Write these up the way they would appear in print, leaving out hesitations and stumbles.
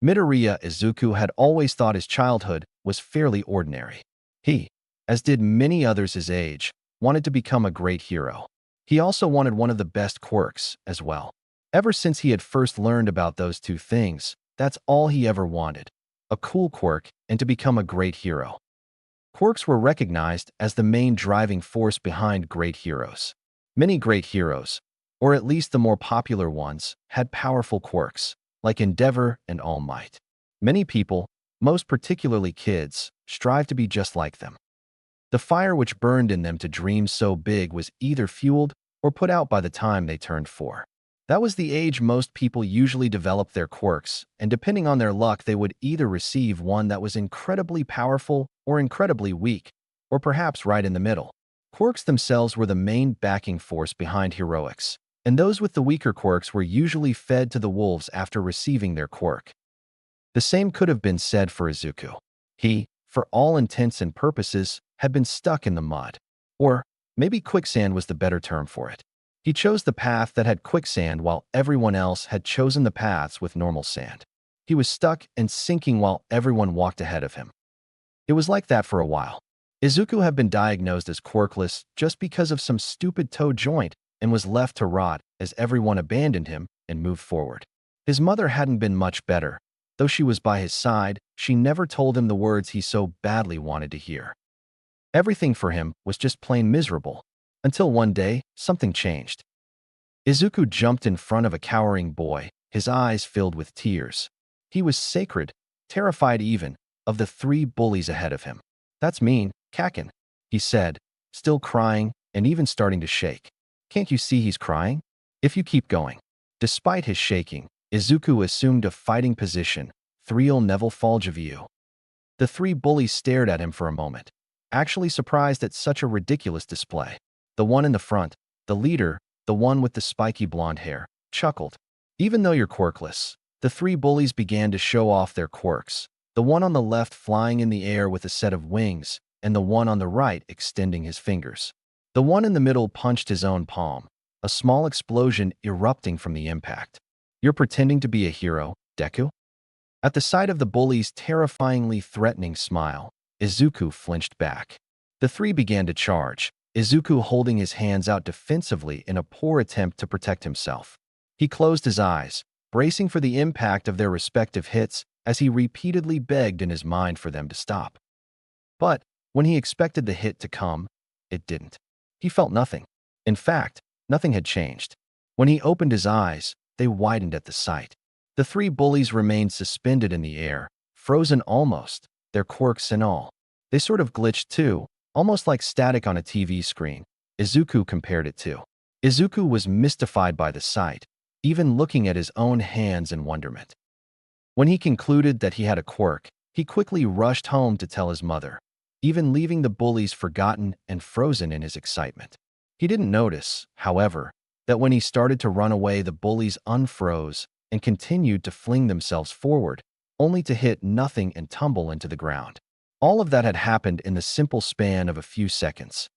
Midoriya Izuku had always thought his childhood was fairly ordinary. He, as did many others his age, wanted to become a great hero. He also wanted one of the best quirks as well. Ever since he had first learned about those two things, that's all he ever wanted: a cool quirk and to become a great hero. Quirks were recognized as the main driving force behind great heroes. Many great heroes, or at least the more popular ones, had powerful quirks, like Endeavor and All Might. Many people, most particularly kids, strive to be just like them. The fire which burned in them to dream so big was either fueled or put out by the time they turned 4. That was the age most people usually developed their quirks, and depending on their luck, they would either receive one that was incredibly powerful or incredibly weak, or perhaps right in the middle. Quirks themselves were the main backing force behind heroics, and those with the weaker quirks were usually fed to the wolves after receiving their quirk. The same could have been said for Izuku. He, for all intents and purposes, had been stuck in the mud. Or maybe quicksand was the better term for it. He chose the path that had quicksand while everyone else had chosen the paths with normal sand. He was stuck and sinking while everyone walked ahead of him. It was like that for a while. Izuku had been diagnosed as quirkless just because of some stupid toe joint and was left to rot as everyone abandoned him and moved forward. His mother hadn't been much better. Though she was by his side, she never told him the words he so badly wanted to hear. Everything for him was just plain miserable, until one day, something changed. Izuku jumped in front of a cowering boy, his eyes filled with tears. He was sacred, terrified even, of the 3 bullies ahead of him. "That's mean, Kakin," he said, still crying and even starting to shake. "Can't you see he's crying? If you keep going." Despite his shaking, Izuku assumed a fighting position. "Three'll never fall of you." The 3 bullies stared at him for a moment, actually surprised at such a ridiculous display. The one in the front, the leader, the one with the spiky blonde hair, chuckled. "Even though you're quirkless." The 3 bullies began to show off their quirks, the one on the left flying in the air with a set of wings, and the one on the right extending his fingers. The one in the middle punched his own palm, a small explosion erupting from the impact. "You're pretending to be a hero, Deku?" At the sight of the bully's terrifyingly threatening smile, Izuku flinched back. The 3 began to charge, Izuku holding his hands out defensively in a poor attempt to protect himself. He closed his eyes, bracing for the impact of their respective hits as he repeatedly begged in his mind for them to stop. But when he expected the hit to come, it didn't. He felt nothing. In fact, nothing had changed. When he opened his eyes, they widened at the sight. The 3 bullies remained suspended in the air, frozen almost, their quirks and all. They sort of glitched too, almost like static on a TV screen, Izuku compared it to. Izuku was mystified by the sight, even looking at his own hands in wonderment. When he concluded that he had a quirk, he quickly rushed home to tell his mother, even leaving the bullies forgotten and frozen in his excitement. He didn't notice, however, that when he started to run away, the bullies unfroze and continued to fling themselves forward, only to hit nothing and tumble into the ground. All of that had happened in the simple span of a few seconds.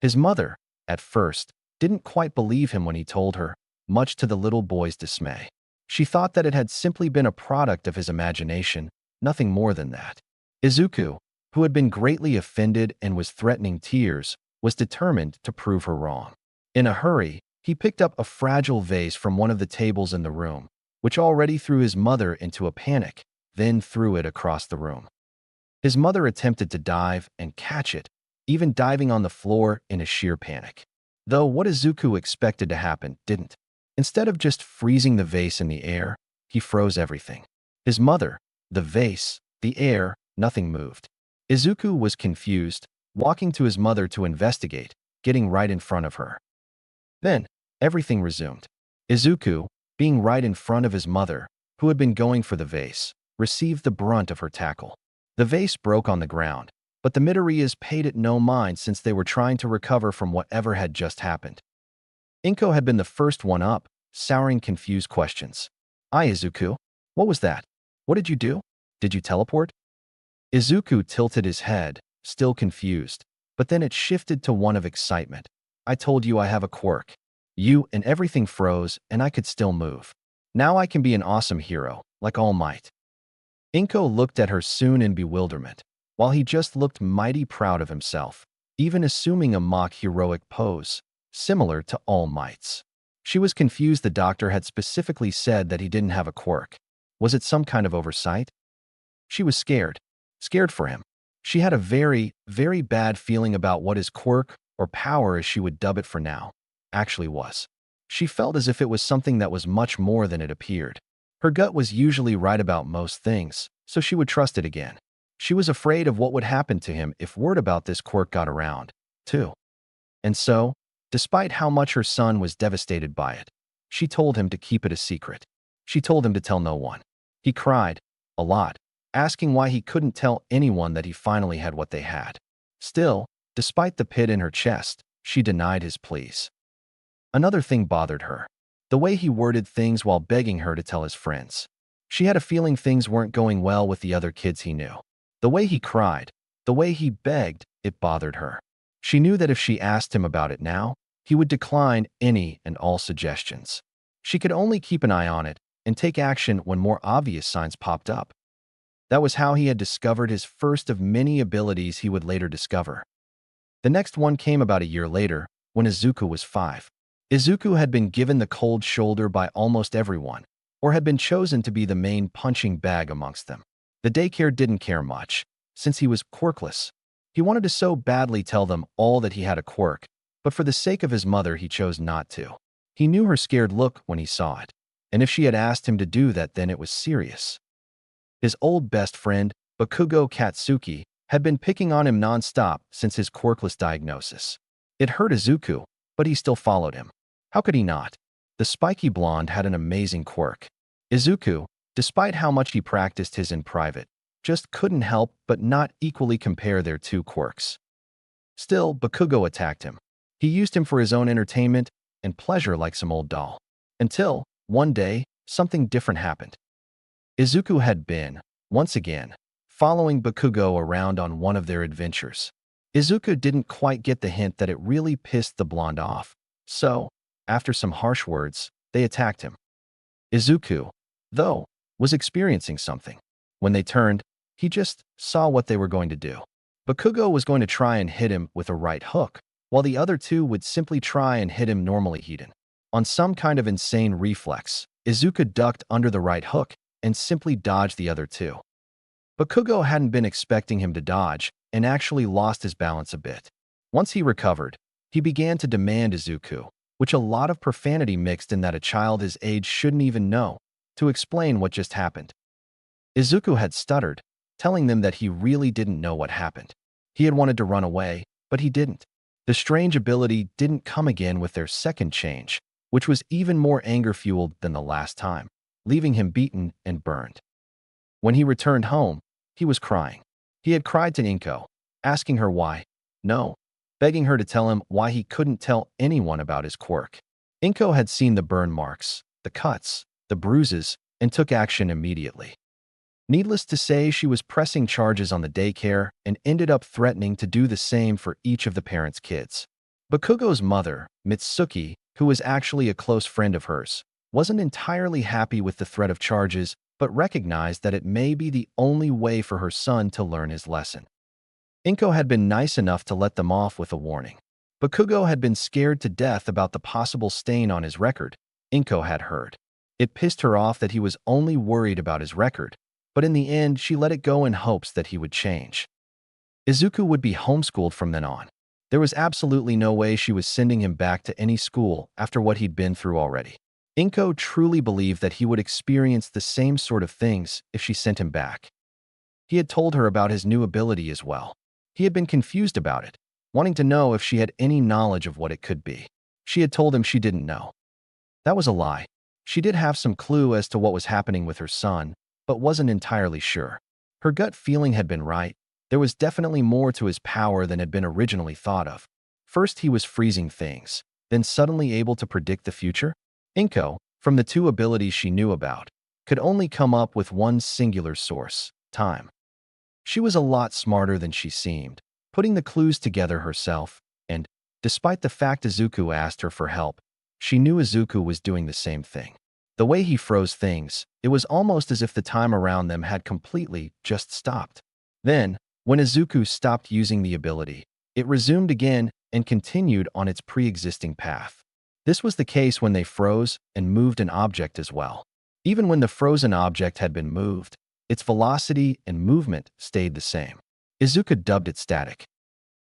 His mother, at first, didn't quite believe him when he told her, much to the little boy's dismay. She thought that it had simply been a product of his imagination, nothing more than that. Izuku, who had been greatly offended and was threatening tears, was determined to prove her wrong. In a hurry, he picked up a fragile vase from one of the tables in the room, which already threw his mother into a panic, then threw it across the room. His mother attempted to dive and catch it, even diving on the floor in a sheer panic. Though what Izuku expected to happen didn't. Instead of just freezing the vase in the air, he froze everything. His mother, the vase, the air, nothing moved. Izuku was confused, walking to his mother to investigate, getting right in front of her. Then, everything resumed. Izuku, being right in front of his mother, who had been going for the vase, received the brunt of her tackle. The vase broke on the ground, but the Midoriyas paid it no mind since they were trying to recover from whatever had just happened. Inko had been the first one up, souring confused questions. Izuku, what was that? What did you do? Did you teleport?" Izuku tilted his head, still confused, but then it shifted to one of excitement. "I told you I have a quirk. You and everything froze, and I could still move. Now I can be an awesome hero, like All Might." Inko looked at her soon in bewilderment, while he just looked mighty proud of himself, even assuming a mock heroic pose, similar to All Might's. She was confused. The doctor had specifically said that he didn't have a quirk. Was it some kind of oversight? She was scared. Scared for him. She had a very, very bad feeling about what his quirk, or power as she would dub it for now, actually was. She felt as if it was something that was much more than it appeared. Her gut was usually right about most things, so she would trust it again. She was afraid of what would happen to him if word about this quirk got around, too. And so, despite how much her son was devastated by it, she told him to keep it a secret. She told him to tell no one. He cried, a lot, asking why he couldn't tell anyone that he finally had what they had. Still, despite the pit in her chest, she denied his pleas. Another thing bothered her. The way he worded things while begging her to tell his friends. She had a feeling things weren't going well with the other kids he knew. The way he cried, the way he begged, it bothered her. She knew that if she asked him about it now, he would decline any and all suggestions. She could only keep an eye on it and take action when more obvious signs popped up. That was how he had discovered his first of many abilities he would later discover. The next one came about a year later, when Izuku was 5. Izuku had been given the cold shoulder by almost everyone, or had been chosen to be the main punching bag amongst them. The daycare didn't care much, since he was quirkless. He wanted to so badly tell them all that he had a quirk, but for the sake of his mother he chose not to. He knew her scared look when he saw it, and if she had asked him to do that, then it was serious. His old best friend, Bakugo Katsuki, had been picking on him non-stop since his quirkless diagnosis. It hurt Izuku, but he still followed him. How could he not? The spiky blonde had an amazing quirk. Izuku, despite how much he practiced his in private, just couldn't help but not equally compare their two quirks. Still, Bakugo attacked him. He used him for his own entertainment and pleasure like some old doll. Until, one day, something different happened. Izuku had been, once again, following Bakugo around on one of their adventures. Izuku didn't quite get the hint that it really pissed the blonde off, so, after some harsh words, they attacked him. Izuku, though, was experiencing something. When they turned, he just saw what they were going to do. Bakugo was going to try and hit him with a right hook, while the other two would simply try and hit him normally hidden. On some kind of insane reflex, Izuku ducked under the right hook and simply dodged the other two. Bakugo hadn't been expecting him to dodge and actually lost his balance a bit. Once he recovered, he began to demand Izuku, which a lot of profanity mixed in that a child his age shouldn't even know, to explain what just happened. Izuku had stuttered, telling them that he really didn't know what happened. He had wanted to run away, but he didn't. The strange ability didn't come again with their second change, which was even more anger-fueled than the last time, leaving him beaten and burned. When he returned home, he was crying. He had cried to Inko, asking her why, no, begging her to tell him why he couldn't tell anyone about his quirk. Inko had seen the burn marks, the cuts, the bruises, and took action immediately. Needless to say, she was pressing charges on the daycare and ended up threatening to do the same for each of the parents' kids. Bakugo's mother, Mitsuki, who was actually a close friend of hers, wasn't entirely happy with the threat of charges, but recognized that it may be the only way for her son to learn his lesson. Inko had been nice enough to let them off with a warning. Bakugo had been scared to death about the possible stain on his record, Inko had heard. It pissed her off that he was only worried about his record, but in the end she let it go in hopes that he would change. Izuku would be homeschooled from then on. There was absolutely no way she was sending him back to any school after what he'd been through already. Inko truly believed that he would experience the same sort of things if she sent him back. He had told her about his new ability as well. He had been confused about it, wanting to know if she had any knowledge of what it could be. She had told him she didn't know. That was a lie. She did have some clue as to what was happening with her son, but wasn't entirely sure. Her gut feeling had been right. There was definitely more to his power than had been originally thought of. First, he was freezing things, then suddenly able to predict the future. Inko, from the two abilities she knew about, could only come up with one singular source: time. She was a lot smarter than she seemed, putting the clues together herself, and, despite the fact Izuku asked her for help, she knew Izuku was doing the same thing. The way he froze things, it was almost as if the time around them had completely just stopped. Then, when Izuku stopped using the ability, it resumed again and continued on its pre-existing path. This was the case when they froze and moved an object as well. Even when the frozen object had been moved, its velocity and movement stayed the same. Izuku dubbed it static.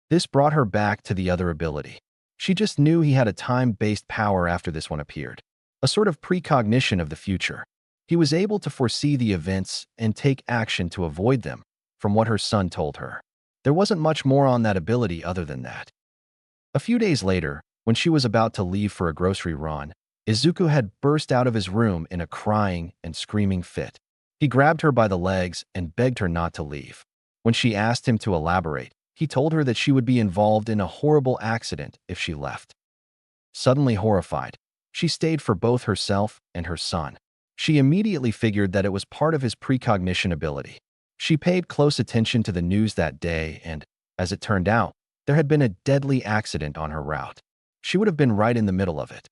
This brought her back to the other ability. She just knew he had a time-based power after this one appeared. A sort of precognition of the future. He was able to foresee the events and take action to avoid them, from what her son told her. There wasn't much more on that ability other than that. A few days later, when she was about to leave for a grocery run, Izuku had burst out of his room in a crying and screaming fit. He grabbed her by the legs and begged her not to leave. When she asked him to elaborate, he told her that she would be involved in a horrible accident if she left. Suddenly horrified, she stayed for both herself and her son. She immediately figured that it was part of his precognition ability. She paid close attention to the news that day and, as it turned out, there had been a deadly accident on her route. She would have been right in the middle of it.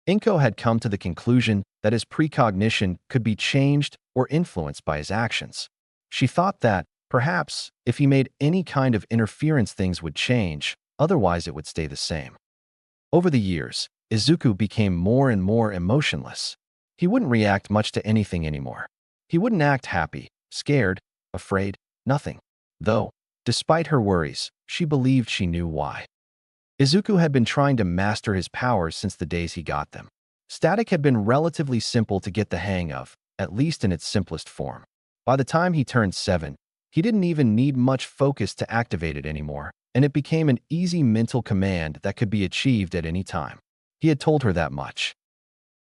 Inko had come to the conclusion that his precognition could be changed or influenced by his actions. She thought that, perhaps, if he made any kind of interference, things would change, otherwise it would stay the same. Over the years, Izuku became more and more emotionless. He wouldn't react much to anything anymore. He wouldn't act happy, scared, afraid, nothing. Though, despite her worries, she believed she knew why. Izuku had been trying to master his powers since the days he got them. Static had been relatively simple to get the hang of, at least in its simplest form. By the time he turned 7, he didn't even need much focus to activate it anymore, and it became an easy mental command that could be achieved at any time. He had told her that much.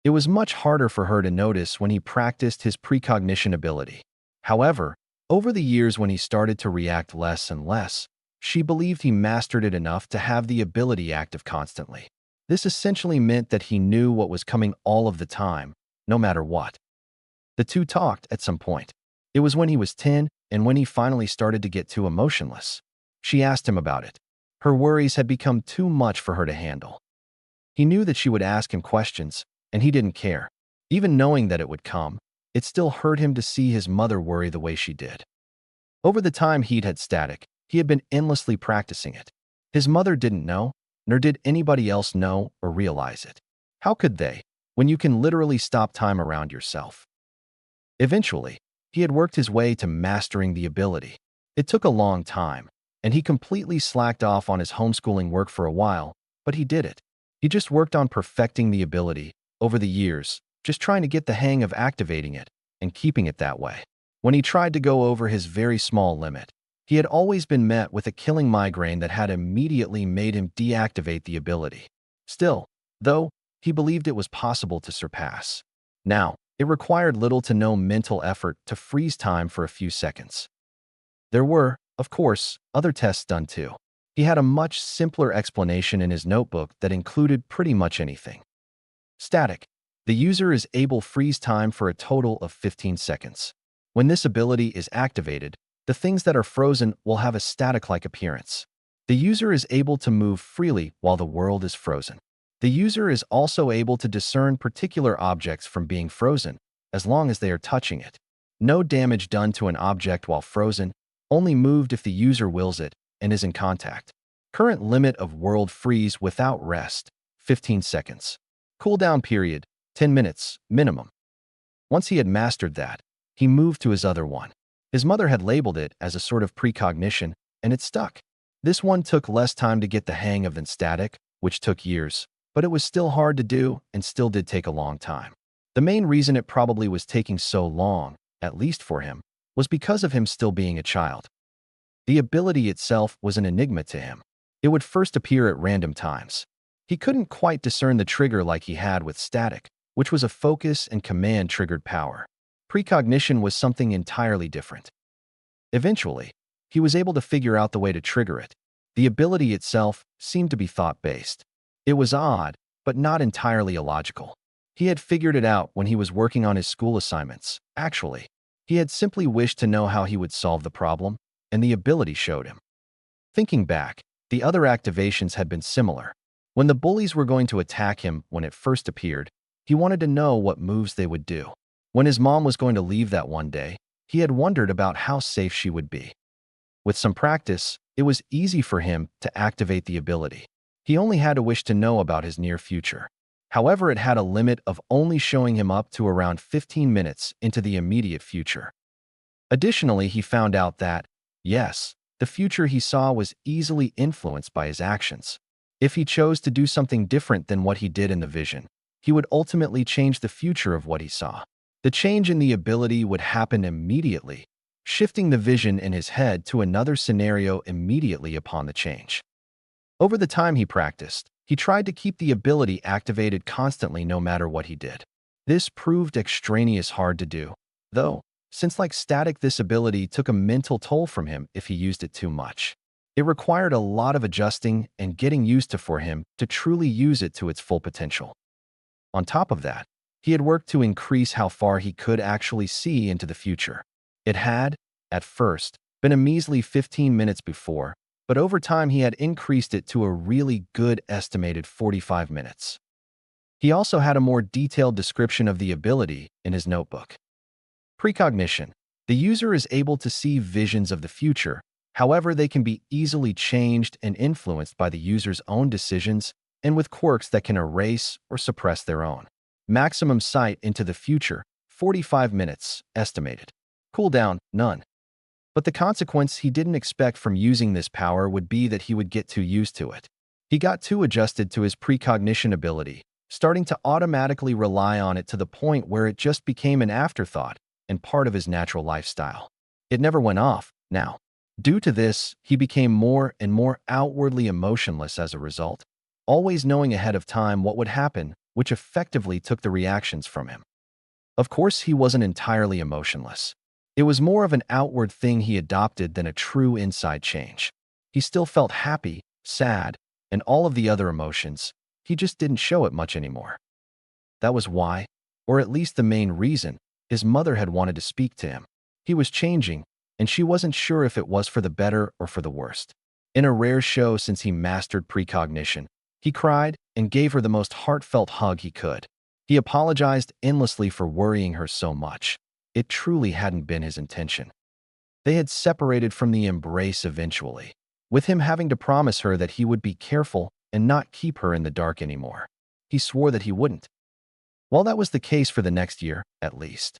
It was much harder for her to notice when he practiced his precognition ability. However, over the years when he started to react less and less, she believed he mastered it enough to have the ability active constantly. This essentially meant that he knew what was coming all of the time, no matter what. The two talked at some point. It was when he was 10 and when he finally started to get too emotionless. She asked him about it. Her worries had become too much for her to handle. He knew that she would ask him questions, and he didn't care. Even knowing that it would come, it still hurt him to see his mother worry the way she did. Over the time he'd had static, he had been endlessly practicing it. His mother didn't know, nor did anybody else know or realize it. How could they, when you can literally stop time around yourself? Eventually, he had worked his way to mastering the ability. It took a long time, and he completely slacked off on his homeschooling work for a while, but he did it. He just worked on perfecting the ability over the years, just trying to get the hang of activating it and keeping it that way. When he tried to go over his very small limit, he had always been met with a killing migraine that had immediately made him deactivate the ability. Still, though, he believed it was possible to surpass. Now, it required little to no mental effort to freeze time for a few seconds. There were, of course, other tests done too. He had a much simpler explanation in his notebook that included pretty much anything. Static. The user is able to freeze time for a total of 15 seconds. When this ability is activated, the things that are frozen will have a static-like appearance. The user is able to move freely while the world is frozen. The user is also able to discern particular objects from being frozen, as long as they are touching it. No damage done to an object while frozen, only moved if the user wills it and is in contact. Current limit of world freeze without rest, 15 seconds. Cooldown period, 10 minutes, minimum. Once he had mastered that, he moved to his other one. His mother had labeled it as a sort of precognition, and it stuck. This one took less time to get the hang of than static, which took years, but it was still hard to do and still did take a long time. The main reason it probably was taking so long, at least for him, was because of him still being a child. The ability itself was an enigma to him. It would first appear at random times. He couldn't quite discern the trigger like he had with static, which was a focus and command-triggered power. Precognition was something entirely different. Eventually, he was able to figure out the way to trigger it. The ability itself seemed to be thought-based. It was odd, but not entirely illogical. He had figured it out when he was working on his school assignments. Actually, he had simply wished to know how he would solve the problem, and the ability showed him. Thinking back, the other activations had been similar. When the bullies were going to attack him when it first appeared, He wanted to know what moves they would do. When his mom was going to leave that one day, he had wondered about how safe she would be. With some practice, it was easy for him to activate the ability. He only had to wish to know about his near future. However, it had a limit of only showing him up to around 15 minutes into the immediate future. Additionally, he found out that, yes, the future he saw was easily influenced by his actions. If he chose to do something different than what he did in the vision, he would ultimately change the future of what he saw. The change in the ability would happen immediately, shifting the vision in his head to another scenario immediately upon the change. Over the time he practiced, he tried to keep the ability activated constantly no matter what he did. This proved extraneous hard to do, though, since like static, this ability took a mental toll from him if he used it too much. It required a lot of adjusting and getting used to for him to truly use it to its full potential. On top of that, he had worked to increase how far he could actually see into the future. It had, at first, been a measly 15 minutes before, but over time he had increased it to a really good estimated 45 minutes. He also had a more detailed description of the ability in his notebook. Precognition. The user is able to see visions of the future, however they can be easily changed and influenced by the user's own decisions and with quirks that can erase or suppress their own. Maximum sight into the future, 45 minutes, estimated. Cooldown, none. But the consequence he didn't expect from using this power would be that he would get too used to it. He got too adjusted to his precognition ability, starting to automatically rely on it to the point where it just became an afterthought and part of his natural lifestyle. It never went off, now. Due to this, he became more and more outwardly emotionless as a result, always knowing ahead of time what would happen, which effectively took the reactions from him. Of course, he wasn't entirely emotionless. It was more of an outward thing he adopted than a true inside change. He still felt happy, sad, and all of the other emotions. He just didn't show it much anymore. That was why, or at least the main reason, his mother had wanted to speak to him. He was changing, and she wasn't sure if it was for the better or for the worst. In a rare show since he mastered precognition, he cried and gave her the most heartfelt hug he could. He apologized endlessly for worrying her so much. It truly hadn't been his intention. They had separated from the embrace eventually, with him having to promise her that he would be careful and not keep her in the dark anymore. He swore that he wouldn't. Well, that was the case for the next year, at least.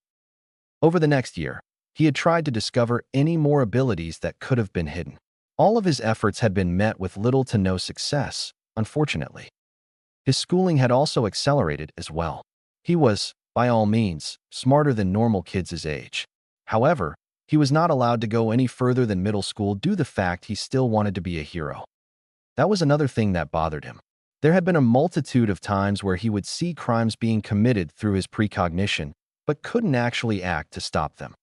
Over the next year, he had tried to discover any more abilities that could have been hidden. All of his efforts had been met with little to no success, unfortunately. His schooling had also accelerated as well. He was, by all means, smarter than normal kids his age. However, he was not allowed to go any further than middle school due to the fact he still wanted to be a hero. That was another thing that bothered him. There had been a multitude of times where he would see crimes being committed through his precognition, but couldn't actually act to stop them.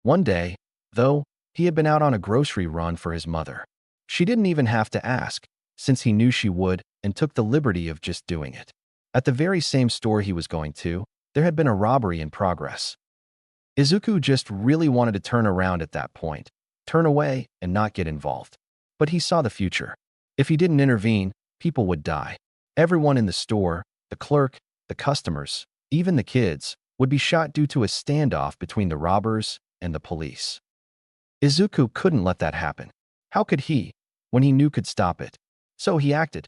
One day, though, he had been out on a grocery run for his mother. She didn't even have to ask, since he knew she would, and took the liberty of just doing it. At the very same store he was going to, there had been a robbery in progress. Izuku just really wanted to turn around at that point, turn away and not get involved. But he saw the future. If he didn't intervene, people would die. Everyone in the store, the clerk, the customers, even the kids, would be shot due to a standoff between the robbers and the police. Izuku couldn't let that happen. How could he, when he knew could stop it? So he acted.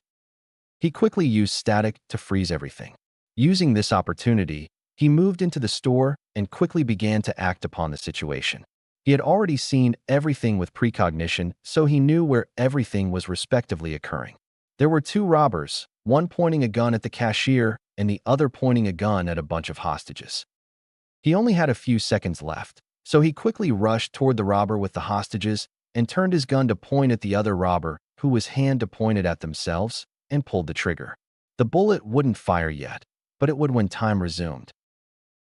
He quickly used static to freeze everything. Using this opportunity, he moved into the store and quickly began to act upon the situation. He had already seen everything with precognition, so he knew where everything was respectively occurring. There were two robbers, one pointing a gun at the cashier and the other pointing a gun at a bunch of hostages. He only had a few seconds left, so he quickly rushed toward the robber with the hostages and turned his gun to point at the other robber, who was hand to point it at themselves, and pulled the trigger. The bullet wouldn't fire yet, but it would when time resumed.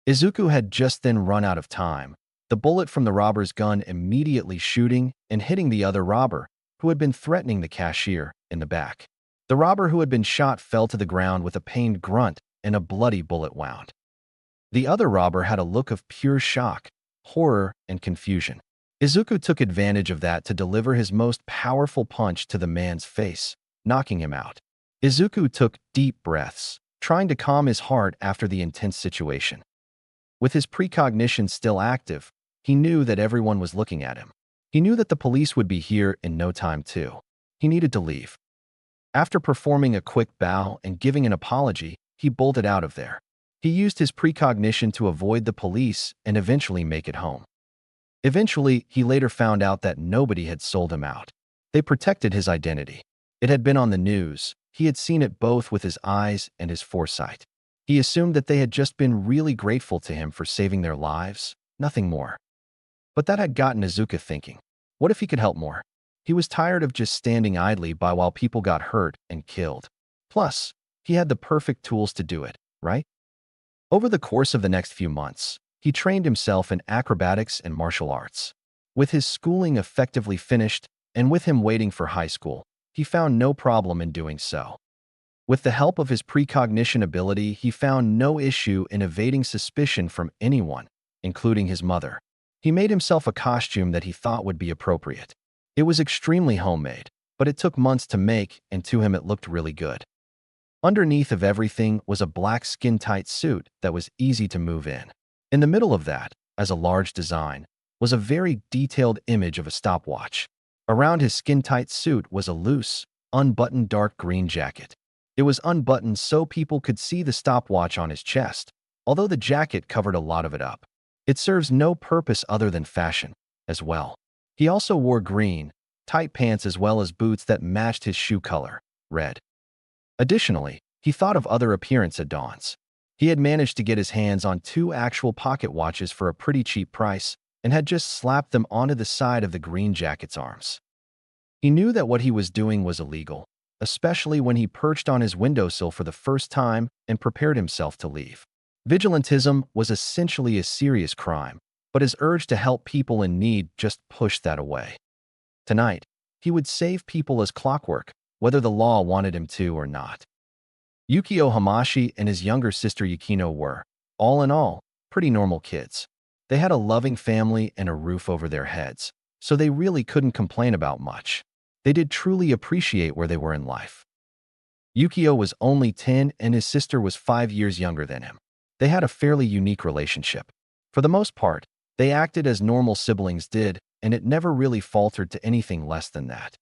Izuku had just then run out of time, the bullet from the robber's gun immediately shooting and hitting the other robber, who had been threatening the cashier, in the back. The robber who had been shot fell to the ground with a pained grunt and a bloody bullet wound. The other robber had a look of pure shock, horror, and confusion. Izuku took advantage of that to deliver his most powerful punch to the man's face, knocking him out. Izuku took deep breaths, trying to calm his heart after the intense situation. With his precognition still active, he knew that everyone was looking at him. He knew that the police would be here in no time too. He needed to leave. After performing a quick bow and giving an apology, he bolted out of there. He used his precognition to avoid the police and eventually make it home. Eventually, he later found out that nobody had sold him out. They protected his identity. It had been on the news. He had seen it both with his eyes and his foresight. He assumed that they had just been really grateful to him for saving their lives, nothing more. But that had gotten Izuku thinking. What if he could help more? He was tired of just standing idly by while people got hurt and killed. Plus, he had the perfect tools to do it, right? Over the course of the next few months, he trained himself in acrobatics and martial arts. With his schooling effectively finished, and with him waiting for high school, he found no problem in doing so. With the help of his precognition ability, he found no issue in evading suspicion from anyone, including his mother. He made himself a costume that he thought would be appropriate. It was extremely homemade, but it took months to make, and to him it looked really good. Underneath of everything was a black skin-tight suit that was easy to move in. In the middle of that, as a large design, was a very detailed image of a stopwatch. Around his skin-tight suit was a loose, unbuttoned dark green jacket. It was unbuttoned so people could see the stopwatch on his chest, although the jacket covered a lot of it up. It serves no purpose other than fashion, as well. He also wore green, tight pants as well as boots that matched his shoe color, red. Additionally, he thought of other appearance add-ons. He had managed to get his hands on 2 actual pocket watches for a pretty cheap price and had just slapped them onto the side of the green jacket's arms. He knew that what he was doing was illegal, especially when he perched on his windowsill for the first time and prepared himself to leave. Vigilantism was essentially a serious crime, but his urge to help people in need just pushed that away. Tonight, he would save people as clockwork, whether the law wanted him to or not. Yukio Hamashi and his younger sister Yukino were, all in all, pretty normal kids. They had a loving family and a roof over their heads, so they really couldn't complain about much. They did truly appreciate where they were in life. Yukio was only 10 and his sister was 5 years younger than him. They had a fairly unique relationship. For the most part, they acted as normal siblings did, and it never really faltered to anything less than that.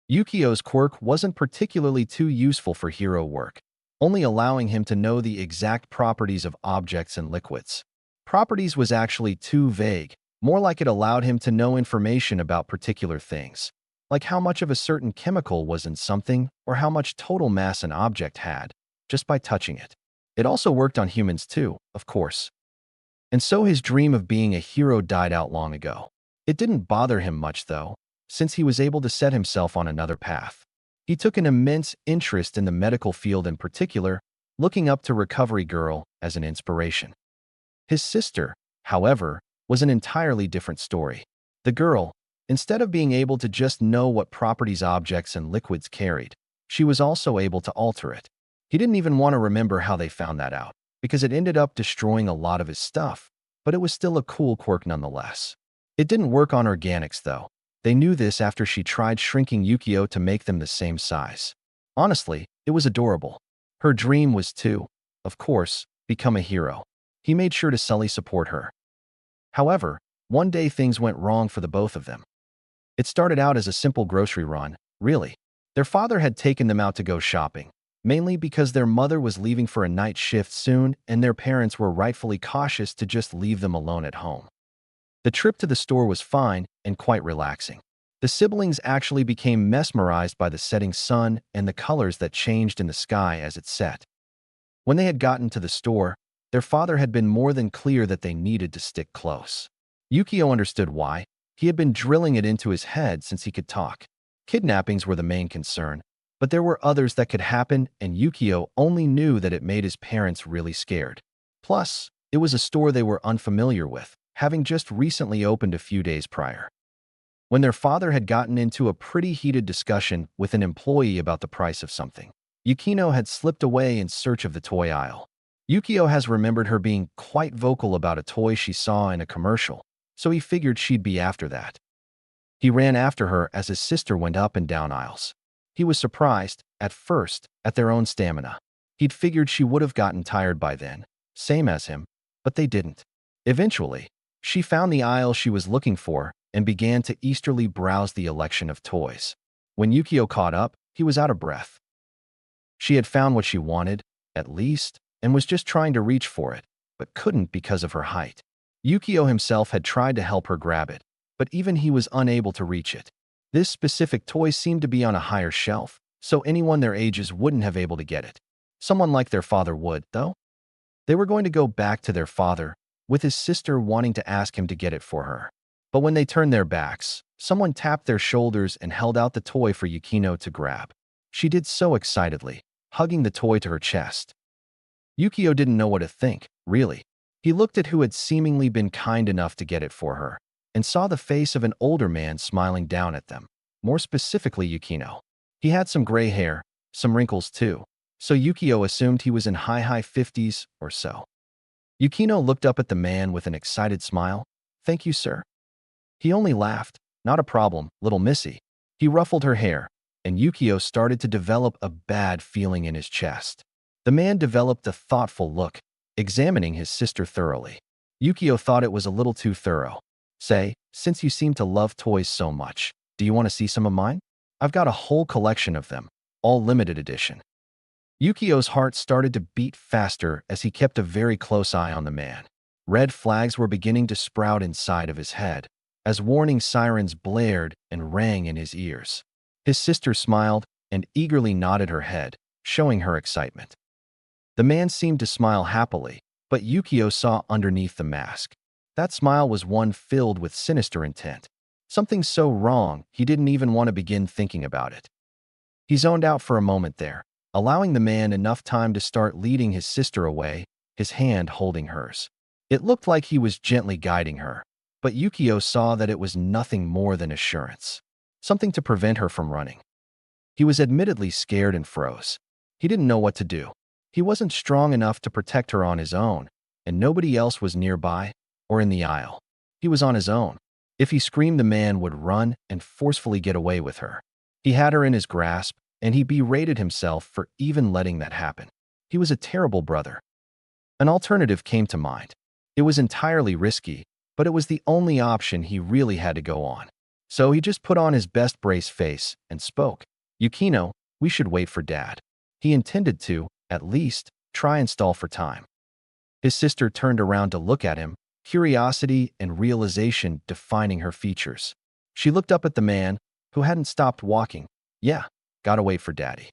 Yukio's quirk wasn't particularly too useful for hero work, only allowing him to know the exact properties of objects and liquids. Properties was actually too vague, more like it allowed him to know information about particular things, like how much of a certain chemical was in something or how much total mass an object had, just by touching it. It also worked on humans too, of course. And so his dream of being a hero died out long ago. It didn't bother him much, though, since he was able to set himself on another path. He took an immense interest in the medical field in particular, looking up to Recovery Girl as an inspiration. His sister, however, was an entirely different story. The girl, instead of being able to just know what properties objects and liquids carried, she was also able to alter it. He didn't even want to remember how they found that out, because it ended up destroying a lot of his stuff, but it was still a cool quirk nonetheless. It didn't work on organics, though. They knew this after she tried shrinking Yukio to make them the same size. Honestly, it was adorable. Her dream was to, of course, become a hero. He made sure to subtly support her. However, one day things went wrong for the both of them. It started out as a simple grocery run, really. Their father had taken them out to go shopping, mainly because their mother was leaving for a night shift soon and their parents were rightfully cautious to just leave them alone at home. The trip to the store was fine and quite relaxing. The siblings actually became mesmerized by the setting sun and the colors that changed in the sky as it set. When they had gotten to the store, their father had been more than clear that they needed to stick close. Yukio understood why. He had been drilling it into his head since he could talk. Kidnappings were the main concern, but there were others that could happen, and Yukio only knew that it made his parents really scared. Plus, it was a store they were unfamiliar with, having just recently opened a few days prior. When their father had gotten into a pretty heated discussion with an employee about the price of something, Yukino had slipped away in search of the toy aisle. Yukio has remembered her being quite vocal about a toy she saw in a commercial, so he figured she'd be after that. He ran after her as his sister went up and down aisles. He was surprised, at first, at their own stamina. He'd figured she would have gotten tired by then, same as him, but they didn't. Eventually, she found the aisle she was looking for and began to eagerly browse the election of toys. When Yukio caught up, he was out of breath. She had found what she wanted, at least, and was just trying to reach for it, but couldn't because of her height. Yukio himself had tried to help her grab it, but even he was unable to reach it. This specific toy seemed to be on a higher shelf, so anyone their ages wouldn't have able to get it. Someone like their father would, though. They were going to go back to their father, with his sister wanting to ask him to get it for her. But when they turned their backs, someone tapped their shoulders and held out the toy for Yukino to grab. She did so excitedly, hugging the toy to her chest. Yukio didn't know what to think, really. He looked at who had seemingly been kind enough to get it for her, and saw the face of an older man smiling down at them, more specifically Yukino. He had some gray hair, some wrinkles too, so Yukio assumed he was in high 50s or so. Yukino looked up at the man with an excited smile. "Thank you, sir." He only laughed. "Not a problem, little missy." He ruffled her hair, and Yukio started to develop a bad feeling in his chest. The man developed a thoughtful look, examining his sister thoroughly. Yukio thought it was a little too thorough. "Say, since you seem to love toys so much, do you want to see some of mine? I've got a whole collection of them, all limited edition." Yukio's heart started to beat faster as he kept a very close eye on the man. Red flags were beginning to sprout inside of his head, as warning sirens blared and rang in his ears. His sister smiled and eagerly nodded her head, showing her excitement. The man seemed to smile happily, but Yukio saw underneath the mask. That smile was one filled with sinister intent. Something so wrong, he didn't even want to begin thinking about it. He zoned out for a moment there, allowing the man enough time to start leading his sister away, his hand holding hers. It looked like he was gently guiding her, but Yukio saw that it was nothing more than assurance. Something to prevent her from running. He was admittedly scared and froze. He didn't know what to do. He wasn't strong enough to protect her on his own, and nobody else was nearby or in the aisle. He was on his own. If he screamed, the man would run and forcefully get away with her. He had her in his grasp, and he berated himself for even letting that happen. He was a terrible brother. An alternative came to mind. It was entirely risky, but it was the only option he really had to go on. So he just put on his best brace face and spoke. "Yukino, we should wait for Dad." He intended to, at least, try and stall for time. His sister turned around to look at him, curiosity and realization defining her features. She looked up at the man, who hadn't stopped walking. "Yeah, gotta wait for Daddy."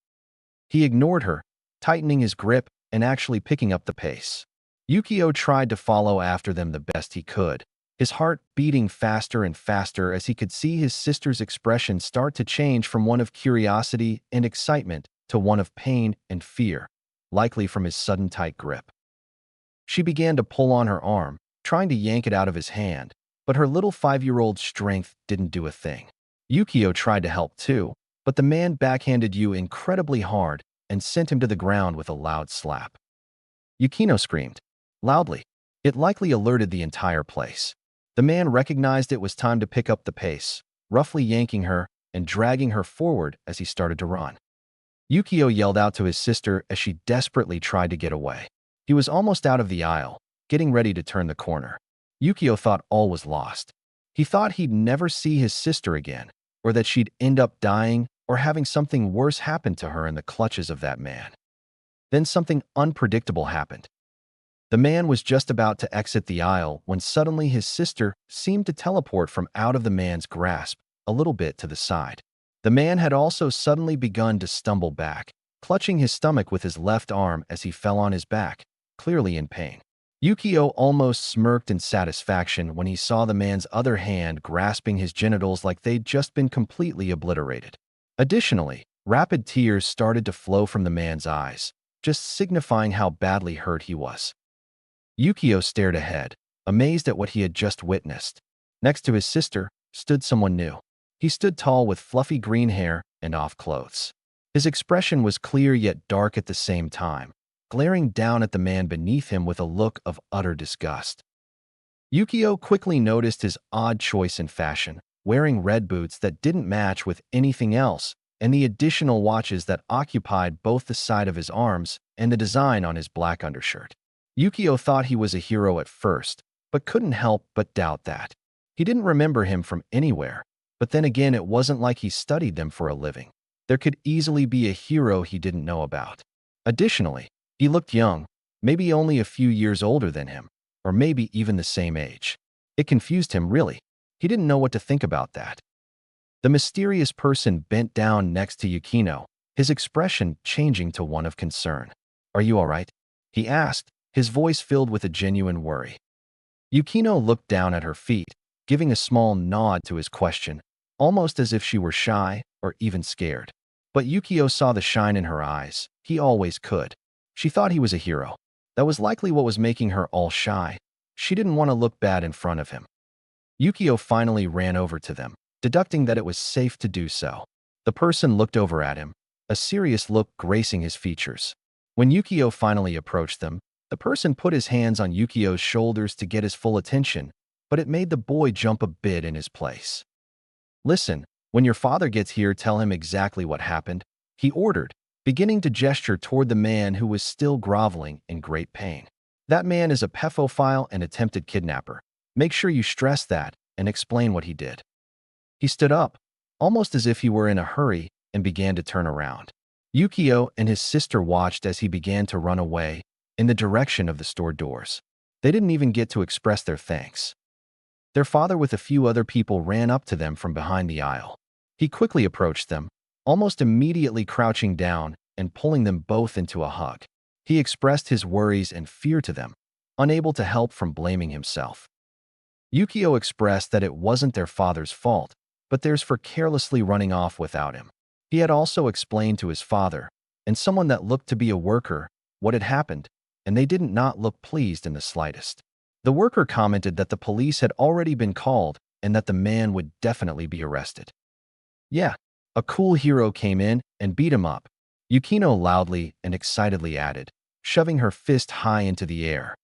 He ignored her, tightening his grip and actually picking up the pace. Yukio tried to follow after them the best he could, his heart beating faster and faster as he could see his sister's expression start to change from one of curiosity and excitement to one of pain and fear, likely from his sudden tight grip. She began to pull on her arm, trying to yank it out of his hand, but her little 5-year-old strength didn't do a thing. Yukio tried to help too, but the man backhanded Yu incredibly hard and sent him to the ground with a loud slap. Yukino screamed loudly. It likely alerted the entire place. The man recognized it was time to pick up the pace, roughly yanking her and dragging her forward as he started to run. Yukio yelled out to his sister as she desperately tried to get away. He was almost out of the aisle, getting ready to turn the corner. Yukio thought all was lost. He thought he'd never see his sister again, or that she'd end up dying or having something worse happen to her in the clutches of that man. Then something unpredictable happened. The man was just about to exit the aisle when suddenly his sister seemed to teleport from out of the man's grasp, a little bit to the side. The man had also suddenly begun to stumble back, clutching his stomach with his left arm as he fell on his back, clearly in pain. Yukio almost smirked in satisfaction when he saw the man's other hand grasping his genitals like they'd just been completely obliterated. Additionally, rapid tears started to flow from the man's eyes, just signifying how badly hurt he was. Yukio stared ahead, amazed at what he had just witnessed. Next to his sister stood someone new. He stood tall with fluffy green hair and off clothes. His expression was clear yet dark at the same time, glaring down at the man beneath him with a look of utter disgust. Yukio quickly noticed his odd choice in fashion, wearing red boots that didn't match with anything else, and the additional watches that occupied both the side of his arms and the design on his black undershirt. Yukio thought he was a hero at first, but couldn't help but doubt that. He didn't remember him from anywhere, but then again it wasn't like he studied them for a living. There could easily be a hero he didn't know about. Additionally, he looked young, maybe only a few years older than him, or maybe even the same age. It confused him, really. He didn't know what to think about that. The mysterious person bent down next to Yukino, his expression changing to one of concern. "Are you all right?" he asked, his voice filled with a genuine worry. Yukino looked down at her feet, giving a small nod to his question, almost as if she were shy or even scared. But Yukio saw the shine in her eyes. He always could. She thought he was a hero. That was likely what was making her all shy. She didn't want to look bad in front of him. Yukio finally ran over to them, deducting that it was safe to do so. The person looked over at him, a serious look gracing his features. When Yukio finally approached them, the person put his hands on Yukio's shoulders to get his full attention, but it made the boy jump a bit in his place. "Listen, when your father gets here, tell him exactly what happened," he ordered, beginning to gesture toward the man who was still groveling in great pain. "That man is a pedophile and attempted kidnapper. Make sure you stress that and explain what he did." He stood up, almost as if he were in a hurry, and began to turn around. Yukio and his sister watched as he began to run away in the direction of the store doors. They didn't even get to express their thanks. Their father with a few other people ran up to them from behind the aisle. He quickly approached them, almost immediately crouching down and pulling them both into a hug. He expressed his worries and fear to them, unable to help from blaming himself. Yukio expressed that it wasn't their father's fault, but theirs for carelessly running off without him. He had also explained to his father, and someone that looked to be a worker, what had happened, and they did not look pleased in the slightest. The worker commented that the police had already been called and that the man would definitely be arrested. "Yeah, a cool hero came in and beat him up," Yukino loudly and excitedly added, shoving her fist high into the air.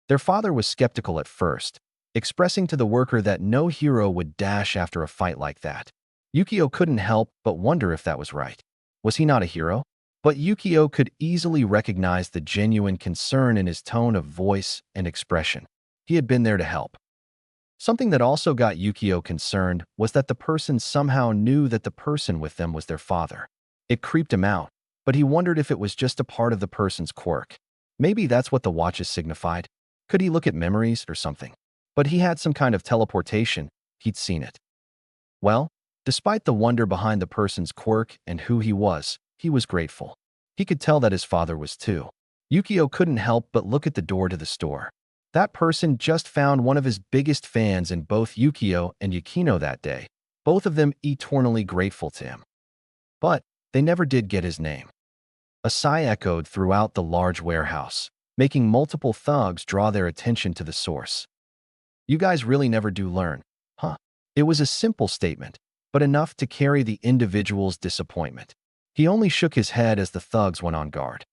Their father was skeptical at first, expressing to the worker that no hero would dash after a fight like that. Yukio couldn't help but wonder if that was right. Was he not a hero? But Yukio could easily recognize the genuine concern in his tone of voice and expression. He had been there to help. Something that also got Yukio concerned was that the person somehow knew that the person with them was their father. It creeped him out, but he wondered if it was just a part of the person's quirk. Maybe that's what the watches signified. Could he look at memories or something? But he had some kind of teleportation. He'd seen it. Well, despite the wonder behind the person's quirk and who he was grateful. He could tell that his father was too. Yukio couldn't help but look at the door to the store. That person just found one of his biggest fans in both Yukio and Yukino that day, both of them eternally grateful to him. But they never did get his name. A sigh echoed throughout the large warehouse, making multiple thugs draw their attention to the source. "You guys really never do learn, huh?" It was a simple statement, but enough to carry the individual's disappointment. He only shook his head as the thugs went on guard.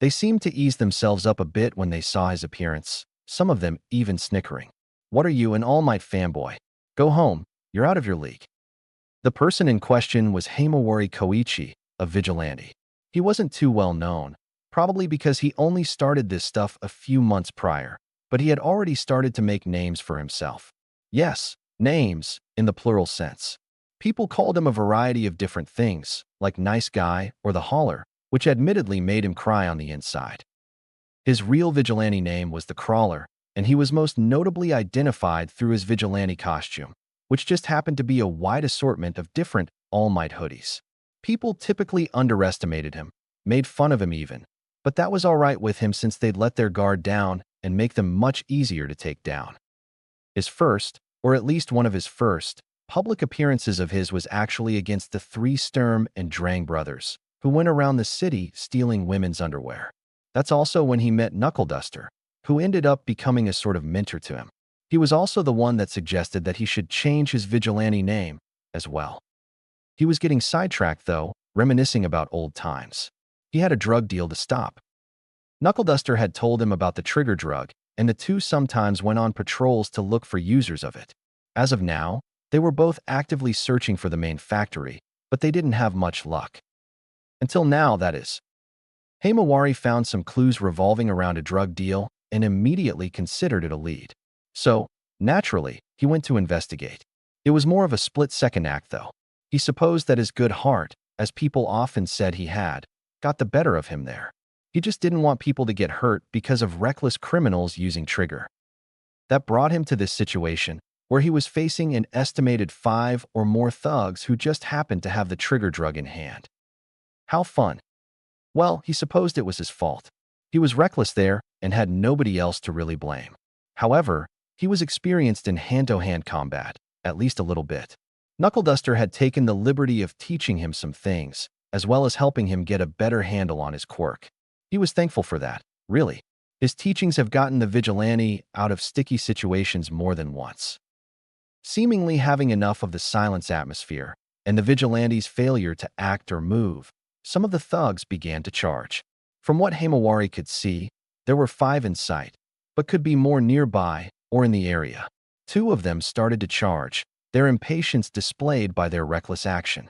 They seemed to ease themselves up a bit when they saw his appearance, some of them even snickering. "What are you, an All Might fanboy? Go home, you're out of your league." The person in question was Himawari Koichi, a vigilante. He wasn't too well known, probably because he only started this stuff a few months prior, but he had already started to make names for himself. Yes, names, in the plural sense. People called him a variety of different things, like Nice Guy or the Hauler, which admittedly made him cry on the inside. His real vigilante name was the Crawler, and he was most notably identified through his vigilante costume, which just happened to be a wide assortment of different All Might hoodies. People typically underestimated him, made fun of him even, but that was all right with him since they'd let their guard down and make them much easier to take down. His first, or at least one of his first, public appearances of his was actually against the three Sturm and Drang brothers, who went around the city stealing women's underwear. That's also when he met Knuckle Duster, who ended up becoming a sort of mentor to him. He was also the one that suggested that he should change his vigilante name as well. He was getting sidetracked, though, reminiscing about old times. He had a drug deal to stop. Knuckle Duster had told him about the trigger drug, and the two sometimes went on patrols to look for users of it. As of now, they were both actively searching for the main factory, but they didn't have much luck. Until now, that is. Himawari found some clues revolving around a drug deal and immediately considered it a lead. So, naturally, he went to investigate. It was more of a split-second act, though. He supposed that his good heart, as people often said he had, got the better of him there. He just didn't want people to get hurt because of reckless criminals using trigger. That brought him to this situation, where he was facing an estimated 5 or more thugs who just happened to have the trigger drug in hand. How fun. Well, he supposed it was his fault. He was reckless there and had nobody else to really blame. However, he was experienced in hand-to-hand combat, at least a little bit. Knuckle Duster had taken the liberty of teaching him some things, as well as helping him get a better handle on his quirk. He was thankful for that, really. His teachings have gotten the vigilante out of sticky situations more than once. Seemingly having enough of the silence atmosphere and the vigilante's failure to act or move, some of the thugs began to charge. From what Himawari could see, there were 5 in sight, but could be more nearby or in the area. 2 of them started to charge, their impatience displayed by their reckless action.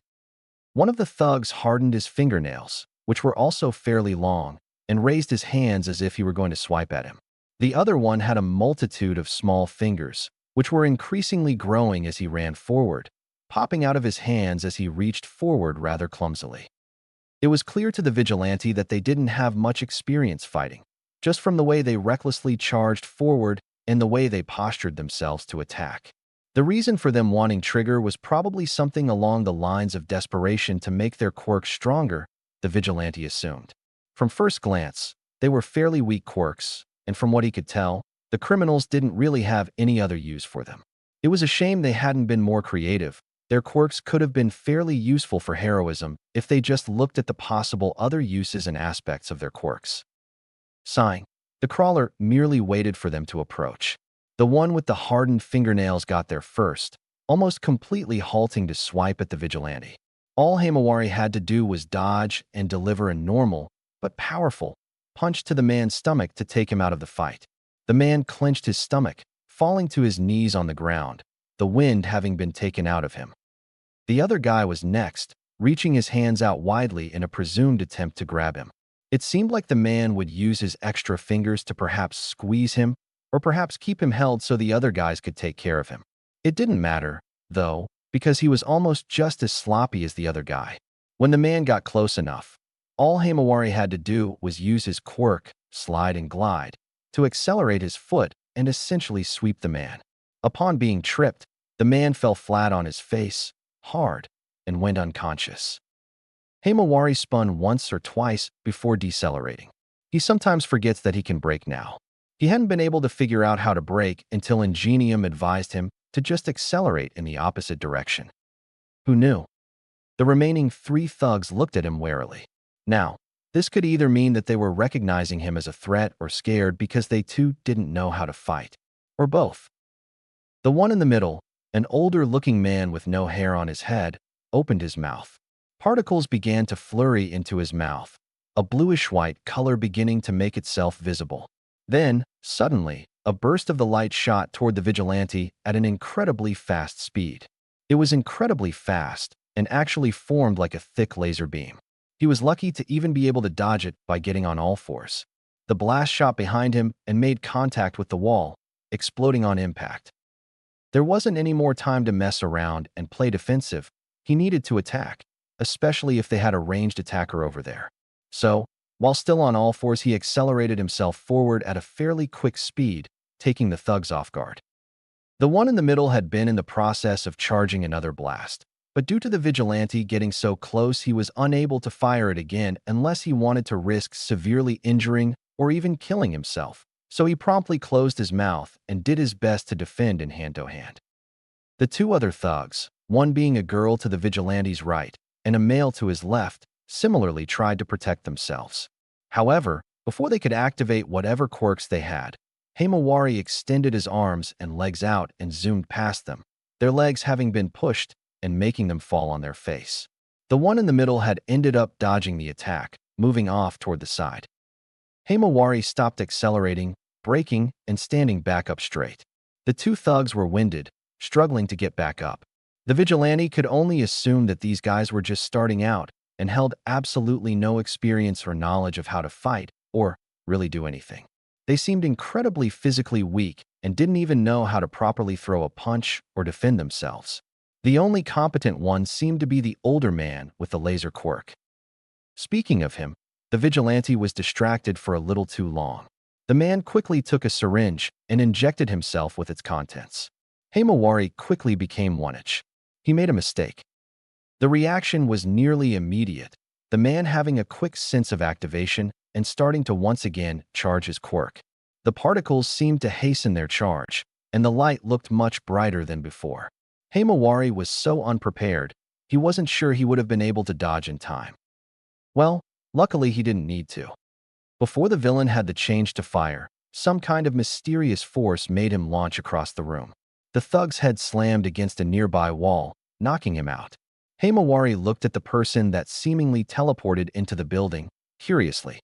One of the thugs hardened his fingernails, which were also fairly long, and raised his hands as if he were going to swipe at him. The other one had a multitude of small fingers, which were increasingly growing as he ran forward, popping out of his hands as he reached forward rather clumsily. It was clear to the vigilante that they didn't have much experience fighting, just from the way they recklessly charged forward and the way they postured themselves to attack. The reason for them wanting trigger was probably something along the lines of desperation to make their quirks stronger, the vigilante assumed. From first glance, they were fairly weak quirks, and from what he could tell, the criminals didn't really have any other use for them. It was a shame they hadn't been more creative. Their quirks could have been fairly useful for heroism if they just looked at the possible other uses and aspects of their quirks. Sighing, the crawler merely waited for them to approach. The one with the hardened fingernails got there first, almost completely halting to swipe at the vigilante. All Himawari had to do was dodge and deliver a normal, but powerful, punch to the man's stomach to take him out of the fight. The man clenched his stomach, falling to his knees on the ground, the wind having been taken out of him. The other guy was next, reaching his hands out widely in a presumed attempt to grab him. It seemed like the man would use his extra fingers to perhaps squeeze him, or perhaps keep him held so the other guys could take care of him. It didn't matter, though, because he was almost just as sloppy as the other guy. When the man got close enough, all Himawari had to do was use his quirk, slide and glide, to accelerate his foot and essentially sweep the man. Upon being tripped, the man fell flat on his face, hard, and went unconscious. Himawari spun once or twice before decelerating. He sometimes forgets that he can brake now. He hadn't been able to figure out how to brake until Ingenium advised him to just accelerate in the opposite direction. Who knew? The remaining 3 thugs looked at him warily. Now, this could either mean that they were recognizing him as a threat or scared because they too didn't know how to fight, or both. The one in the middle, an older-looking man with no hair on his head, opened his mouth. Particles began to flurry into his mouth, a bluish-white color beginning to make itself visible. Then, suddenly, a burst of the light shot toward the vigilante at an incredibly fast speed. It was incredibly fast and actually formed like a thick laser beam. He was lucky to even be able to dodge it by getting on all fours. The blast shot behind him and made contact with the wall, exploding on impact. There wasn't any more time to mess around and play defensive. He needed to attack, especially if they had a ranged attacker over there. So, while still on all fours, he accelerated himself forward at a fairly quick speed, taking the thugs off guard. The one in the middle had been in the process of charging another blast, but due to the vigilante getting so close, he was unable to fire it again unless he wanted to risk severely injuring or even killing himself. So he promptly closed his mouth and did his best to defend in hand-to-hand. The 2 other thugs, one being a girl to the vigilante's right and a male to his left, similarly tried to protect themselves. However, before they could activate whatever quirks they had, Himawari extended his arms and legs out and zoomed past them, their legs having been pushed and making them fall on their face. The one in the middle had ended up dodging the attack, moving off toward the side. Himawari stopped accelerating, braking, and standing back up straight. The 2 thugs were winded, struggling to get back up. The vigilante could only assume that these guys were just starting out and held absolutely no experience or knowledge of how to fight or really do anything. They seemed incredibly physically weak and didn't even know how to properly throw a punch or defend themselves. The only competent one seemed to be the older man with the laser quirk. Speaking of him, the vigilante was distracted for a little too long. The man quickly took a syringe and injected himself with its contents. Himawari quickly became one-itch. He made a mistake. The reaction was nearly immediate, the man having a quick sense of activation and starting to once again charge his quirk. The particles seemed to hasten their charge, and the light looked much brighter than before. Himawari was so unprepared, he wasn't sure he would have been able to dodge in time. Well, luckily he didn't need to. Before the villain had the change to fire, some kind of mysterious force made him launch across the room. The thug's head slammed against a nearby wall, knocking him out. Himawari looked at the person that seemingly teleported into the building, curiously.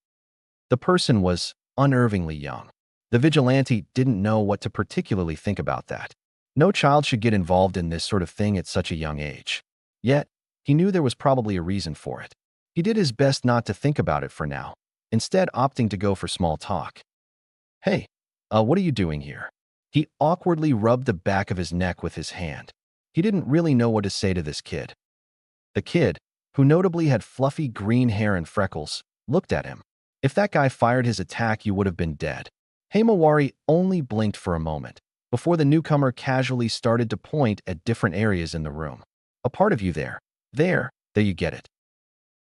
The person was unnervingly young. The vigilante didn't know what to particularly think about that. No child should get involved in this sort of thing at such a young age. Yet, he knew there was probably a reason for it. He did his best not to think about it for now, instead opting to go for small talk. Hey, what are you doing here? He awkwardly rubbed the back of his neck with his hand. He didn't really know what to say to this kid. The kid, who notably had fluffy green hair and freckles, looked at him. If that guy fired his attack, you would have been dead. Himawari only blinked for a moment, before the newcomer casually started to point at different areas in the room. A part of you there. There you get it.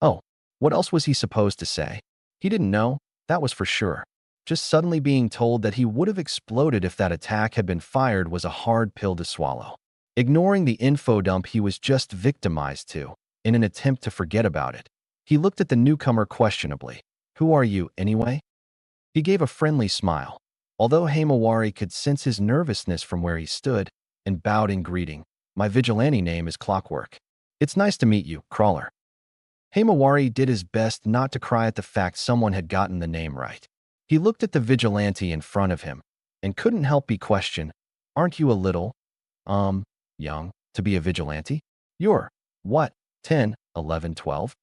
Oh, what else was he supposed to say? He didn't know, that was for sure. Just suddenly being told that he would have exploded if that attack had been fired was a hard pill to swallow. Ignoring the info dump he was just victimized to, in an attempt to forget about it, he looked at the newcomer questionably. Who are you, anyway? He gave a friendly smile, although Himawari could sense his nervousness from where he stood, and bowed in greeting. My vigilante name is Clockwork. It's nice to meet you, Crawler. Himawari did his best not to cry at the fact someone had gotten the name right. He looked at the vigilante in front of him, and couldn't help but question, aren't you a little, young, to be a vigilante? You're, what, 10, 11, 12?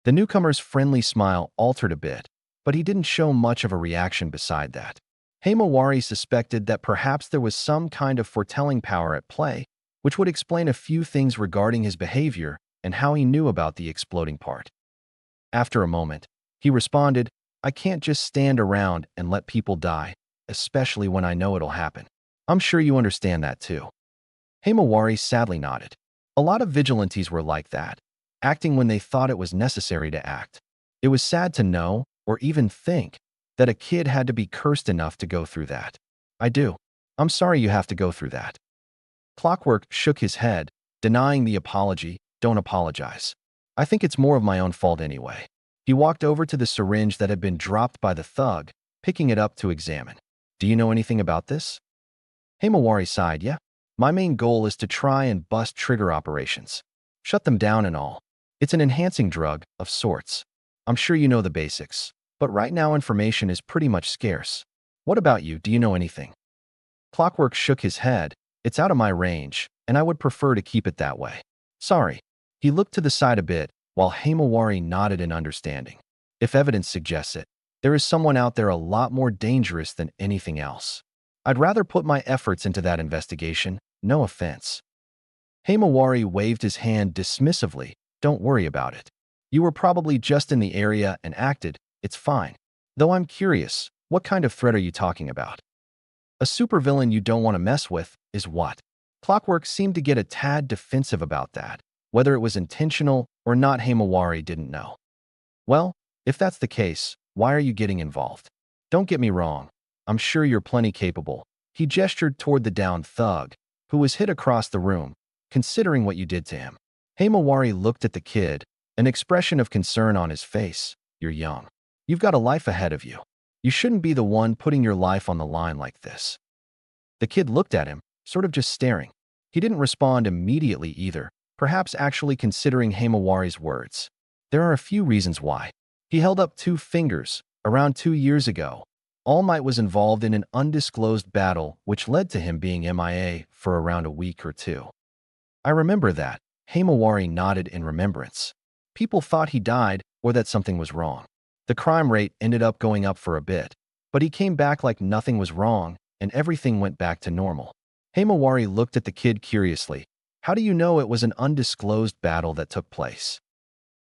The newcomer's friendly smile altered a bit, but he didn't show much of a reaction beside that. Himawari suspected that perhaps there was some kind of foretelling power at play, which would explain a few things regarding his behavior and how he knew about the exploding part. After a moment, he responded, I can't just stand around and let people die, especially when I know it'll happen. I'm sure you understand that too. Himawari sadly nodded. A lot of vigilantes were like that, acting when they thought it was necessary to act. It was sad to know, or even think, that a kid had to be cursed enough to go through that. I do. I'm sorry you have to go through that. Clockwork shook his head, denying the apology. Don't apologize. I think it's more of my own fault anyway. He walked over to the syringe that had been dropped by the thug, picking it up to examine. Do you know anything about this? Himawari sighed. Yeah. My main goal is to try and bust trigger operations. Shut them down and all. It's an enhancing drug, of sorts. I'm sure you know the basics, but right now information is pretty much scarce. What about you? Do you know anything? Clockwork shook his head. It's out of my range, and I would prefer to keep it that way. Sorry. He looked to the side a bit, while Himawari nodded in understanding. If evidence suggests it, there is someone out there a lot more dangerous than anything else. I'd rather put my efforts into that investigation, no offense. Himawari waved his hand dismissively. Don't worry about it. You were probably just in the area and acted, it's fine. Though I'm curious, what kind of threat are you talking about? A supervillain you don't want to mess with is what? Clockwork seemed to get a tad defensive about that. Whether it was intentional or not, Himawari didn't know. Well, if that's the case, why are you getting involved? Don't get me wrong. I'm sure you're plenty capable. He gestured toward the downed thug, who was hit across the room, considering what you did to him. Himawari looked at the kid, an expression of concern on his face. You're young. You've got a life ahead of you. You shouldn't be the one putting your life on the line like this. The kid looked at him, sort of just staring. He didn't respond immediately either, perhaps actually considering Himawari's words. There are a few reasons why. He held up 2 fingers. Around 2 years ago, All Might was involved in an undisclosed battle which led to him being MIA for around a week or two. I remember that. Himawari nodded in remembrance. People thought he died or that something was wrong. The crime rate ended up going up for a bit, but he came back like nothing was wrong and everything went back to normal. Himawari looked at the kid curiously. How do you know it was an undisclosed battle that took place?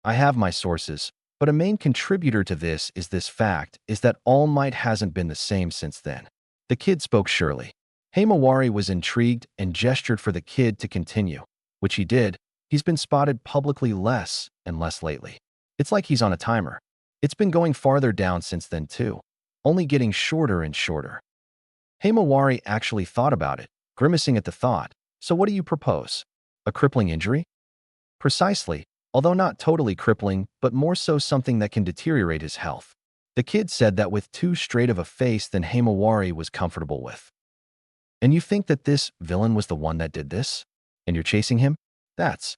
I have my sources, but a main contributor to this fact is that All Might hasn't been the same since then. The kid spoke surely. Himawari was intrigued and gestured for the kid to continue, which he did. He's been spotted publicly less and less lately. It's like he's on a timer. It's been going farther down since then too, only getting shorter and shorter. Himawari actually thought about it, grimacing at the thought. So what do you propose? A crippling injury? Precisely, although not totally crippling, but more so something that can deteriorate his health. The kid said that with too straight of a face than Himawari was comfortable with. And you think that this villain was the one that did this? And you're chasing him? That's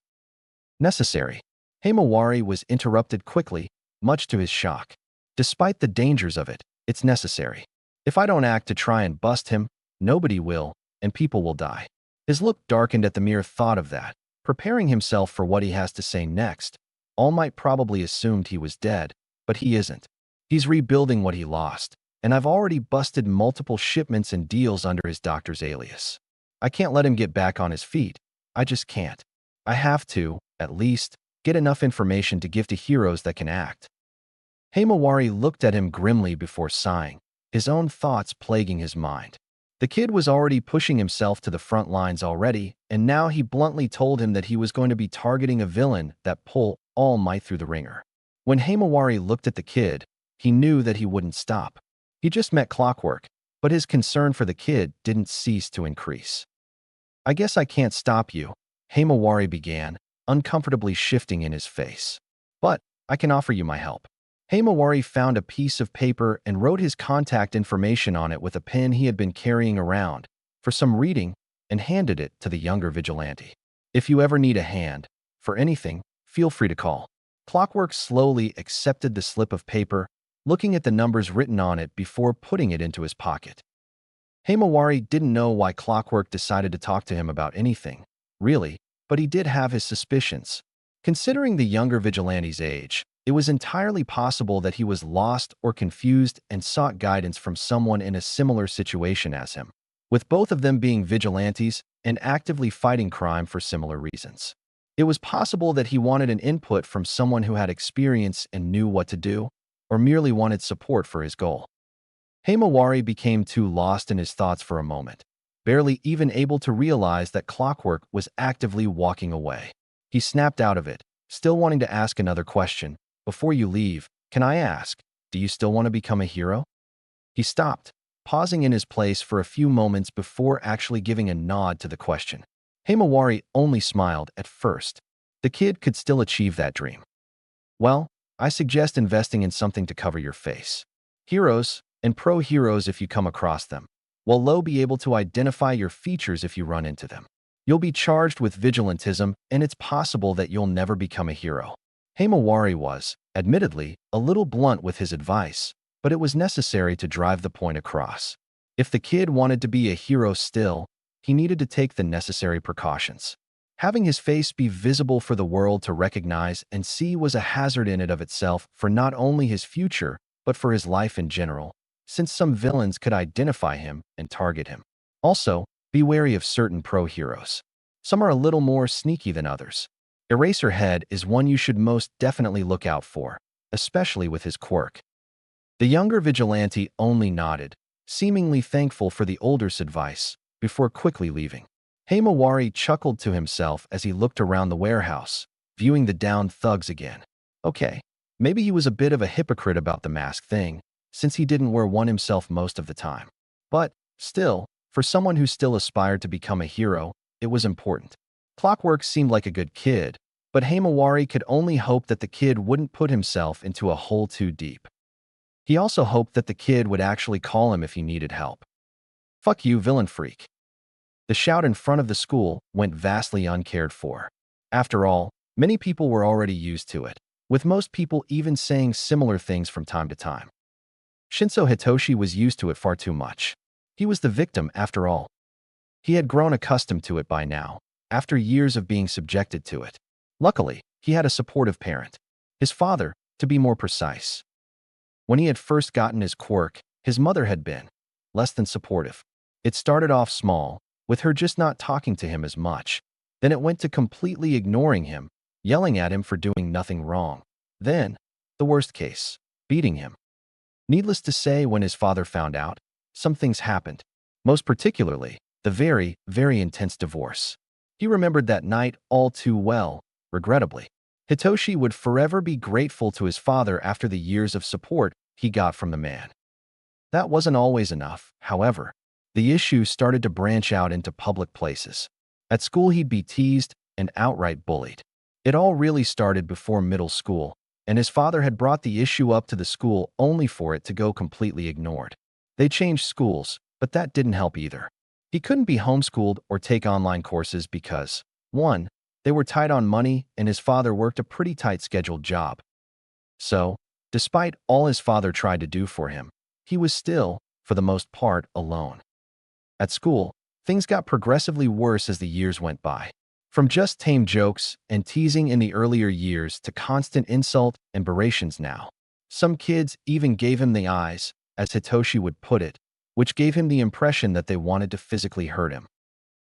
necessary. Himawari was interrupted quickly, much to his shock. Despite the dangers of it, it's necessary. If I don't act to try and bust him, nobody will, and people will die. His look darkened at the mere thought of that, preparing himself for what he has to say next. All Might probably assumed he was dead, but he isn't. He's rebuilding what he lost, and I've already busted multiple shipments and deals under his doctor's alias. I can't let him get back on his feet. I just can't. I have to, at least, get enough information to give to heroes that can act. Himawari looked at him grimly before sighing, his own thoughts plaguing his mind. The kid was already pushing himself to the front lines already, and now he bluntly told him that he was going to be targeting a villain that pull All Might through the ringer. When Himawari looked at the kid, he knew that he wouldn't stop. He just met Clockwork, but his concern for the kid didn't cease to increase. I guess I can't stop you, Himawari began, uncomfortably shifting in his face. But I can offer you my help. Himawari found a piece of paper and wrote his contact information on it with a pen he had been carrying around for some reading and handed it to the younger vigilante. If you ever need a hand for anything, feel free to call. Clockwork slowly accepted the slip of paper, looking at the numbers written on it before putting it into his pocket. Himawari didn't know why Clockwork decided to talk to him about anything, really, but he did have his suspicions. Considering the younger vigilante's age, it was entirely possible that he was lost or confused and sought guidance from someone in a similar situation as him, with both of them being vigilantes and actively fighting crime for similar reasons. It was possible that he wanted an input from someone who had experience and knew what to do, or merely wanted support for his goal. Himawari became too lost in his thoughts for a moment, barely even able to realize that Clockwork was actively walking away. He snapped out of it, still wanting to ask another question. Before you leave, can I ask, do you still want to become a hero? He stopped, pausing in his place for a few moments before actually giving a nod to the question. Himawari only smiled at first. The kid could still achieve that dream. Well, I suggest investing in something to cover your face. Heroes and pro-heroes if you come across them, will low be able to identify your features if you run into them. You'll be charged with vigilantism, and it's possible that you'll never become a hero. Himawari was, admittedly, a little blunt with his advice, but it was necessary to drive the point across. If the kid wanted to be a hero still, he needed to take the necessary precautions. Having his face be visible for the world to recognize and see was a hazard in and of itself for not only his future, but for his life in general, since some villains could identify him and target him. Also, be wary of certain pro-heroes. Some are a little more sneaky than others. Eraserhead is one you should most definitely look out for, especially with his quirk. The younger vigilante only nodded, seemingly thankful for the older's advice, before quickly leaving. Himawari chuckled to himself as he looked around the warehouse, viewing the downed thugs again. Okay, maybe he was a bit of a hypocrite about the mask thing, since he didn't wear one himself most of the time. But, still, for someone who still aspired to become a hero, it was important. Clockwork seemed like a good kid, but Himawari could only hope that the kid wouldn't put himself into a hole too deep. He also hoped that the kid would actually call him if he needed help. Fuck you, villain freak. The shout in front of the school went vastly uncared for. After all, many people were already used to it, with most people even saying similar things from time to time. Shinso Hitoshi was used to it far too much. He was the victim, after all. He had grown accustomed to it by now, after years of being subjected to it. Luckily, he had a supportive parent. His father, to be more precise. When he had first gotten his quirk, his mother had been less than supportive. It started off small, with her just not talking to him as much. Then it went to completely ignoring him, yelling at him for doing nothing wrong. Then, the worst case, beating him. Needless to say, when his father found out, some things happened. Most particularly, the very, very intense divorce. He remembered that night all too well, regrettably. Hitoshi would forever be grateful to his father after the years of support he got from the man. That wasn't always enough, however. The issue started to branch out into public places. At school, he'd be teased and outright bullied. It all really started before middle school, and his father had brought the issue up to the school only for it to go completely ignored. They changed schools, but that didn't help either. He couldn't be homeschooled or take online courses because, 1, they were tight on money and his father worked a pretty tight scheduled job. So, despite all his father tried to do for him, he was still, for the most part, alone. At school, things got progressively worse as the years went by. From just tame jokes and teasing in the earlier years to constant insult and berations now. Some kids even gave him the eyes, as Hitoshi would put it, which gave him the impression that they wanted to physically hurt him.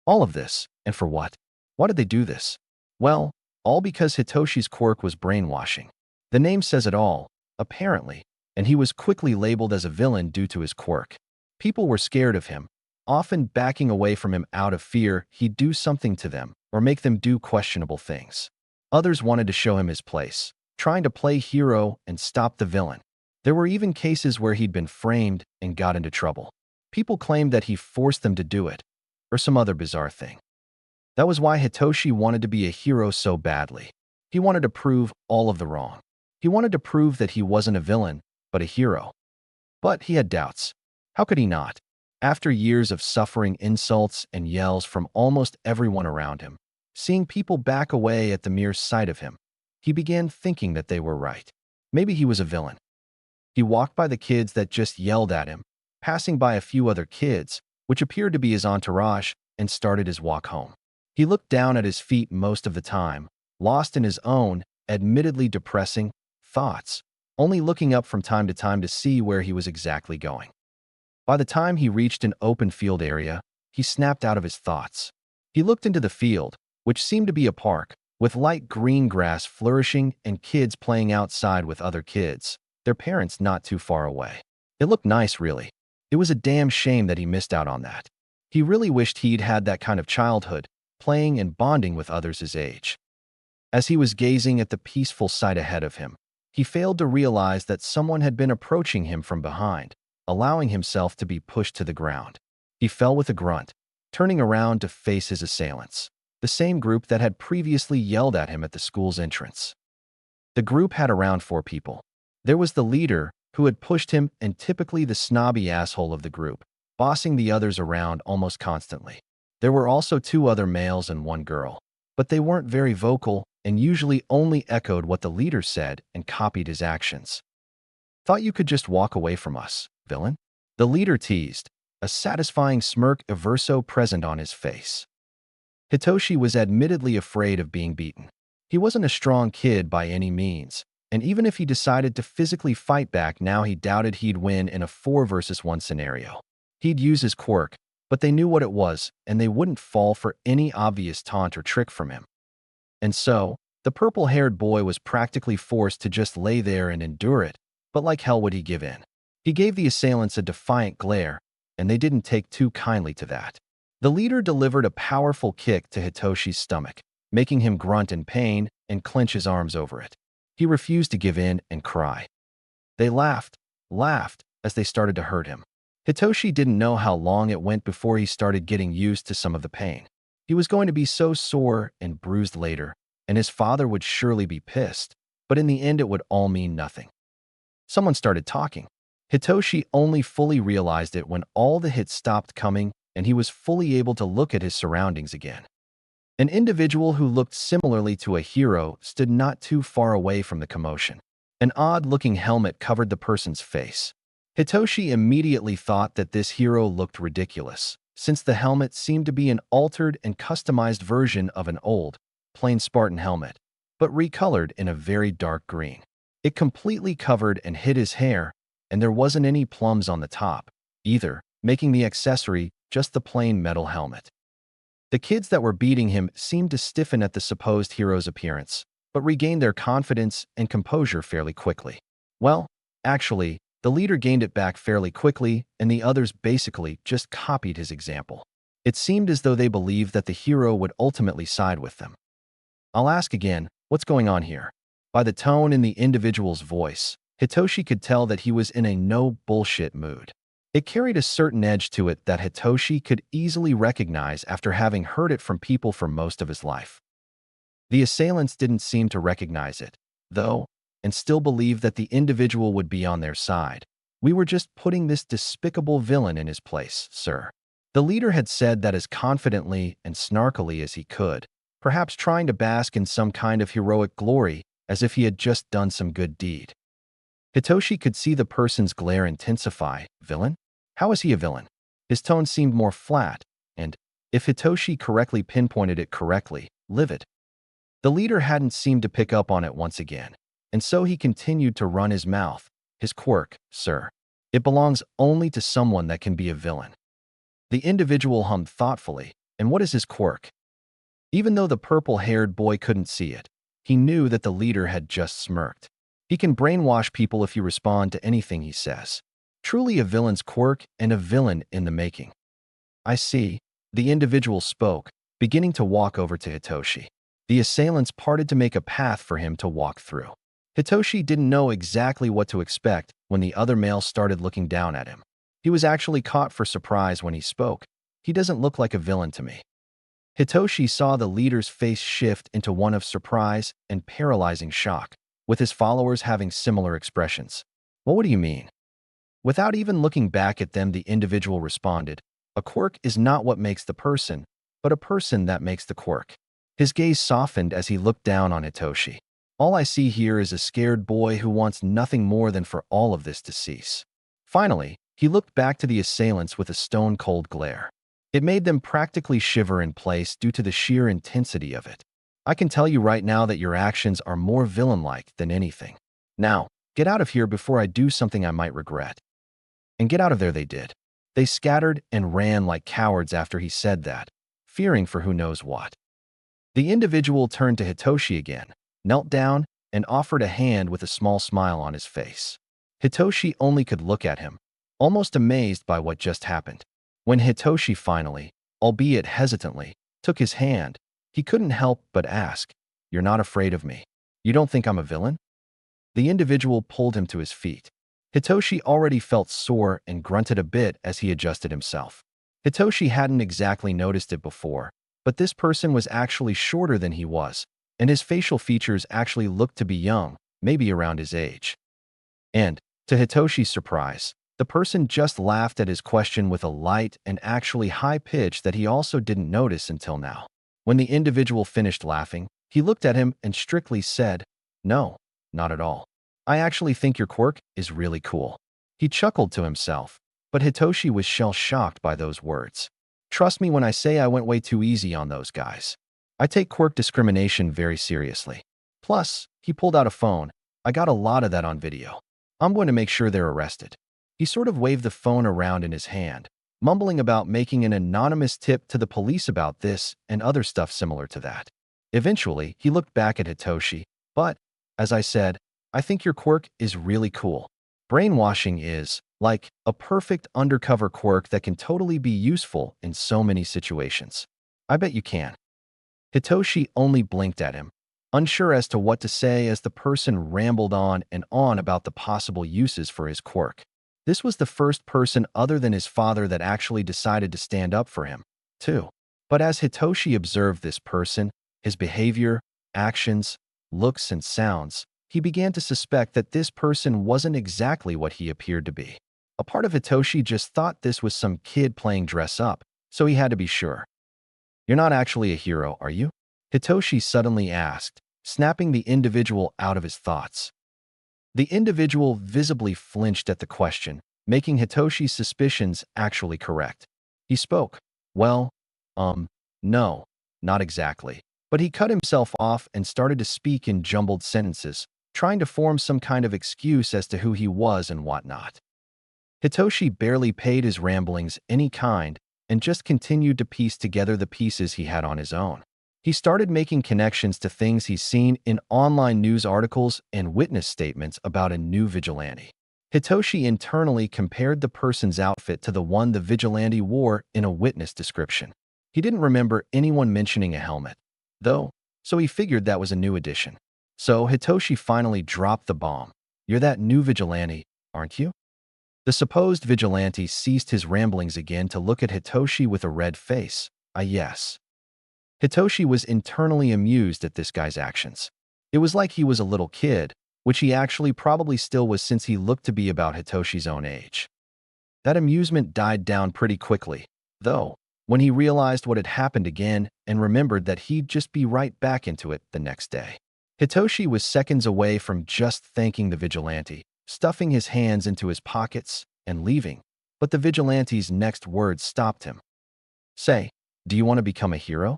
All of this, and for what? Why did they do this? Well, all because Hitoshi's quirk was brainwashing. The name says it all, apparently, and he was quickly labeled as a villain due to his quirk. People were scared of him, often backing away from him out of fear he'd do something to them or make them do questionable things. Others wanted to show him his place, trying to play hero and stop the villain. There were even cases where he'd been framed and got into trouble. People claimed that he forced them to do it, or some other bizarre thing. That was why Hitoshi wanted to be a hero so badly. He wanted to prove all of the wrong. He wanted to prove that he wasn't a villain, but a hero. But he had doubts. How could he not? After years of suffering insults and yells from almost everyone around him, seeing people back away at the mere sight of him, he began thinking that they were right. Maybe he was a villain. He walked by the kids that just yelled at him, passing by a few other kids, which appeared to be his entourage, and started his walk home. He looked down at his feet most of the time, lost in his own, admittedly depressing, thoughts, only looking up from time to see where he was exactly going. By the time he reached an open field area, he snapped out of his thoughts. He looked into the field, which seemed to be a park, with light green grass flourishing and kids playing outside with other kids, their parents not too far away. It looked nice, really. It was a damn shame that he missed out on that. He really wished he'd had that kind of childhood, playing and bonding with others his age. As he was gazing at the peaceful sight ahead of him, he failed to realize that someone had been approaching him from behind, allowing himself to be pushed to the ground. He fell with a grunt, turning around to face his assailants, the same group that had previously yelled at him at the school's entrance. The group had around 4 people. There was the leader, who had pushed him, and typically the snobby asshole of the group, bossing the others around almost constantly. There were also 2 other males and 1 girl, but they weren't very vocal and usually only echoed what the leader said and copied his actions. "Thought you could just walk away from us, villain?" The leader teased, a satisfying smirk ever present on his face. Hitoshi was admittedly afraid of being beaten. He wasn't a strong kid by any means, and even if he decided to physically fight back now, he doubted he'd win in a 4 versus 1 scenario. He'd use his quirk, but they knew what it was, and they wouldn't fall for any obvious taunt or trick from him. And so, the purple-haired boy was practically forced to just lay there and endure it, but like hell would he give in. He gave the assailants a defiant glare, and they didn't take too kindly to that. The leader delivered a powerful kick to Hitoshi's stomach, making him grunt in pain and clench his arms over it. He refused to give in and cry. They laughed, as they started to hurt him. Hitoshi didn't know how long it went before he started getting used to some of the pain. He was going to be so sore and bruised later, and his father would surely be pissed, but in the end it would all mean nothing. Someone started talking. Hitoshi only fully realized it when all the hits stopped coming and he was fully able to look at his surroundings again. An individual who looked similarly to a hero stood not too far away from the commotion. An odd-looking helmet covered the person's face. Hitoshi immediately thought that this hero looked ridiculous, since the helmet seemed to be an altered and customized version of an old, plain Spartan helmet, but recolored in a very dark green. It completely covered and hid his hair, and there wasn't any plumes on the top, either, making the accessory just the plain metal helmet. The kids that were beating him seemed to stiffen at the supposed hero's appearance, but regained their confidence and composure fairly quickly. Well, actually, the leader gained it back fairly quickly, and the others basically just copied his example. It seemed as though they believed that the hero would ultimately side with them. I'll ask again, what's going on here? By the tone in the individual's voice, Hitoshi could tell that he was in a no-bullshit mood. It carried a certain edge to it that Hitoshi could easily recognize after having heard it from people for most of his life. The assailants didn't seem to recognize it, though, and still believed that the individual would be on their side. We were just putting this despicable villain in his place, sir. The leader had said that as confidently and snarkily as he could, perhaps trying to bask in some kind of heroic glory as if he had just done some good deed. Hitoshi could see the person's glare intensify. Villain? How is he a villain? His tone seemed more flat, and, if Hitoshi correctly pinpointed it correctly, livid. The leader hadn't seemed to pick up on it once again, and so he continued to run his mouth. His quirk, sir. It belongs only to someone that can be a villain. The individual hummed thoughtfully, and what is his quirk? Even though the purple-haired boy couldn't see it, he knew that the leader had just smirked. He can brainwash people if you respond to anything he says. Truly a villain's quirk and a villain in the making. I see, the individual spoke, beginning to walk over to Hitoshi. The assailants parted to make a path for him to walk through. Hitoshi didn't know exactly what to expect when the other male started looking down at him. He was actually caught for surprise when he spoke. He doesn't look like a villain to me. Hitoshi saw the leader's face shift into one of surprise and paralyzing shock, with his followers having similar expressions. What do you mean? Without even looking back at them, the individual responded, a quirk is not what makes the person, but a person that makes the quirk. His gaze softened as he looked down on Hitoshi. All I see here is a scared boy who wants nothing more than for all of this to cease. Finally, he looked back to the assailants with a stone-cold glare. It made them practically shiver in place due to the sheer intensity of it. I can tell you right now that your actions are more villain-like than anything. Now, get out of here before I do something I might regret. And get out of there they did. They scattered and ran like cowards after he said that, fearing for who knows what. The individual turned to Hitoshi again, knelt down, and offered a hand with a small smile on his face. Hitoshi only could look at him, almost amazed by what just happened. When Hitoshi finally, albeit hesitantly, took his hand, he couldn't help but ask, "You're not afraid of me? You don't think I'm a villain?" The individual pulled him to his feet. Hitoshi already felt sore and grunted a bit as he adjusted himself. Hitoshi hadn't exactly noticed it before, but this person was actually shorter than he was, and his facial features actually looked to be young, maybe around his age. And, to Hitoshi's surprise, the person just laughed at his question with a light and actually high pitch that he also didn't notice until now. When the individual finished laughing, he looked at him and strictly said, "No, not at all. I actually think your quirk is really cool." He chuckled to himself, but Hitoshi was shell-shocked by those words. Trust me when I say I went way too easy on those guys. I take quirk discrimination very seriously. Plus, he pulled out a phone. I got a lot of that on video. I'm going to make sure they're arrested. He sort of waved the phone around in his hand, mumbling about making an anonymous tip to the police about this and other stuff similar to that. Eventually, he looked back at Hitoshi, but, as I said, I think your quirk is really cool. Brainwashing is, like, a perfect undercover quirk that can totally be useful in so many situations. I bet you can. Hitoshi only blinked at him, unsure as to what to say as the person rambled on and on about the possible uses for his quirk. This was the first person other than his father that actually decided to stand up for him, too. But as Hitoshi observed this person, his behavior, actions, looks, and sounds, he began to suspect that this person wasn't exactly what he appeared to be. A part of Hitoshi just thought this was some kid playing dress-up, so he had to be sure. "You're not actually a hero, are you?" Hitoshi suddenly asked, snapping the individual out of his thoughts. The individual visibly flinched at the question, making Hitoshi's suspicions actually correct. He spoke, Well, no, not exactly. But he cut himself off and started to speak in jumbled sentences, trying to form some kind of excuse as to who he was and whatnot. Hitoshi barely paid his ramblings any kind and just continued to piece together the pieces he had on his own. He started making connections to things he's seen in online news articles and witness statements about a new vigilante. Hitoshi internally compared the person's outfit to the one the vigilante wore in a witness description. He didn't remember anyone mentioning a helmet, though, so he figured that was a new addition. So Hitoshi finally dropped the bomb. "You're that new vigilante, aren't you?" The supposed vigilante ceased his ramblings again to look at Hitoshi with a red face. Yes. Hitoshi was internally amused at this guy's actions. It was like he was a little kid, which he actually probably still was since he looked to be about Hitoshi's own age. That amusement died down pretty quickly, though, when he realized what had happened again and remembered that he'd just be right back into it the next day. Hitoshi was seconds away from just thanking the vigilante, stuffing his hands into his pockets, and leaving, but the vigilante's next words stopped him. "Say, do you want to become a hero?"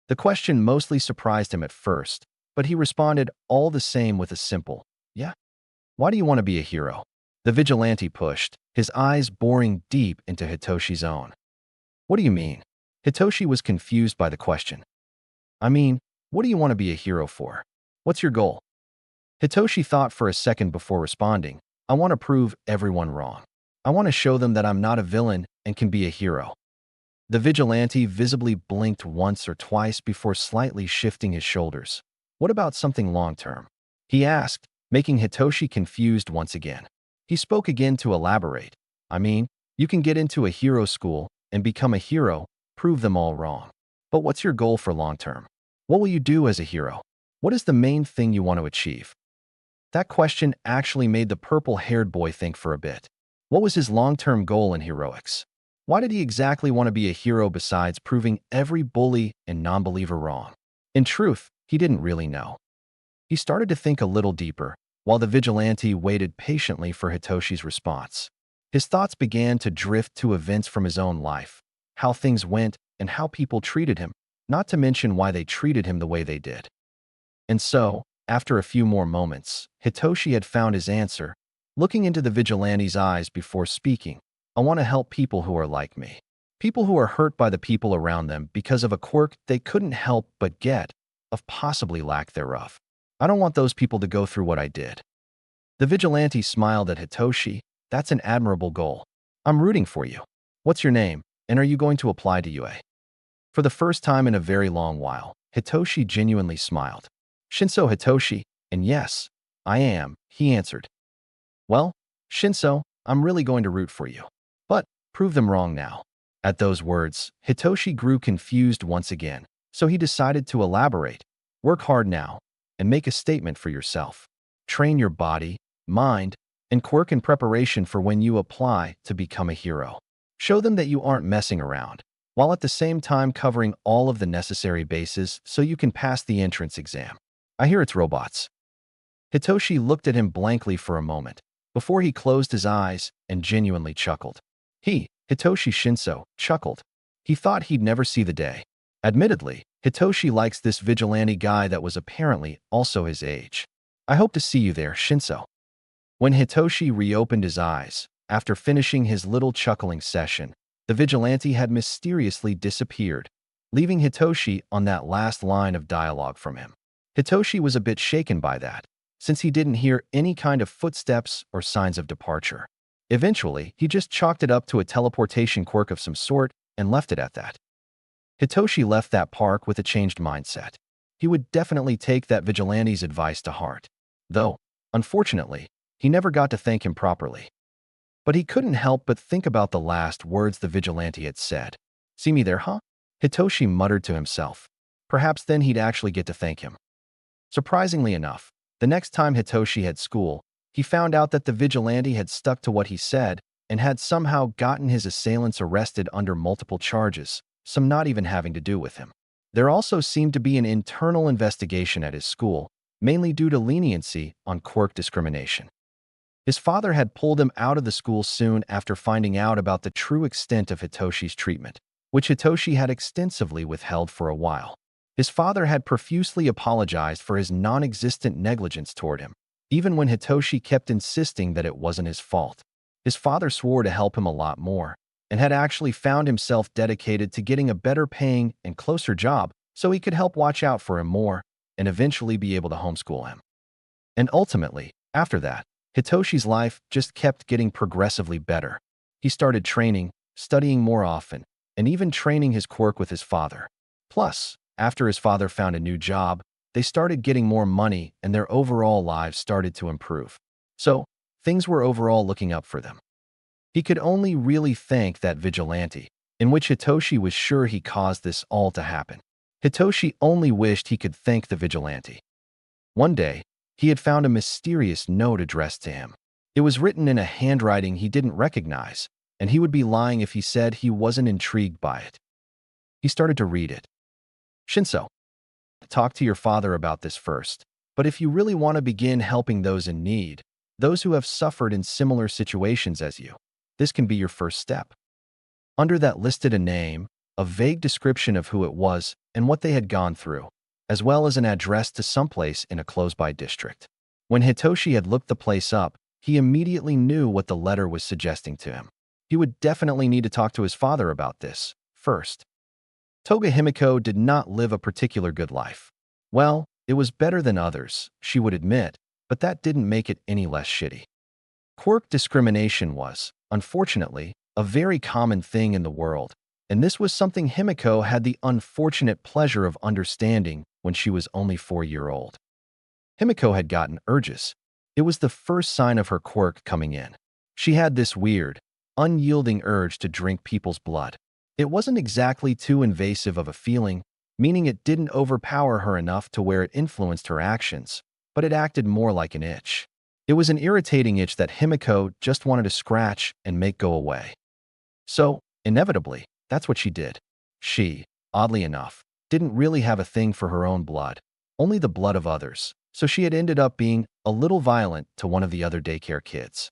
The question mostly surprised him at first, but he responded all the same with a simple, "Yeah." "Why do you want to be a hero?" The vigilante pushed, his eyes boring deep into Hitoshi's own. "What do you mean?" Hitoshi was confused by the question. "I mean, what do you want to be a hero for? What's your goal?" Hitoshi thought for a second before responding. "I want to prove everyone wrong. I want to show them that I'm not a villain and can be a hero." The vigilante visibly blinked once or twice before slightly shifting his shoulders. "What about something long-term?" he asked, making Hitoshi confused once again. He spoke again to elaborate. "I mean, you can get into a hero school and become a hero, prove them all wrong. But what's your goal for long-term? What will you do as a hero? What is the main thing you want to achieve?" That question actually made the purple-haired boy think for a bit. What was his long-term goal in heroics? Why did he exactly want to be a hero besides proving every bully and non-believer wrong? In truth, he didn't really know. He started to think a little deeper, while the vigilante waited patiently for Hitoshi's response. His thoughts began to drift to events from his own life, how things went and how people treated him, not to mention why they treated him the way they did. And so, after a few more moments, Hitoshi had found his answer, looking into the vigilante's eyes before speaking. "I want to help people who are like me. People who are hurt by the people around them because of a quirk they couldn't help but get, of possibly lack thereof. I don't want those people to go through what I did." The vigilante smiled at Hitoshi. "That's an admirable goal. I'm rooting for you. What's your name, and are you going to apply to UA?" For the first time in a very long while, Hitoshi genuinely smiled. "Shinso Hitoshi, and yes, I am," he answered. "Well, Shinso, I'm really going to root for you. But prove them wrong now." At those words, Hitoshi grew confused once again, so he decided to elaborate. "Work hard now, and make a statement for yourself. Train your body, mind, and quirk in preparation for when you apply to become a hero. Show them that you aren't messing around, while at the same time covering all of the necessary bases so you can pass the entrance exam. I hear it's robots." Hitoshi looked at him blankly for a moment, before he closed his eyes and genuinely chuckled. Hitoshi Shinso, chuckled. He thought he'd never see the day. Admittedly, Hitoshi likes this vigilante guy that was apparently also his age. "I hope to see you there, Shinso." When Hitoshi reopened his eyes, after finishing his little chuckling session, the vigilante had mysteriously disappeared, leaving Hitoshi on that last line of dialogue from him. Hitoshi was a bit shaken by that, since he didn't hear any kind of footsteps or signs of departure. Eventually, he just chalked it up to a teleportation quirk of some sort and left it at that. Hitoshi left that park with a changed mindset. He would definitely take that vigilante's advice to heart. Though, unfortunately, he never got to thank him properly. But he couldn't help but think about the last words the vigilante had said. "See me there, huh?" Hitoshi muttered to himself. Perhaps then he'd actually get to thank him. Surprisingly enough, the next time Hitoshi had school, he found out that the vigilante had stuck to what he said and had somehow gotten his assailants arrested under multiple charges, some not even having to do with him. There also seemed to be an internal investigation at his school, mainly due to leniency on quirk discrimination. His father had pulled him out of the school soon after finding out about the true extent of Hitoshi's treatment. which Hitoshi had extensively withheld for a while. His father had profusely apologized for his non-existent negligence toward him, even when Hitoshi kept insisting that it wasn't his fault. His father swore to help him a lot more, and had actually found himself dedicated to getting a better paying and closer job so he could help watch out for him more and eventually be able to homeschool him. And ultimately, after that, Hitoshi's life just kept getting progressively better. He started training, studying more often, and even training his quirk with his father. Plus, after his father found a new job, they started getting more money and their overall lives started to improve. So, things were overall looking up for them. He could only really thank that vigilante, in which Hitoshi was sure he caused this all to happen. Hitoshi only wished he could thank the vigilante. One day, he had found a mysterious note addressed to him. It was written in a handwriting he didn't recognize, and he would be lying if he said he wasn't intrigued by it. He started to read it. Shinso, talk to your father about this first, but if you really want to begin helping those in need, those who have suffered in similar situations as you, this can be your first step. Under that listed a name, a vague description of who it was and what they had gone through, as well as an address to someplace in a close-by district. When Hitoshi had looked the place up, he immediately knew what the letter was suggesting to him. He would definitely need to talk to his father about this first. Toga Himiko did not live a particular good life. Well, it was better than others, she would admit, but that didn't make it any less shitty. Quirk discrimination was, unfortunately, a very common thing in the world, and this was something Himiko had the unfortunate pleasure of understanding when she was only 4-year-old. Himiko had gotten urges. It was the first sign of her quirk coming in. She had this weird, unyielding urge to drink people's blood. It wasn't exactly too invasive of a feeling, meaning it didn't overpower her enough to where it influenced her actions, but it acted more like an itch. It was an irritating itch that Himiko just wanted to scratch and make go away. So, inevitably, that's what she did. She, oddly enough, didn't really have a thing for her own blood, only the blood of others, so she had ended up being a little violent to one of the other daycare kids.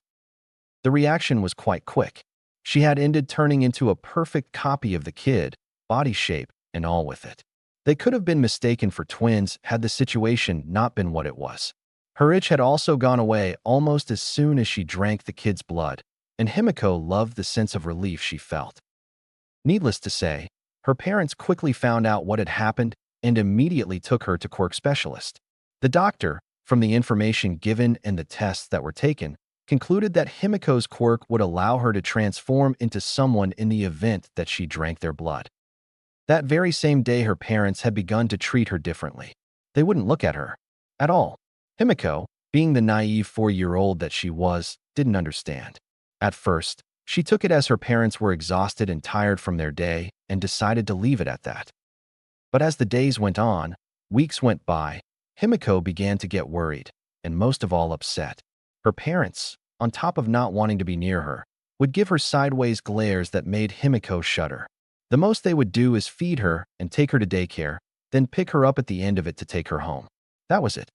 The reaction was quite quick. She had ended turning into a perfect copy of the kid, body shape and all with it. They could have been mistaken for twins had the situation not been what it was. Her itch had also gone away almost as soon as she drank the kid's blood, and Himiko loved the sense of relief she felt. Needless to say, her parents quickly found out what had happened and immediately took her to quirk specialist. The doctor, from the information given and the tests that were taken, concluded that Himiko's quirk would allow her to transform into someone in the event that she drank their blood. That very same day, her parents had begun to treat her differently. They wouldn't look at her at all. Himiko, being the naive 4-year-old that she was, didn't understand. At first, she took it as her parents were exhausted and tired from their day and decided to leave it at that. But as the days went on, weeks went by, Himiko began to get worried, and most of all upset. Her parents, on top of not wanting to be near her, would give her sideways glares that made Himiko shudder. The most they would do is feed her and take her to daycare, then pick her up at the end of it to take her home. That was it.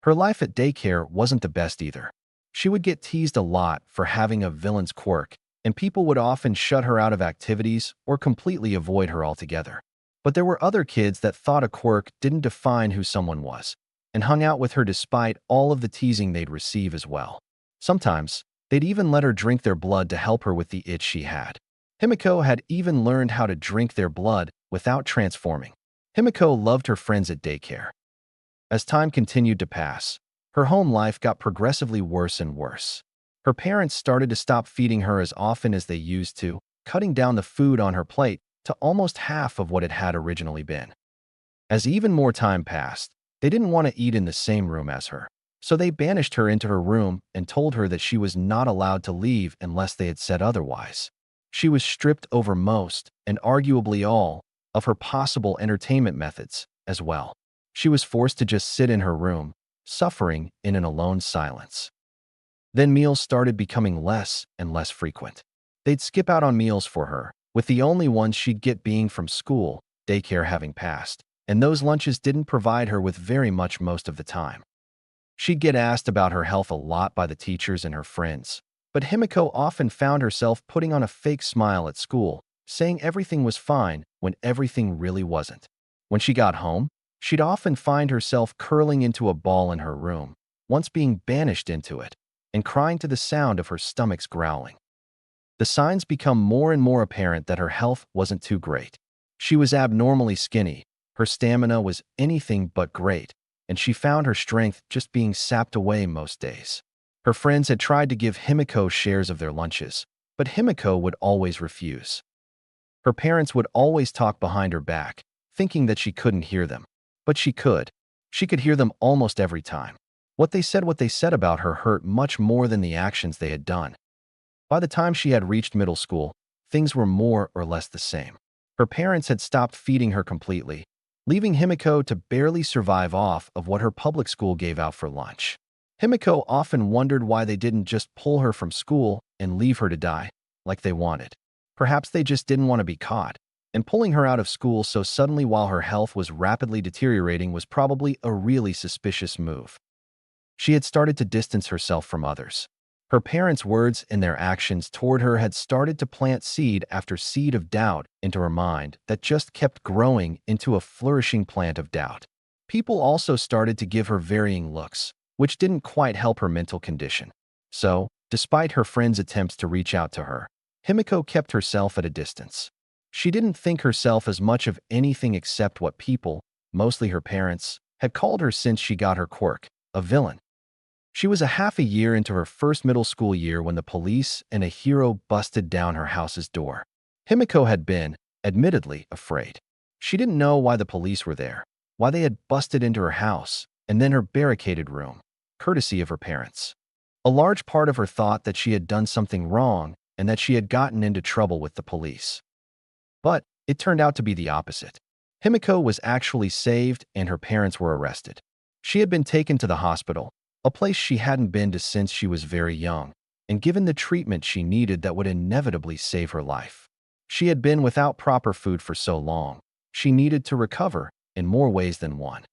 Her life at daycare wasn't the best either. She would get teased a lot for having a villain's quirk, and people would often shut her out of activities or completely avoid her altogether. But there were other kids that thought a quirk didn't define who someone was, and hung out with her despite all of the teasing they'd receive as well. Sometimes, they'd even let her drink their blood to help her with the itch she had. Himiko had even learned how to drink their blood without transforming. Himiko loved her friends at daycare. As time continued to pass, her home life got progressively worse and worse. Her parents started to stop feeding her as often as they used to, cutting down the food on her plate to almost half of what it had originally been. As even more time passed, they didn't want to eat in the same room as her, so they banished her into her room and told her that she was not allowed to leave unless they had said otherwise. She was stripped over most, and arguably all, of her possible entertainment methods as well. She was forced to just sit in her room, suffering in an alone silence. Then meals started becoming less and less frequent. They'd skip out on meals for her, with the only ones she'd get being from school, daycare having passed, and those lunches didn't provide her with very much most of the time. She'd get asked about her health a lot by the teachers and her friends, but Himiko often found herself putting on a fake smile at school, saying everything was fine when everything really wasn't. When she got home, she'd often find herself curling into a ball in her room, once being banished into it, and crying to the sound of her stomach's growling. The signs become more and more apparent that her health wasn't too great. She was abnormally skinny, her stamina was anything but great, and she found her strength just being sapped away most days. Her friends had tried to give Himiko shares of their lunches, but Himiko would always refuse. Her parents would always talk behind her back, thinking that she couldn't hear them. But she could. She could hear them almost every time. What they said about her hurt much more than the actions they had done. By the time she had reached middle school, things were more or less the same. Her parents had stopped feeding her completely, leaving Himiko to barely survive off of what her public school gave out for lunch. Himiko often wondered why they didn't just pull her from school and leave her to die, like they wanted. Perhaps they just didn't want to be caught, and pulling her out of school so suddenly while her health was rapidly deteriorating was probably a really suspicious move. She had started to distance herself from others. Her parents' words and their actions toward her had started to plant seed after seed of doubt into her mind that just kept growing into a flourishing plant of doubt. People also started to give her varying looks, which didn't quite help her mental condition. So, despite her friends' attempts to reach out to her, Himiko kept herself at a distance. She didn't think herself as much of anything except what people, mostly her parents, had called her since she got her quirk, a villain. She was a half a year into her first middle school year when the police and a hero busted down her house's door. Himiko had been, admittedly, afraid. She didn't know why the police were there, why they had busted into her house, and then her barricaded room, courtesy of her parents. A large part of her thought that she had done something wrong and that she had gotten into trouble with the police. But it turned out to be the opposite. Himiko was actually saved and her parents were arrested. She had been taken to the hospital, a place she hadn't been to since she was very young, and given the treatment she needed that would inevitably save her life. She had been without proper food for so long, she needed to recover in more ways than one.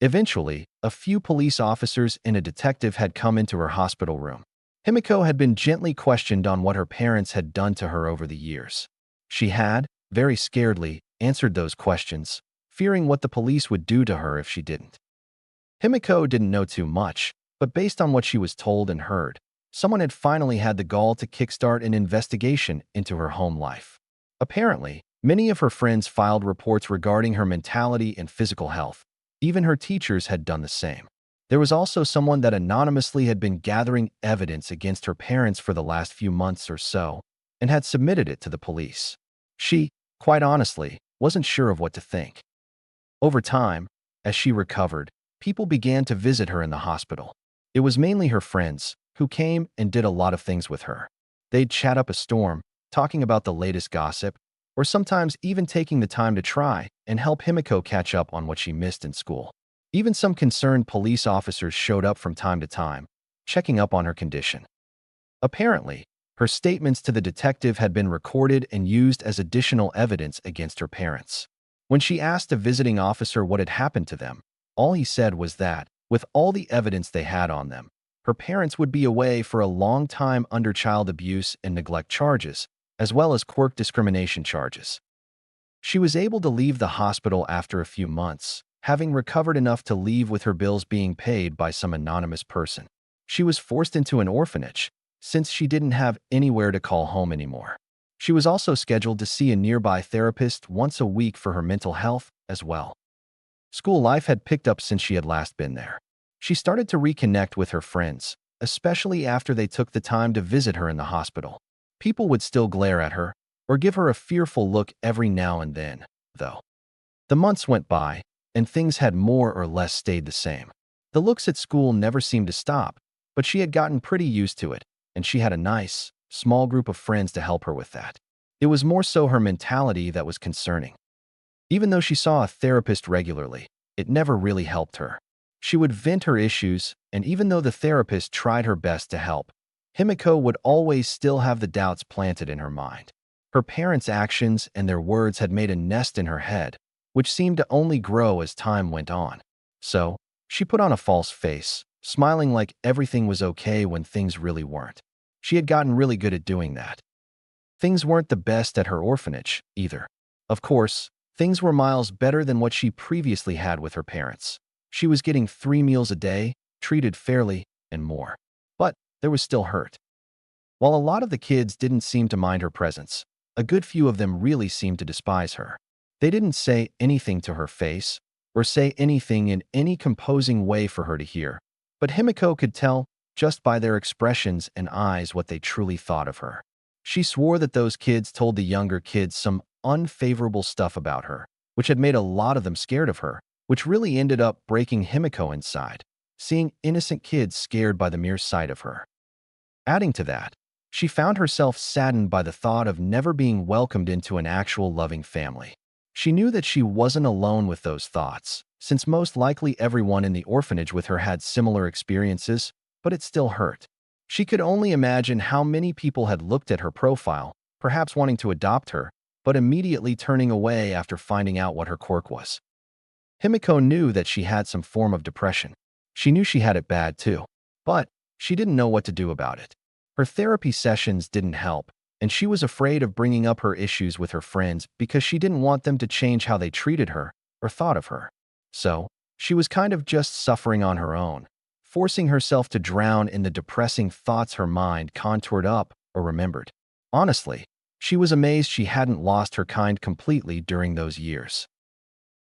Eventually, a few police officers and a detective had come into her hospital room. Himiko had been gently questioned on what her parents had done to her over the years. She had, very scaredly, answered those questions, fearing what the police would do to her if she didn't. Himiko didn't know too much, but based on what she was told and heard, someone had finally had the gall to kickstart an investigation into her home life. Apparently, many of her friends filed reports regarding her mentality and physical health. Even her teachers had done the same. There was also someone that anonymously had been gathering evidence against her parents for the last few months or so and had submitted it to the police. She, quite honestly, wasn't sure of what to think. Over time, as she recovered, people began to visit her in the hospital. It was mainly her friends, who came and did a lot of things with her. They'd chat up a storm, talking about the latest gossip, or sometimes even taking the time to try and help Himiko catch up on what she missed in school. Even some concerned police officers showed up from time to time, checking up on her condition. Apparently, her statements to the detective had been recorded and used as additional evidence against her parents. When she asked a visiting officer what had happened to them, all he said was that, with all the evidence they had on them, her parents would be away for a long time under child abuse and neglect charges, as well as quirk discrimination charges. She was able to leave the hospital after a few months, having recovered enough to leave with her bills being paid by some anonymous person. She was forced into an orphanage, since she didn't have anywhere to call home anymore. She was also scheduled to see a nearby therapist once a week for her mental health as well. School life had picked up since she had last been there. She started to reconnect with her friends, especially after they took the time to visit her in the hospital. People would still glare at her or give her a fearful look every now and then, though. The months went by, and things had more or less stayed the same. The looks at school never seemed to stop, but she had gotten pretty used to it, and she had a nice, small group of friends to help her with that. It was more so her mentality that was concerning. Even though she saw a therapist regularly, it never really helped her. She would vent her issues, and even though the therapist tried her best to help, Himiko would always still have the doubts planted in her mind. Her parents' actions and their words had made a nest in her head, which seemed to only grow as time went on. So, she put on a false face, smiling like everything was okay when things really weren't. She had gotten really good at doing that. Things weren't the best at her orphanage, either. Of course, things were miles better than what she previously had with her parents. She was getting 3 meals a day, treated fairly, and more. But there was still hurt. While a lot of the kids didn't seem to mind her presence, a good few of them really seemed to despise her. They didn't say anything to her face, or say anything in any composing way for her to hear, but Himiko could tell just by their expressions and eyes what they truly thought of her. She swore that those kids told the younger kids some unfavorable stuff about her, which had made a lot of them scared of her, which really ended up breaking Himiko inside, seeing innocent kids scared by the mere sight of her. Adding to that, she found herself saddened by the thought of never being welcomed into an actual loving family. She knew that she wasn't alone with those thoughts, since most likely everyone in the orphanage with her had similar experiences, but it still hurt. She could only imagine how many people had looked at her profile, perhaps wanting to adopt her, but immediately turning away after finding out what her quirk was. Himiko knew that she had some form of depression. She knew she had it bad too, but she didn't know what to do about it. Her therapy sessions didn't help, and she was afraid of bringing up her issues with her friends because she didn't want them to change how they treated her or thought of her. So, she was kind of just suffering on her own, forcing herself to drown in the depressing thoughts her mind contoured up or remembered. Honestly, she was amazed she hadn't lost her kind completely during those years.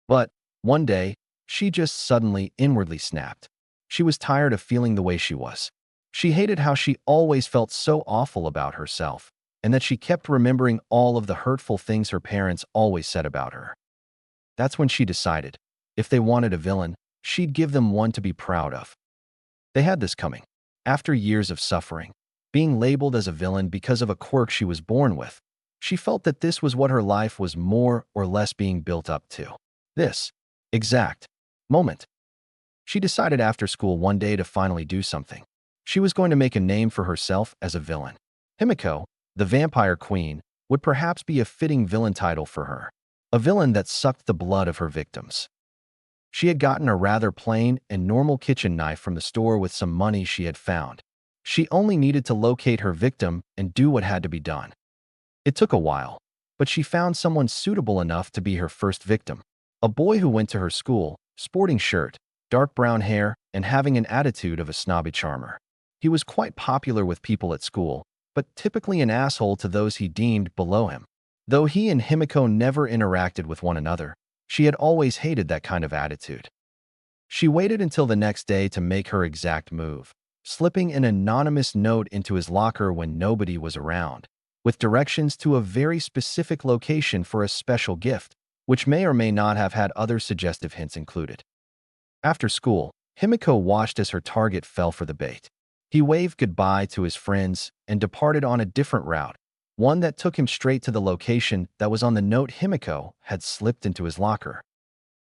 But one day, she just suddenly inwardly snapped. She was tired of feeling the way she was. She hated how she always felt so awful about herself, and that she kept remembering all of the hurtful things her parents always said about her. That's when she decided, if they wanted a villain, she'd give them one to be proud of. They had this coming. After years of suffering, being labeled as a villain because of a quirk she was born with, she felt that this was what her life was more or less being built up to. This exact moment. She decided after school one day to finally do something. She was going to make a name for herself as a villain. Himiko, the Vampire Queen, would perhaps be a fitting villain title for her. A villain that sucked the blood of her victims. She had gotten a rather plain and normal kitchen knife from the store with some money she had found. She only needed to locate her victim and do what had to be done. It took a while, but she found someone suitable enough to be her first victim. A boy who went to her school, sporting shirt, dark brown hair, and having an attitude of a snobby charmer. He was quite popular with people at school, but typically an asshole to those he deemed below him. Though he and Himiko never interacted with one another, she had always hated that kind of attitude. She waited until the next day to make her exact move, slipping an anonymous note into his locker when nobody was around, with directions to a very specific location for a special gift, which may or may not have had other suggestive hints included. After school, Himiko watched as her target fell for the bait. He waved goodbye to his friends and departed on a different route, one that took him straight to the location that was on the note Himiko had slipped into his locker.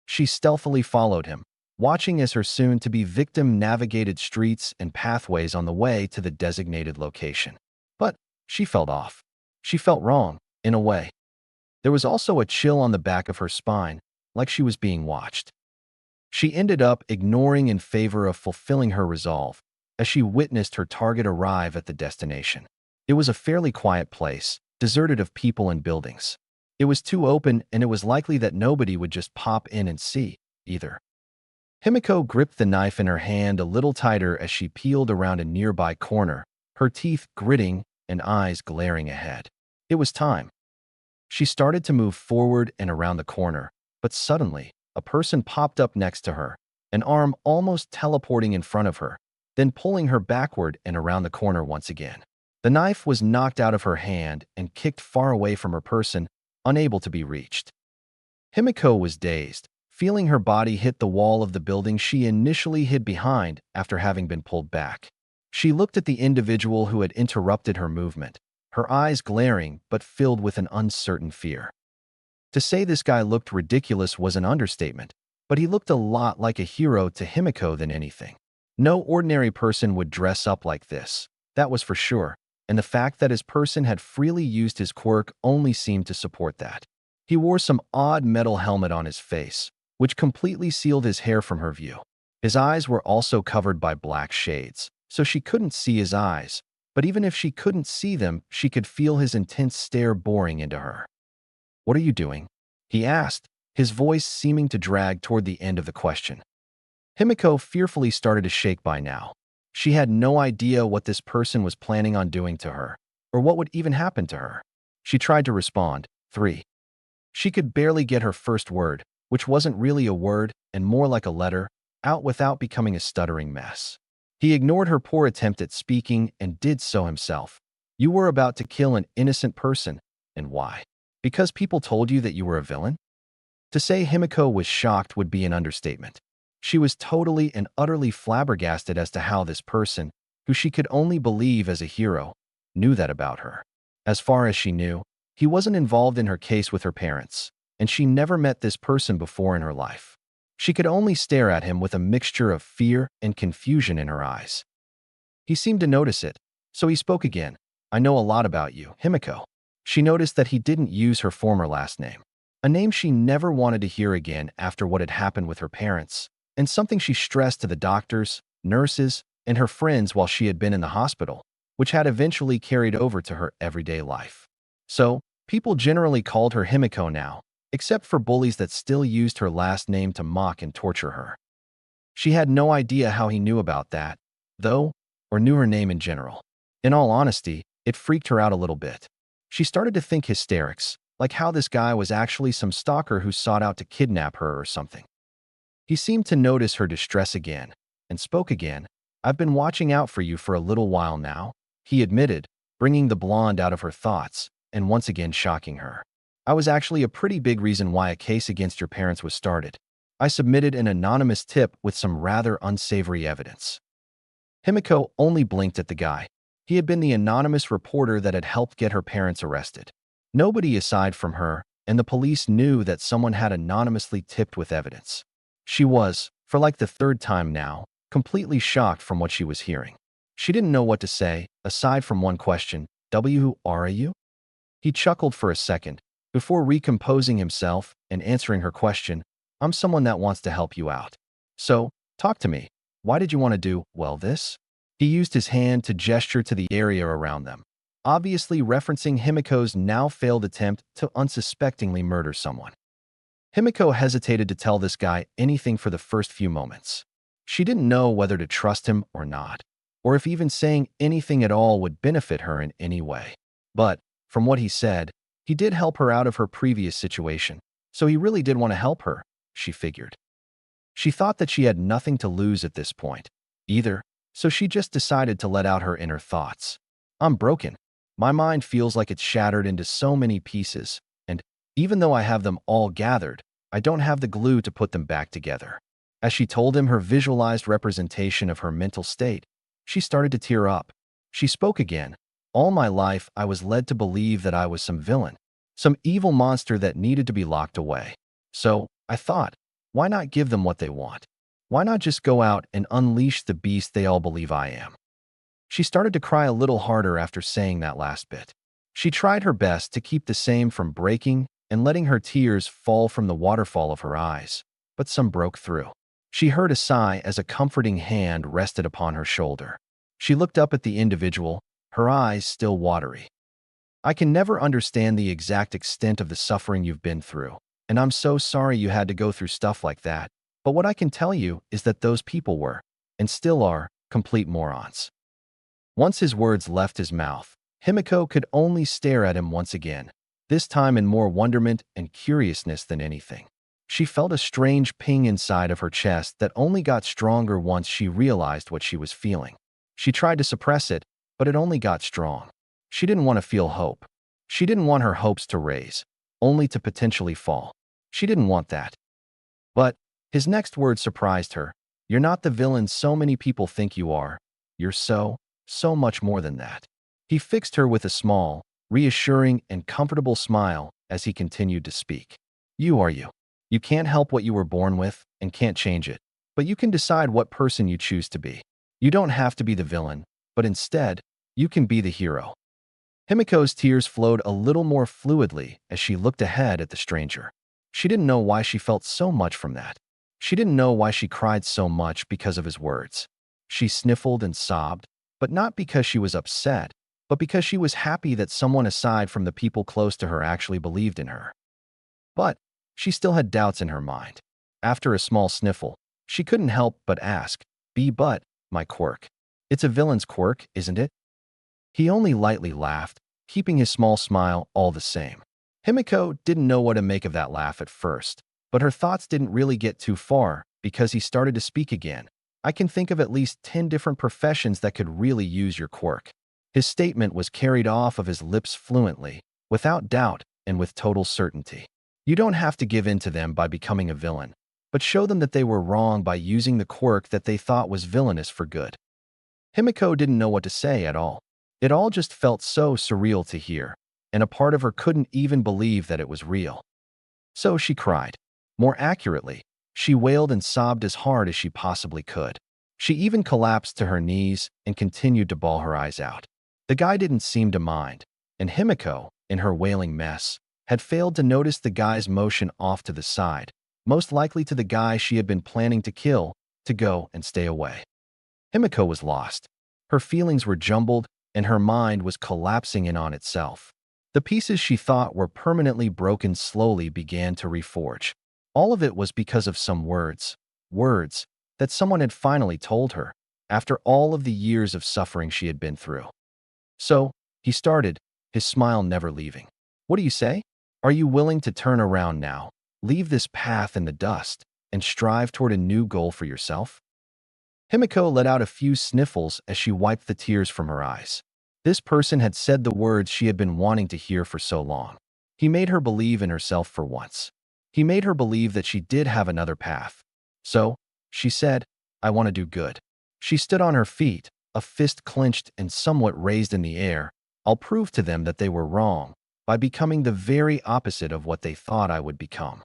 She stealthily followed him, watching as her soon-to-be victim navigated streets and pathways on the way to the designated location. But she felt off. She felt wrong, in a way. There was also a chill on the back of her spine, like she was being watched. She ended up ignoring in favor of fulfilling her resolve, as she witnessed her target arrive at the destination. It was a fairly quiet place, deserted of people and buildings. It was too open, and it was likely that nobody would just pop in and see, either. Himiko gripped the knife in her hand a little tighter as she peeled around a nearby corner, her teeth gritting and eyes glaring ahead. It was time. She started to move forward and around the corner, but suddenly, a person popped up next to her, an arm almost teleporting in front of her, then pulling her backward and around the corner once again. The knife was knocked out of her hand and kicked far away from her person, unable to be reached. Himiko was dazed, feeling her body hit the wall of the building she initially hid behind after having been pulled back. She looked at the individual who had interrupted her movement, her eyes glaring but filled with an uncertain fear. To say this guy looked ridiculous was an understatement, but he looked a lot like a hero to Himiko than anything. No ordinary person would dress up like this, that was for sure, and the fact that his person had freely used his quirk only seemed to support that. He wore some odd metal helmet on his face, which completely sealed his hair from her view. His eyes were also covered by black shades, so she couldn't see his eyes, But even if she couldn't see them, she could feel his intense stare boring into her. "What are you doing?" he asked, his voice seeming to drag toward the end of the question. Himiko fearfully started to shake by now. She had no idea what this person was planning on doing to her, or what would even happen to her. She tried to respond. 3. She could barely get her first word, which wasn't really a word and more like a letter, out without becoming a stuttering mess. He ignored her poor attempt at speaking and did so himself. "You were about to kill an innocent person, and why? Because people told you that you were a villain?" To say Himiko was shocked would be an understatement. She was totally and utterly flabbergasted as to how this person, who she could only believe as a hero, knew that about her. As far as she knew, he wasn't involved in her case with her parents, and she never met this person before in her life. She could only stare at him with a mixture of fear and confusion in her eyes. He seemed to notice it, so he spoke again. "I know a lot about you, Himiko." She noticed that he didn't use her former last name, a name she never wanted to hear again after what had happened with her parents, and something she stressed to the doctors, nurses, and her friends while she had been in the hospital, which had eventually carried over to her everyday life. So, people generally called her Himiko now, except for bullies that still used her last name to mock and torture her. She had no idea how he knew about that, though, or knew her name in general. In all honesty, it freaked her out a little bit. She started to think hysterics, like how this guy was actually some stalker who sought out to kidnap her or something. He seemed to notice her distress again, and spoke again. "I've been watching out for you for a little while now," he admitted, bringing the blonde out of her thoughts, and once again shocking her. "I was actually a pretty big reason why a case against your parents was started. I submitted an anonymous tip with some rather unsavory evidence." Himiko only blinked at the guy. He had been the anonymous reporter that had helped get her parents arrested. Nobody aside from her, and the police knew that someone had anonymously tipped with evidence. She was, for like the third time now, completely shocked from what she was hearing. She didn't know what to say, aside from one question. "Who are you?" He chuckled for a second, before recomposing himself and answering her question. "I'm someone that wants to help you out. So, talk to me. Why did you want to do, well, this?" He used his hand to gesture to the area around them, obviously referencing Himiko's now failed attempt to unsuspectingly murder someone. Himiko hesitated to tell this guy anything for the first few moments. She didn't know whether to trust him or not, or if even saying anything at all would benefit her in any way. But, from what he said, he did help her out of her previous situation, so he really did want to help her, she figured. She thought that she had nothing to lose at this point, either, so she just decided to let out her inner thoughts. "I'm broken. My mind feels like it's shattered into so many pieces, and even though I have them all gathered, I don't have the glue to put them back together." As she told him her visualized representation of her mental state, she started to tear up. She spoke again. "All my life, I was led to believe that I was some villain, some evil monster that needed to be locked away. So, I thought, why not give them what they want? Why not just go out and unleash the beast they all believe I am?" She started to cry a little harder after saying that last bit. She tried her best to keep the same from breaking and letting her tears fall from the waterfall of her eyes, but some broke through. She heard a sigh as a comforting hand rested upon her shoulder. She looked up at the individual, her eyes still watery. "I can never understand the exact extent of the suffering you've been through, and I'm so sorry you had to go through stuff like that, but what I can tell you is that those people were, and still are, complete morons." Once his words left his mouth, Himiko could only stare at him once again, this time in more wonderment and curiousness than anything. She felt a strange ping inside of her chest that only got stronger once she realized what she was feeling. She tried to suppress it, but it only got strong. She didn't want to feel hope. She didn't want her hopes to raise, only to potentially fall. She didn't want that. But his next word surprised her. "You're not the villain so many people think you are. You're so much more than that." He fixed her with a small, reassuring, and comfortable smile as he continued to speak. "You are you. You can't help what you were born with and can't change it, but you can decide what person you choose to be. You don't have to be the villain, but instead, you can be the hero." Himiko's tears flowed a little more fluidly as she looked ahead at the stranger. She didn't know why she felt so much from that. She didn't know why she cried so much because of his words. She sniffled and sobbed, but not because she was upset, but because she was happy that someone aside from the people close to her actually believed in her. But she still had doubts in her mind. After a small sniffle, she couldn't help but ask, but, my quirk. It's a villain's quirk, isn't it? He only lightly laughed, keeping his small smile all the same. Himiko didn't know what to make of that laugh at first, but her thoughts didn't really get too far because he started to speak again. I can think of at least 10 different professions that could really use your quirk. His statement was carried off of his lips fluently, without doubt and with total certainty. You don't have to give in to them by becoming a villain, but show them that they were wrong by using the quirk that they thought was villainous for good. Himiko didn't know what to say at all. It all just felt so surreal to hear, and a part of her couldn't even believe that it was real. So she cried. More accurately, she wailed and sobbed as hard as she possibly could. She even collapsed to her knees and continued to bawl her eyes out. The guy didn't seem to mind, and Himiko, in her wailing mess, had failed to notice the guy's motion off to the side, most likely to the guy she had been planning to kill, to go and stay away. Himiko was lost. Her feelings were jumbled, and her mind was collapsing in on itself. The pieces she thought were permanently broken slowly began to reforge. All of it was because of some words that someone had finally told her, after all of the years of suffering she had been through. So, he started, his smile never leaving. What do you say? Are you willing to turn around now, leave this path in the dust, and strive toward a new goal for yourself? Himiko let out a few sniffles as she wiped the tears from her eyes. This person had said the words she had been wanting to hear for so long. He made her believe in herself for once. He made her believe that she did have another path. So, she said, I want to do good. She stood on her feet, a fist clenched and somewhat raised in the air. I'll prove to them that they were wrong by becoming the very opposite of what they thought I would become.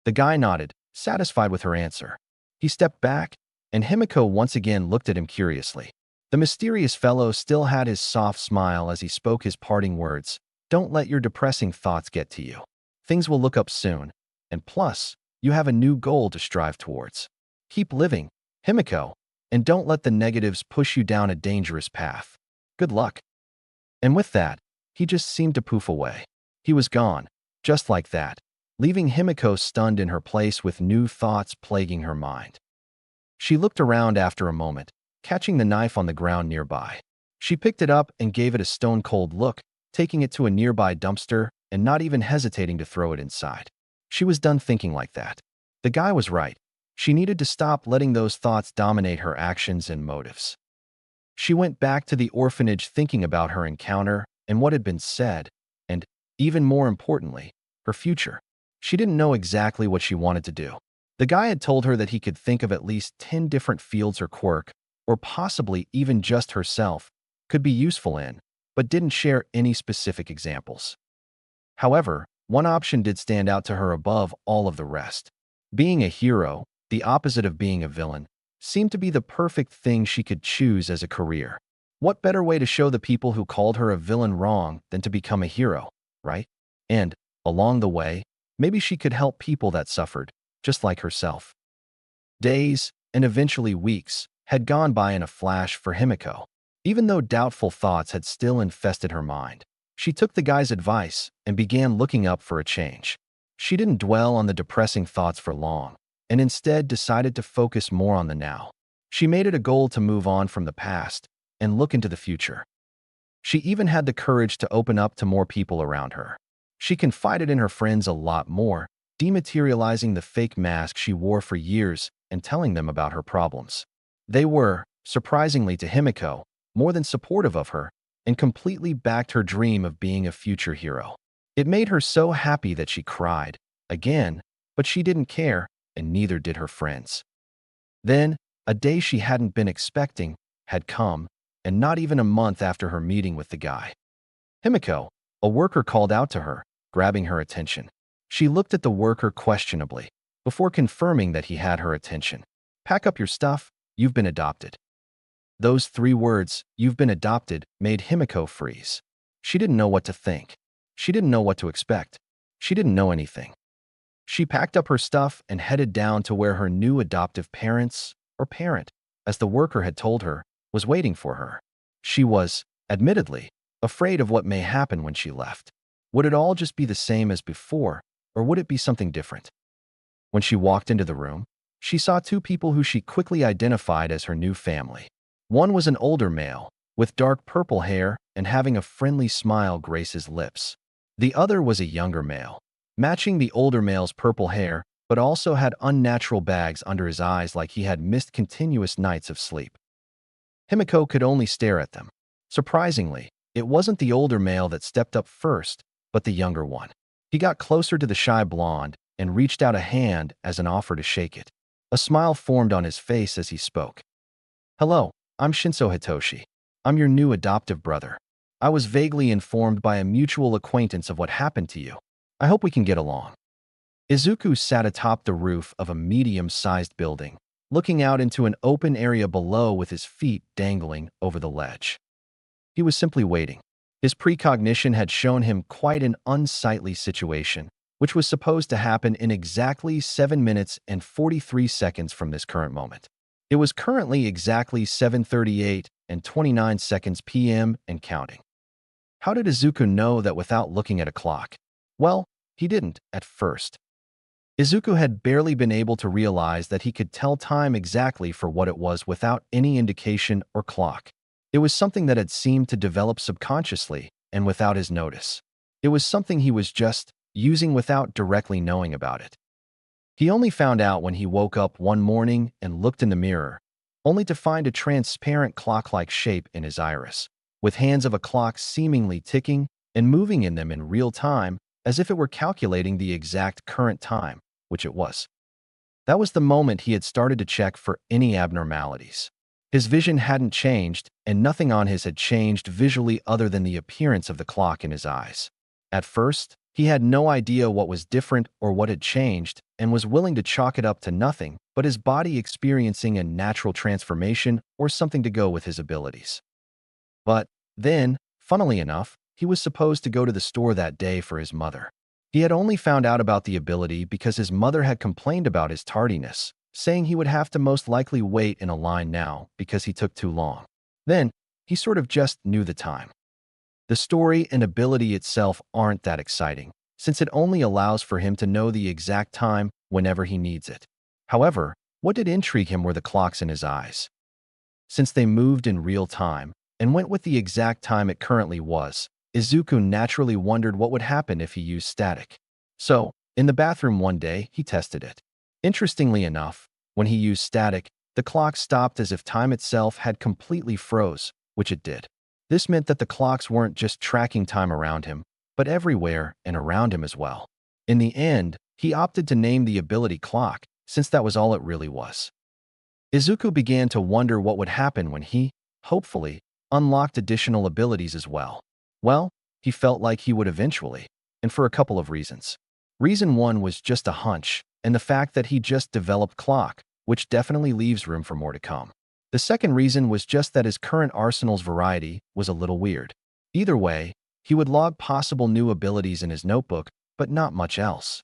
The guy nodded, satisfied with her answer. He stepped back, and Himiko once again looked at him curiously. The mysterious fellow still had his soft smile as he spoke his parting words. Don't let your depressing thoughts get to you. Things will look up soon, and plus, you have a new goal to strive towards. Keep living, Himiko, and don't let the negatives push you down a dangerous path. Good luck. And with that, he just seemed to poof away. He was gone, just like that, leaving Himiko stunned in her place with new thoughts plaguing her mind. She looked around after a moment, catching the knife on the ground nearby. She picked it up and gave it a stone-cold look, taking it to a nearby dumpster and not even hesitating to throw it inside. She was done thinking like that. The guy was right. She needed to stop letting those thoughts dominate her actions and motives. She went back to the orphanage thinking about her encounter and what had been said, and, even more importantly, her future. She didn't know exactly what she wanted to do. The guy had told her that he could think of at least 10 different fields her quirk, or possibly even just herself, could be useful in, but didn't share any specific examples. However, one option did stand out to her above all of the rest. Being a hero, the opposite of being a villain, seemed to be the perfect thing she could choose as a career. What better way to show the people who called her a villain wrong than to become a hero, right? And, along the way, maybe she could help people that suffered, just like herself. Days, and eventually weeks, had gone by in a flash for Himiko. Even though doubtful thoughts had still infested her mind, she took the guy's advice and began looking up for a change. She didn't dwell on the depressing thoughts for long, and instead decided to focus more on the now. She made it a goal to move on from the past and look into the future. She even had the courage to open up to more people around her. She confided in her friends a lot more, dematerializing the fake mask she wore for years and telling them about her problems. They were, surprisingly to Himiko, more than supportive of her and completely backed her dream of being a future hero. It made her so happy that she cried, again, but she didn't care, and neither did her friends. Then, a day she hadn't been expecting had come, and not even a month after her meeting with the guy. Himiko, a worker, called out to her, grabbing her attention. She looked at the worker questionably, before confirming that he had her attention. Pack up your stuff, you've been adopted. Those 3 words, you've been adopted, made Himiko freeze. She didn't know what to think. She didn't know what to expect. She didn't know anything. She packed up her stuff and headed down to where her new adoptive parents, or parent, as the worker had told her, was waiting for her. She was, admittedly, afraid of what may happen when she left. Would it all just be the same as before, or would it be something different? When she walked into the room, she saw two people who she quickly identified as her new family. One was an older male, with dark purple hair and having a friendly smile grace his lips. The other was a younger male, matching the older male's purple hair, but also had unnatural bags under his eyes like he had missed continuous nights of sleep. Himiko could only stare at them. Surprisingly, it wasn't the older male that stepped up first, but the younger one. He got closer to the shy blonde and reached out a hand as an offer to shake it. A smile formed on his face as he spoke. "Hello, I'm Shinso Hitoshi. I'm your new adoptive brother. I was vaguely informed by a mutual acquaintance of what happened to you. I hope we can get along." Izuku sat atop the roof of a medium-sized building, looking out into an open area below with his feet dangling over the ledge. He was simply waiting. His precognition had shown him quite an unsightly situation, which was supposed to happen in exactly 7 minutes and 43 seconds from this current moment. It was currently exactly 7:38 and 29 seconds p.m. and counting. How did Izuku know that without looking at a clock? Well, he didn't at first. Izuku had barely been able to realize that he could tell time exactly for what it was without any indication or clock. It was something that had seemed to develop subconsciously and without his notice. It was something he was just using without directly knowing about it. He only found out when he woke up one morning and looked in the mirror, only to find a transparent clock-like shape in his iris, with hands of a clock seemingly ticking and moving in them in real time as if it were calculating the exact current time, which it was. That was the moment he had started to check for any abnormalities. His vision hadn't changed, and nothing on his had changed visually other than the appearance of the clock in his eyes. At first, he had no idea what was different or what had changed, and was willing to chalk it up to nothing but his body experiencing a natural transformation or something to go with his abilities. But then, funnily enough, he was supposed to go to the store that day for his mother. He had only found out about the ability because his mother had complained about his tardiness, saying he would have to most likely wait in a line now because he took too long. Then, he sort of just knew the time. The story and ability itself aren't that exciting, since it only allows for him to know the exact time whenever he needs it. However, what did intrigue him were the clocks in his eyes. Since they moved in real time and went with the exact time it currently was, Izuku naturally wondered what would happen if he used static. So, in the bathroom one day, he tested it. Interestingly enough, when he used static, the clock stopped as if time itself had completely froze, which it did. This meant that the clocks weren't just tracking time around him, but everywhere and around him as well. In the end, he opted to name the ability clock, since that was all it really was. Izuku began to wonder what would happen when he, hopefully, unlocked additional abilities as well. Well, he felt like he would eventually, and for a couple of reasons. Reason one was just a hunch, and the fact that he just developed clock, which definitely leaves room for more to come. The second reason was just that his current arsenal's variety was a little weird. Either way, he would log possible new abilities in his notebook, but not much else.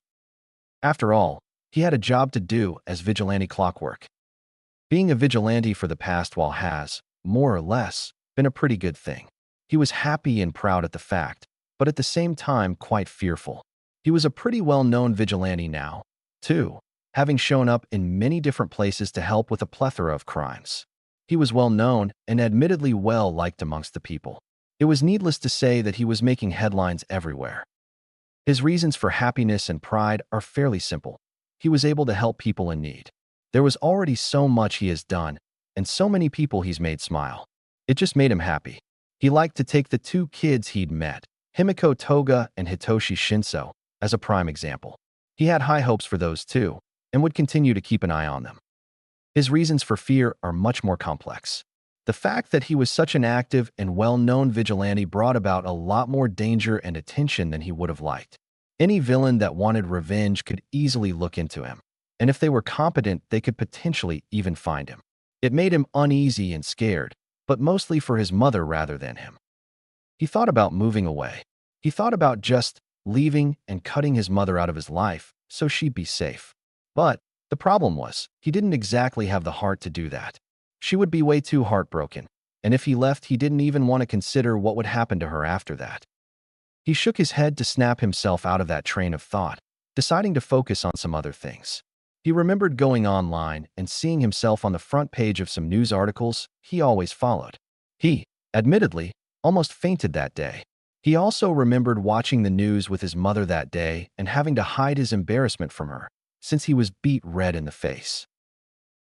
After all, he had a job to do as vigilante clockwork. Being a vigilante for the past while has, more or less, been a pretty good thing. He was happy and proud at the fact, but at the same time quite fearful. He was a pretty well-known vigilante now, too, having shown up in many different places to help with a plethora of crimes. He was well-known and admittedly well-liked amongst the people. It was needless to say that he was making headlines everywhere. His reasons for happiness and pride are fairly simple. He was able to help people in need. There was already so much he has done, and so many people he's made smile. It just made him happy. He liked to take the two kids he'd met, Himiko Toga and Hitoshi Shinso, as a prime example. He had high hopes for those two, and would continue to keep an eye on them. His reasons for fear are much more complex. The fact that he was such an active and well-known vigilante brought about a lot more danger and attention than he would have liked. Any villain that wanted revenge could easily look into him, and if they were competent, they could potentially even find him. It made him uneasy and scared, but mostly for his mother rather than him. He thought about moving away. He thought about just leaving and cutting his mother out of his life so she'd be safe. But the problem was, he didn't exactly have the heart to do that. She would be way too heartbroken, and if he left, he didn't even want to consider what would happen to her after that. He shook his head to snap himself out of that train of thought, deciding to focus on some other things. He remembered going online and seeing himself on the front page of some news articles he always followed. He, admittedly, almost fainted that day. He also remembered watching the news with his mother that day and having to hide his embarrassment from her, since he was beet red in the face.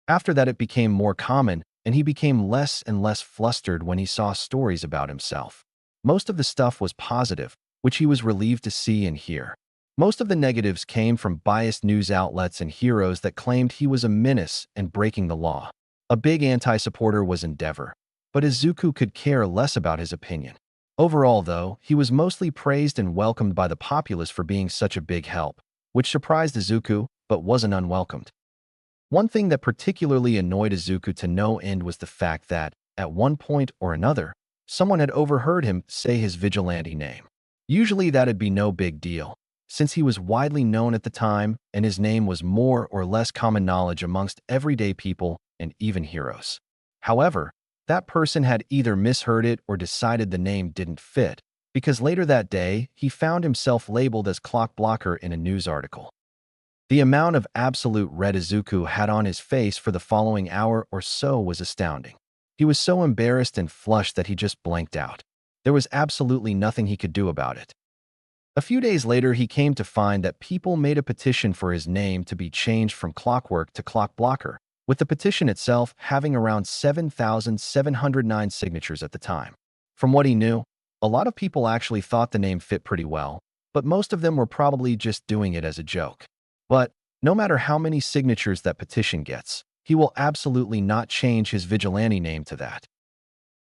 After that, it became more common, and he became less and less flustered when he saw stories about himself. Most of the stuff was positive, which he was relieved to see and hear. Most of the negatives came from biased news outlets and heroes that claimed he was a menace and breaking the law. A big anti-supporter was Endeavor, but Izuku could care less about his opinion. Overall, though, he was mostly praised and welcomed by the populace for being such a big help, which surprised Izuku but wasn't unwelcomed. One thing that particularly annoyed Izuku to no end was the fact that, at one point or another, someone had overheard him say his vigilante name. Usually that'd be no big deal, since he was widely known at the time and his name was more or less common knowledge amongst everyday people and even heroes. However, that person had either misheard it or decided the name didn't fit, because later that day, he found himself labeled as Clock Blocker in a news article. The amount of absolute red Izuku had on his face for the following hour or so was astounding. He was so embarrassed and flushed that he just blanked out. There was absolutely nothing he could do about it. A few days later, he came to find that people made a petition for his name to be changed from Clockwork to Clock Blocker, with the petition itself having around 7,709 signatures at the time. From what he knew, a lot of people actually thought the name fit pretty well, but most of them were probably just doing it as a joke. But no matter how many signatures that petition gets, he will absolutely not change his vigilante name to that.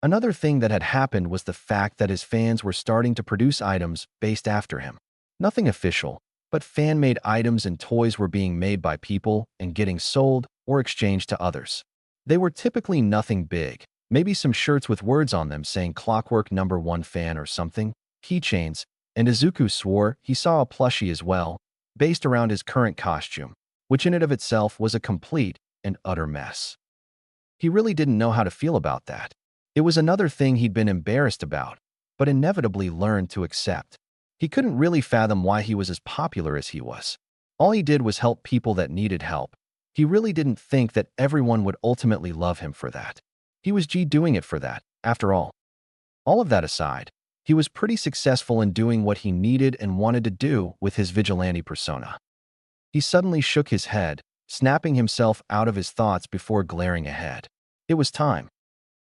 Another thing that had happened was the fact that his fans were starting to produce items based after him. Nothing official, but fan-made items and toys were being made by people and getting sold or exchanged to others. They were typically nothing big, maybe some shirts with words on them saying Clockwork #1 fan or something, keychains, and Izuku swore he saw a plushie as well, based around his current costume, which in and of itself was a complete and utter mess. He really didn't know how to feel about that. It was another thing he'd been embarrassed about, but inevitably learned to accept. He couldn't really fathom why he was as popular as he was. All he did was help people that needed help. He really didn't think that everyone would ultimately love him for that. He was doing it for that, after all. All of that aside, he was pretty successful in doing what he needed and wanted to do with his vigilante persona. He suddenly shook his head, snapping himself out of his thoughts before glaring ahead. It was time.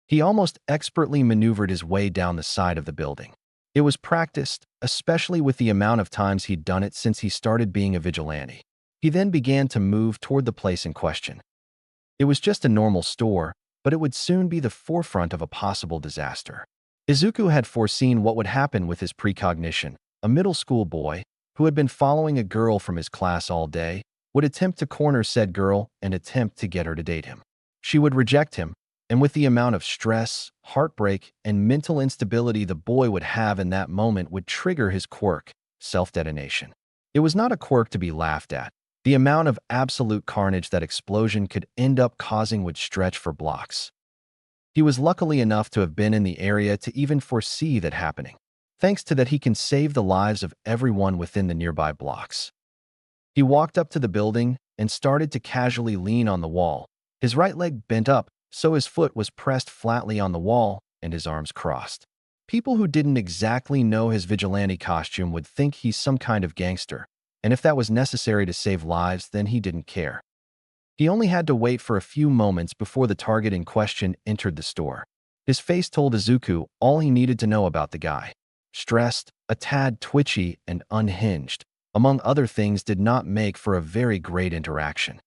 He almost expertly maneuvered his way down the side of the building. It was practiced, especially with the amount of times he'd done it since he started being a vigilante. He then began to move toward the place in question. It was just a normal store, but it would soon be the forefront of a possible disaster. Izuku had foreseen what would happen with his precognition. A middle school boy, who had been following a girl from his class all day, would attempt to corner said girl and attempt to get her to date him. She would reject him, and with the amount of stress, heartbreak, and mental instability the boy would have in that moment would trigger his quirk, self-detonation. It was not a quirk to be laughed at. The amount of absolute carnage that explosion could end up causing would stretch for blocks. He was lucky enough to have been in the area to even foresee that happening. Thanks to that, he can save the lives of everyone within the nearby blocks. He walked up to the building and started to casually lean on the wall, his right leg bent up, so his foot was pressed flatly on the wall and his arms crossed. People who didn't exactly know his vigilante costume would think he's some kind of gangster, and if that was necessary to save lives, then he didn't care. He only had to wait for a few moments before the target in question entered the store. His face told Izuku all he needed to know about the guy. Stressed, a tad twitchy, and unhinged, among other things, did not make for a very great interaction.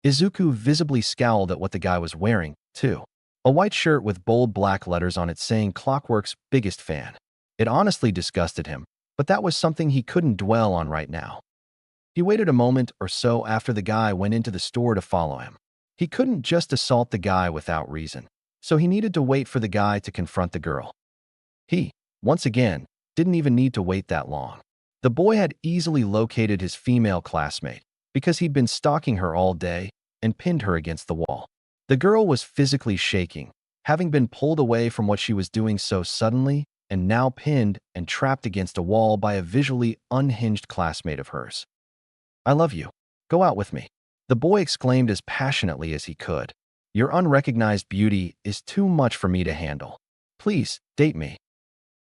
Izuku visibly scowled at what the guy was wearing, too. A white shirt with bold black letters on it saying Clockwork's biggest fan. It honestly disgusted him, but that was something he couldn't dwell on right now. He waited a moment or so after the guy went into the store to follow him. He couldn't just assault the guy without reason, so he needed to wait for the guy to confront the girl. He, once again, didn't even need to wait that long. The boy had easily located his female classmate, because he'd been stalking her all day and pinned her against the wall. The girl was physically shaking, having been pulled away from what she was doing so suddenly and now pinned and trapped against a wall by a visually unhinged classmate of hers. "I love you. Go out with me," the boy exclaimed as passionately as he could. "Your unrecognized beauty is too much for me to handle. Please, date me."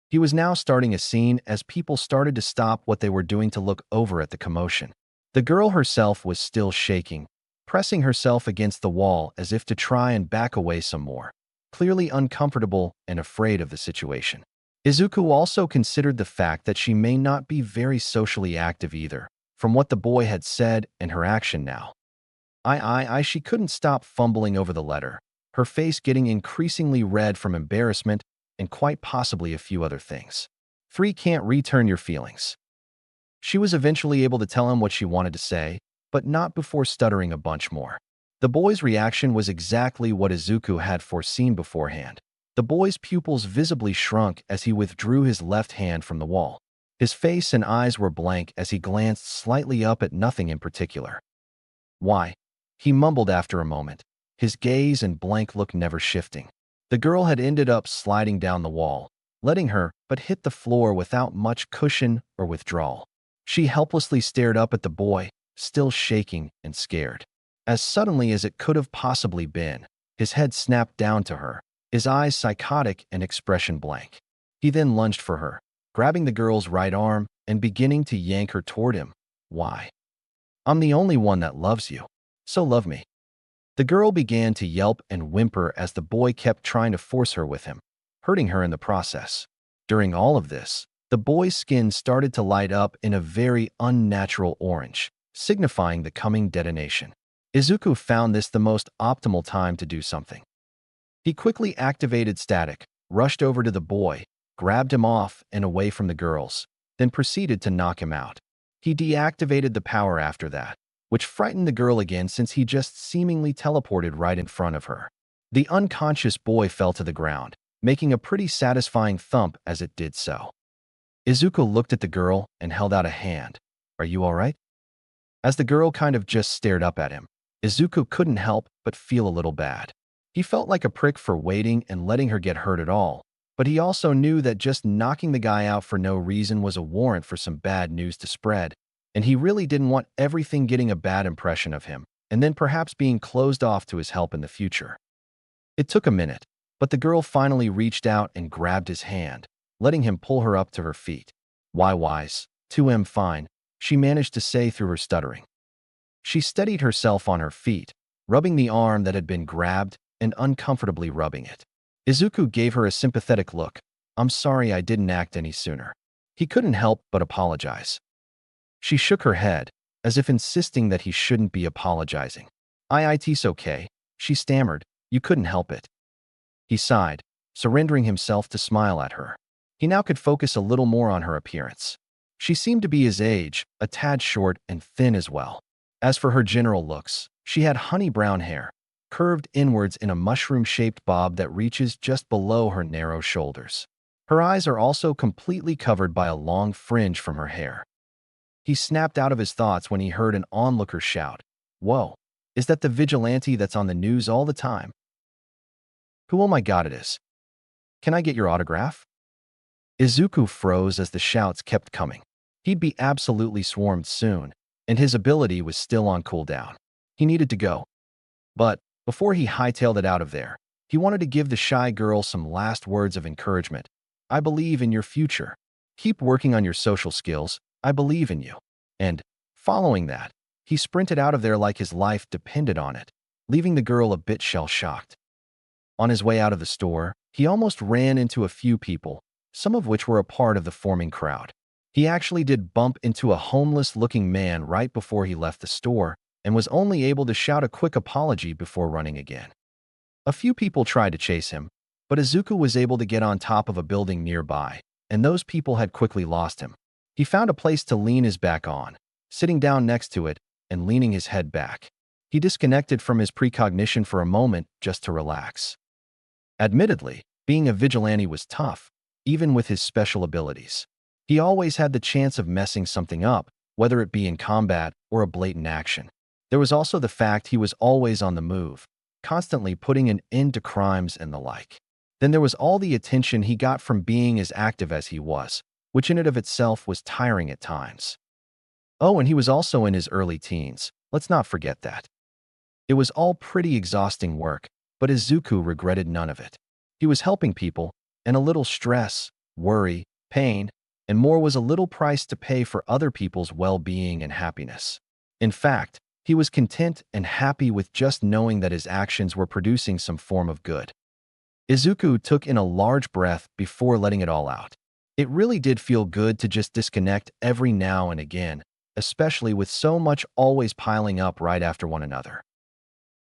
He was now starting a scene as people started to stop what they were doing to look over at the commotion. The girl herself was still shaking, pressing herself against the wall as if to try and back away some more, clearly uncomfortable and afraid of the situation. Izuku also considered the fact that she may not be very socially active either, from what the boy had said and her action now. She couldn't stop fumbling over the letter, her face getting increasingly red from embarrassment and quite possibly a few other things. 3 can't return your feelings. She was eventually able to tell him what she wanted to say, but not before stuttering a bunch more. The boy's reaction was exactly what Izuku had foreseen beforehand. The boy's pupils visibly shrunk as he withdrew his left hand from the wall. His face and eyes were blank as he glanced slightly up at nothing in particular. "Why?" he mumbled after a moment, his gaze and blank look never shifting. The girl had ended up sliding down the wall, letting her but hit the floor without much cushion or withdrawal. She helplessly stared up at the boy, still shaking and scared. As suddenly as it could have possibly been, his head snapped down to her, his eyes psychotic and expression blank. He then lunged for her, grabbing the girl's right arm and beginning to yank her toward him. "Why? I'm the only one that loves you. So love me." The girl began to yelp and whimper as the boy kept trying to force her with him, hurting her in the process. During all of this, the boy's skin started to light up in a very unnatural orange, signifying the coming detonation. Izuku found this the most optimal time to do something. He quickly activated static, rushed over to the boy, grabbed him off and away from the girls, then proceeded to knock him out. He deactivated the power after that, which frightened the girl again since he just seemingly teleported right in front of her. The unconscious boy fell to the ground, making a pretty satisfying thump as it did so. Izuku looked at the girl and held out a hand. "Are you all right?" As the girl kind of just stared up at him, Izuku couldn't help but feel a little bad. He felt like a prick for waiting and letting her get hurt at all, but he also knew that just knocking the guy out for no reason was a warrant for some bad news to spread, and he really didn't want everything getting a bad impression of him, and then perhaps being closed off to his help in the future. It took a minute, but the girl finally reached out and grabbed his hand, letting him pull her up to her feet. "Why wise, 2M fine," she managed to say through her stuttering. She steadied herself on her feet, rubbing the arm that had been grabbed and uncomfortably rubbing it. Izuku gave her a sympathetic look. "I'm sorry I didn't act any sooner." He couldn't help but apologize. She shook her head, as if insisting that he shouldn't be apologizing. "It's okay," she stammered. "You couldn't help it." He sighed, surrendering himself to smile at her. He now could focus a little more on her appearance. She seemed to be his age, a tad short and thin as well. As for her general looks, she had honey brown hair, curved inwards in a mushroom-shaped bob that reaches just below her narrow shoulders. Her eyes are also completely covered by a long fringe from her hair. He snapped out of his thoughts when he heard an onlooker shout, "Whoa, is that the vigilante that's on the news all the time?" "Who, oh my god, it is. Can I get your autograph?" Izuku froze as the shouts kept coming. He'd be absolutely swarmed soon, and his ability was still on cooldown. He needed to go. But before he hightailed it out of there, he wanted to give the shy girl some last words of encouragement. "I believe in your future. Keep working on your social skills. I believe in you." And, following that, he sprinted out of there like his life depended on it, leaving the girl a bit shell-shocked. On his way out of the store, he almost ran into a few people, some of which were a part of the forming crowd. He actually did bump into a homeless-looking man right before he left the store, and was only able to shout a quick apology before running again. A few people tried to chase him, but Izuku was able to get on top of a building nearby, and those people had quickly lost him. He found a place to lean his back on, sitting down next to it and leaning his head back. He disconnected from his precognition for a moment just to relax. Admittedly, being a vigilante was tough, even with his special abilities. He always had the chance of messing something up, whether it be in combat or a blatant action. There was also the fact he was always on the move, constantly putting an end to crimes and the like. Then there was all the attention he got from being as active as he was, which in and of itself was tiring at times. Oh, and he was also in his early teens. Let's not forget that. It was all pretty exhausting work, but Izuku regretted none of it. He was helping people, and a little stress, worry, pain, and more was a little price to pay for other people's well-being and happiness. In fact, he was content and happy with just knowing that his actions were producing some form of good. Izuku took in a large breath before letting it all out. It really did feel good to just disconnect every now and again, especially with so much always piling up right after one another.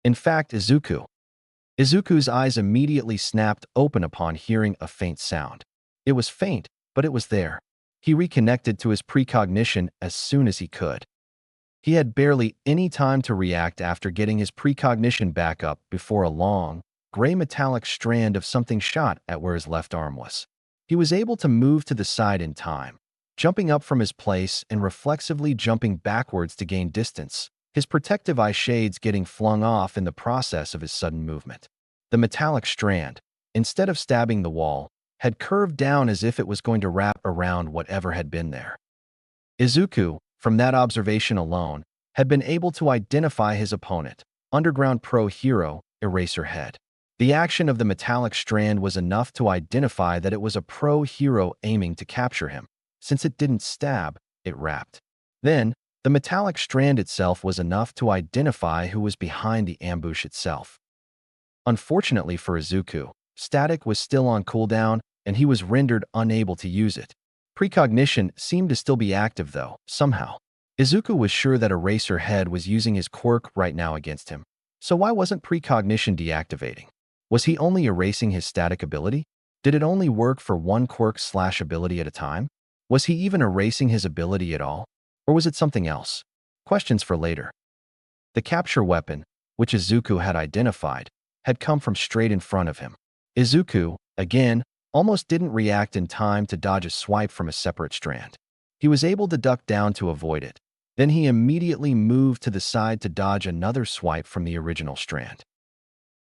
In fact, Izuku's eyes immediately snapped open upon hearing a faint sound. It was faint, but it was there. He reconnected to his precognition as soon as he could. He had barely any time to react after getting his precognition back up before a long, gray metallic strand of something shot at where his left arm was. He was able to move to the side in time, jumping up from his place and reflexively jumping backwards to gain distance, his protective eye shades getting flung off in the process of his sudden movement. The metallic strand, instead of stabbing the wall, had curved down as if it was going to wrap around whatever had been there. Izuku, from that observation alone, had been able to identify his opponent, underground pro hero Eraserhead. The action of the metallic strand was enough to identify that it was a pro hero aiming to capture him. Since it didn't stab, it wrapped. Then, the metallic strand itself was enough to identify who was behind the ambush itself. Unfortunately for Izuku, static was still on cooldown, and he was rendered unable to use it. Precognition seemed to still be active, though, somehow. Izuku was sure that Eraserhead was using his quirk right now against him. So why wasn't precognition deactivating? Was he only erasing his static ability? Did it only work for one quirk/ability at a time? Was he even erasing his ability at all? Or was it something else? Questions for later. The capture weapon, which Izuku had identified, had come from straight in front of him. Izuku, again, almost didn't react in time to dodge a swipe from a separate strand. He was able to duck down to avoid it. Then he immediately moved to the side to dodge another swipe from the original strand.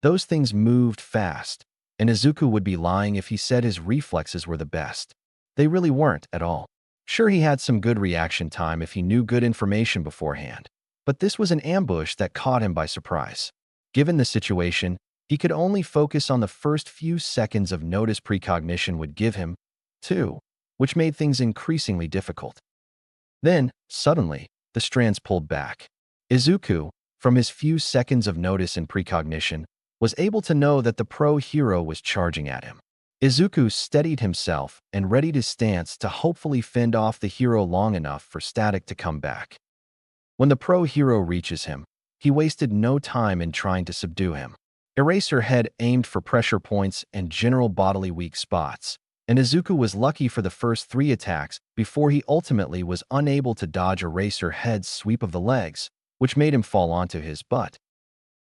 Those things moved fast, and Izuku would be lying if he said his reflexes were the best. They really weren't at all. Sure, he had some good reaction time if he knew good information beforehand, but this was an ambush that caught him by surprise. Given the situation, he could only focus on the first few seconds of notice precognition would give him, too, which made things increasingly difficult. Then, suddenly, the strands pulled back. Izuku, from his few seconds of notice and precognition, was able to know that the pro hero was charging at him. Izuku steadied himself and readied his stance to hopefully fend off the hero long enough for static to come back. When the pro hero reaches him, he wasted no time in trying to subdue him. Eraserhead aimed for pressure points and general bodily weak spots, and Izuku was lucky for the first 3 attacks before he ultimately was unable to dodge Eraserhead's sweep of the legs, which made him fall onto his butt.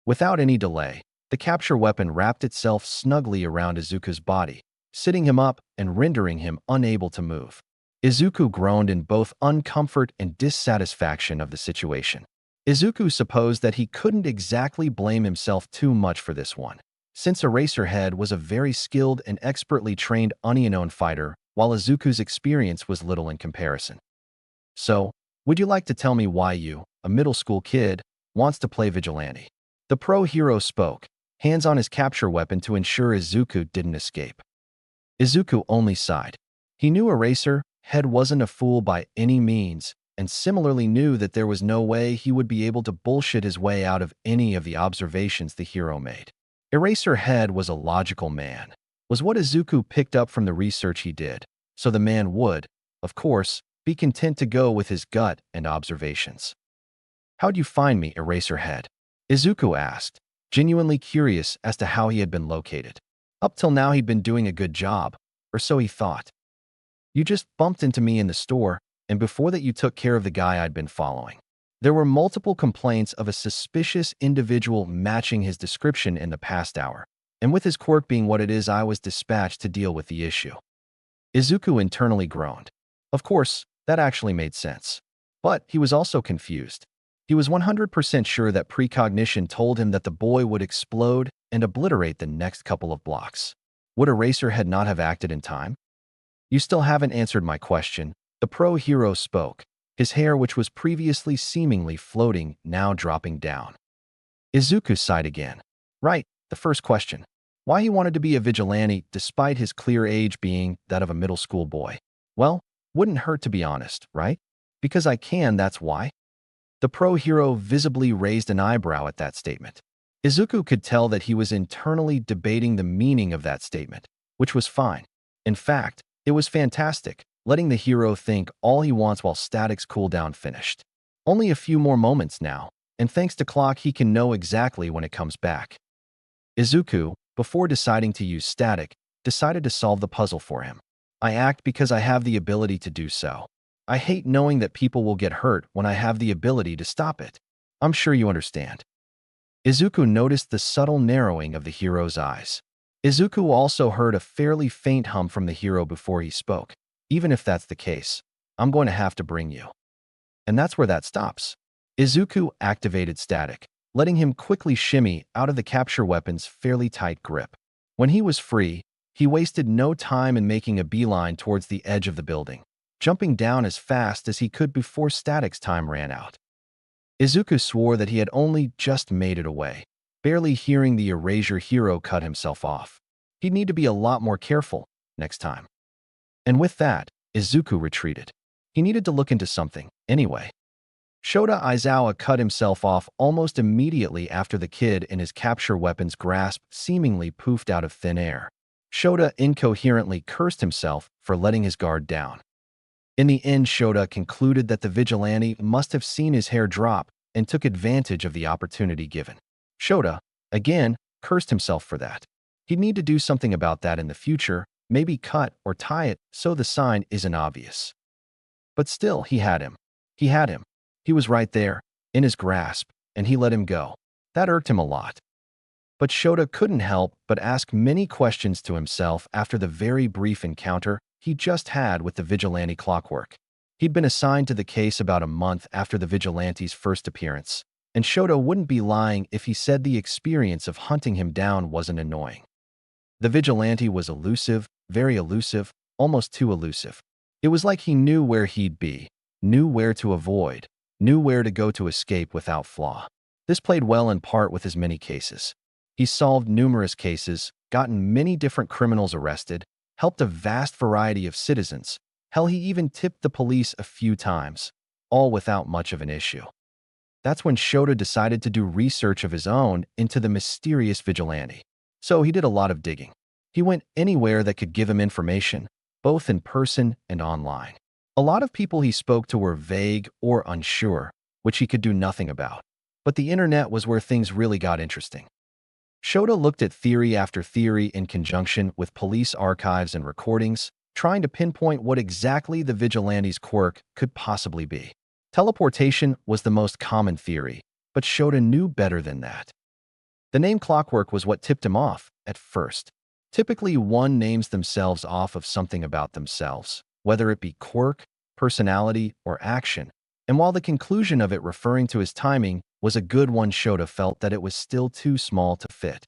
Without any delay, the capture weapon wrapped itself snugly around Izuku's body, sitting him up and rendering him unable to move. Izuku groaned in both uncomfort and dissatisfaction of the situation. Izuku supposed that he couldn't exactly blame himself too much for this one, since Eraserhead was a very skilled and expertly trained Unknown fighter, while Izuku's experience was little in comparison. So, would you like to tell me why you, a middle school kid, wants to play vigilante? The pro hero spoke, hands on his capture weapon to ensure Izuku didn't escape. Izuku only sighed. He knew Eraserhead wasn't a fool by any means, and similarly knew that there was no way he would be able to bullshit his way out of any of the observations the hero made. Eraserhead was a logical man, was what Izuku picked up from the research he did, so the man would, of course, be content to go with his gut and observations. "How'd you find me, Eraserhead?" Izuku asked, genuinely curious as to how he had been located. Up till now he'd been doing a good job, or so he thought. "You just bumped into me in the store, and before that you took care of the guy I'd been following." There were multiple complaints of a suspicious individual matching his description in the past hour, and with his quirk being what it is, I was dispatched to deal with the issue. Izuku internally groaned. Of course, that actually made sense. But he was also confused. He was 100% sure that precognition told him that the boy would explode and obliterate the next couple of blocks. Would Eraserhead not have acted in time? You still haven't answered my question. The pro-hero spoke, his hair, which was previously seemingly floating, now dropping down. Izuku sighed again. Right, the first question. Why he wanted to be a vigilante despite his clear age being that of a middle school boy. Well, wouldn't hurt to be honest, right? Because I can, that's why. The pro-hero visibly raised an eyebrow at that statement. Izuku could tell that he was internally debating the meaning of that statement, which was fine. In fact, it was fantastic, letting the hero think all he wants while Static's cooldown finished. Only a few more moments now, and thanks to Clock he can know exactly when it comes back. Izuku, before deciding to use Static, decided to solve the puzzle for him. I act because I have the ability to do so. I hate knowing that people will get hurt when I have the ability to stop it. I'm sure you understand. Izuku noticed the subtle narrowing of the hero's eyes. Izuku also heard a fairly faint hum from the hero before he spoke. Even if that's the case, I'm going to have to bring you. And that's where that stops. Izuku activated Static, letting him quickly shimmy out of the capture weapon's fairly tight grip. When he was free, he wasted no time in making a beeline towards the edge of the building, jumping down as fast as he could before Static's time ran out. Izuku swore that he had only just made it away, barely hearing the Erasure hero cut himself off. He'd need to be a lot more careful next time. And with that, Izuku retreated. He needed to look into something, anyway. Shota Aizawa cut himself off almost immediately after the kid in his capture weapon's grasp seemingly poofed out of thin air. Shota incoherently cursed himself for letting his guard down. In the end, Shota concluded that the vigilante must have seen his hair drop and took advantage of the opportunity given. Shota, again, cursed himself for that. He'd need to do something about that in the future, maybe cut or tie it so the sign isn't obvious. But still, he had him. He had him. He was right there, in his grasp, and he let him go. That irked him a lot. But Shota couldn't help but ask many questions to himself after the very brief encounter he just had with the vigilante Clockwork. He'd been assigned to the case about a month after the vigilante's first appearance, and Shota wouldn't be lying if he said the experience of hunting him down wasn't annoying. The vigilante was elusive, very elusive, almost too elusive. It was like he knew where he'd be, knew where to avoid, knew where to go to escape without flaw. This played well in part with his many cases. He solved numerous cases, gotten many different criminals arrested, helped a vast variety of citizens. Hell, he even tipped the police a few times, all without much of an issue. That's when Shota decided to do research of his own into the mysterious vigilante. So he did a lot of digging. He went anywhere that could give him information, both in person and online. A lot of people he spoke to were vague or unsure, which he could do nothing about. But the internet was where things really got interesting. Shota looked at theory after theory in conjunction with police archives and recordings, trying to pinpoint what exactly the vigilante's quirk could possibly be. Teleportation was the most common theory, but Shota knew better than that. The name Clockwork was what tipped him off at first. Typically, one names themselves off of something about themselves, whether it be quirk, personality, or action. And while the conclusion of it referring to his timing was a good one, Shota felt that it was still too small to fit.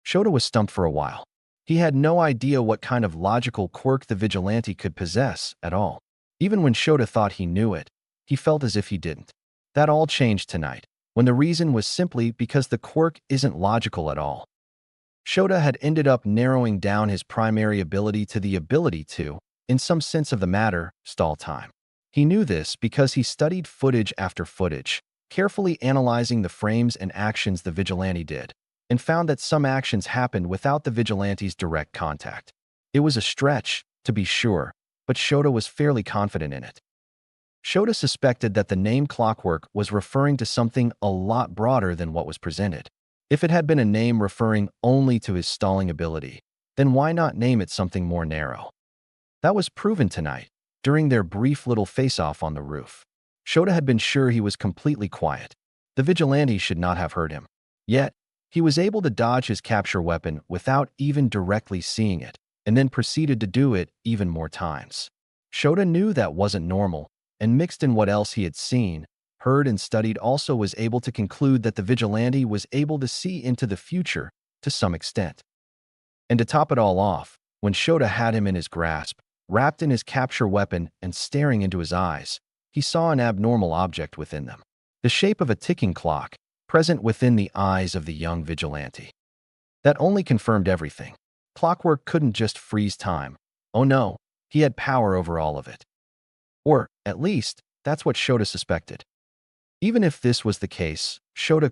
Shota was stumped for a while. He had no idea what kind of logical quirk the vigilante could possess at all. Even when Shota thought he knew it, he felt as if he didn't. That all changed tonight, when the reason was simply because the quirk isn't logical at all. Shota had ended up narrowing down his primary ability to the ability to, in some sense of the matter, stall time. He knew this because he studied footage after footage, carefully analyzing the frames and actions the vigilante did, and found that some actions happened without the vigilante's direct contact. It was a stretch, to be sure, but Shota was fairly confident in it. Shota suspected that the name Clockwork was referring to something a lot broader than what was presented. If it had been a name referring only to his stalling ability, then why not name it something more narrow? That was proven tonight, during their brief little face-off on the roof. Shota had been sure he was completely quiet. The vigilante should not have heard him. Yet, he was able to dodge his capture weapon without even directly seeing it, and then proceeded to do it even more times. Shota knew that wasn't normal, and mixed in what else he had seen, heard and studied also was able to conclude that the vigilante was able to see into the future to some extent. And to top it all off, when Shota had him in his grasp, wrapped in his capture weapon and staring into his eyes, he saw an abnormal object within them. The shape of a ticking clock, present within the eyes of the young vigilante. That only confirmed everything. Clockwork couldn't just freeze time. Oh no, he had power over all of it. Or, at least, that's what Shota suspected. Even if this was the case, Shota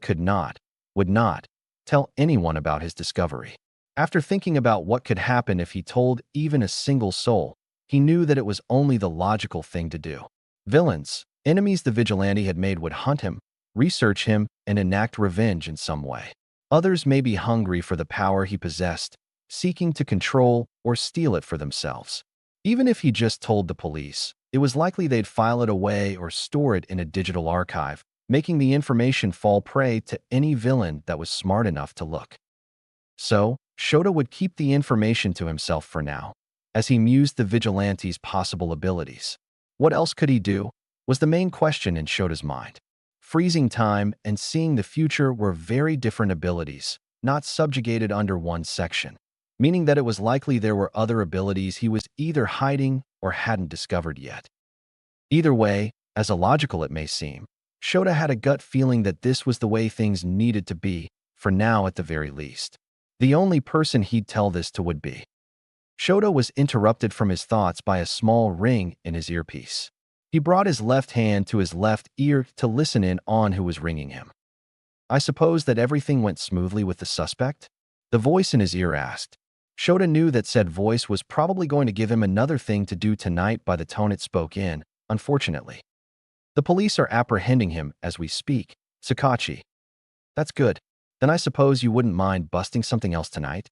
would not, tell anyone about his discovery. After thinking about what could happen if he told even a single soul, he knew that it was only the logical thing to do. Villains, enemies the vigilante had made would hunt him, research him, and enact revenge in some way. Others may be hungry for the power he possessed, seeking to control or steal it for themselves. Even if he just told the police, it was likely they'd file it away or store it in a digital archive, making the information fall prey to any villain that was smart enough to look. So, Shota would keep the information to himself for now, as he mused the vigilante's possible abilities. What else could he do, was the main question in Shota's mind. Freezing time and seeing the future were very different abilities, not subjugated under one section, meaning that it was likely there were other abilities he was either hiding or hadn't discovered yet. Either way, as illogical it may seem, Shota had a gut feeling that this was the way things needed to be, for now at the very least. The only person he'd tell this to would be. Shota was interrupted from his thoughts by a small ring in his earpiece. He brought his left hand to his left ear to listen in on who was ringing him. I suppose that everything went smoothly with the suspect? The voice in his ear asked. Shota knew that said voice was probably going to give him another thing to do tonight by the tone it spoke in, unfortunately. The police are apprehending him as we speak, Sakachi. That's good. Then I suppose you wouldn't mind busting something else tonight?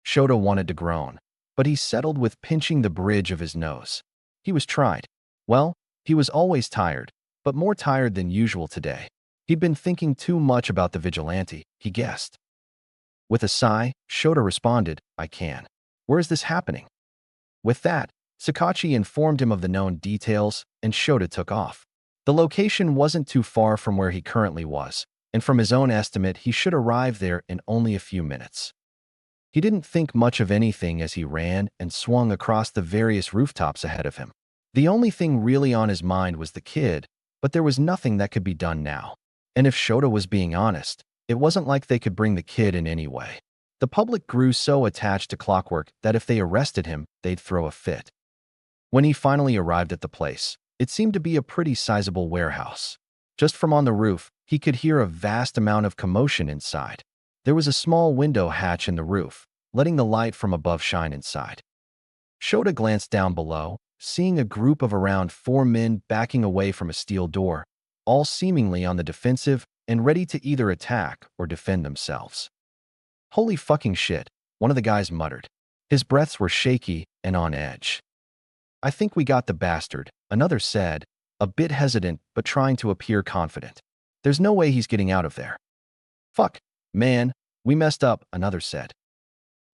Shota wanted to groan, but he settled with pinching the bridge of his nose. He was tried. Well, he was always tired, but more tired than usual today. He'd been thinking too much about the vigilante, he guessed. With a sigh, Shota responded, I can. Where is this happening? With that, Sakachi informed him of the known details, and Shota took off. The location wasn't too far from where he currently was, and from his own estimate, he should arrive there in only a few minutes. He didn't think much of anything as he ran and swung across the various rooftops ahead of him. The only thing really on his mind was the kid, but there was nothing that could be done now. And if Shota was being honest, it wasn't like they could bring the kid in anyway. The public grew so attached to Clockwork that if they arrested him, they'd throw a fit. When he finally arrived at the place, it seemed to be a pretty sizable warehouse. Just from on the roof, he could hear a vast amount of commotion inside. There was a small window hatch in the roof, letting the light from above shine inside. Shota glanced down below, seeing a group of around 4 men backing away from a steel door, all seemingly on the defensive and ready to either attack or defend themselves. Holy fucking shit, one of the guys muttered. His breaths were shaky and on edge. I think we got the bastard, another said, a bit hesitant but trying to appear confident. There's no way he's getting out of there. Fuck, man, we messed up, another said.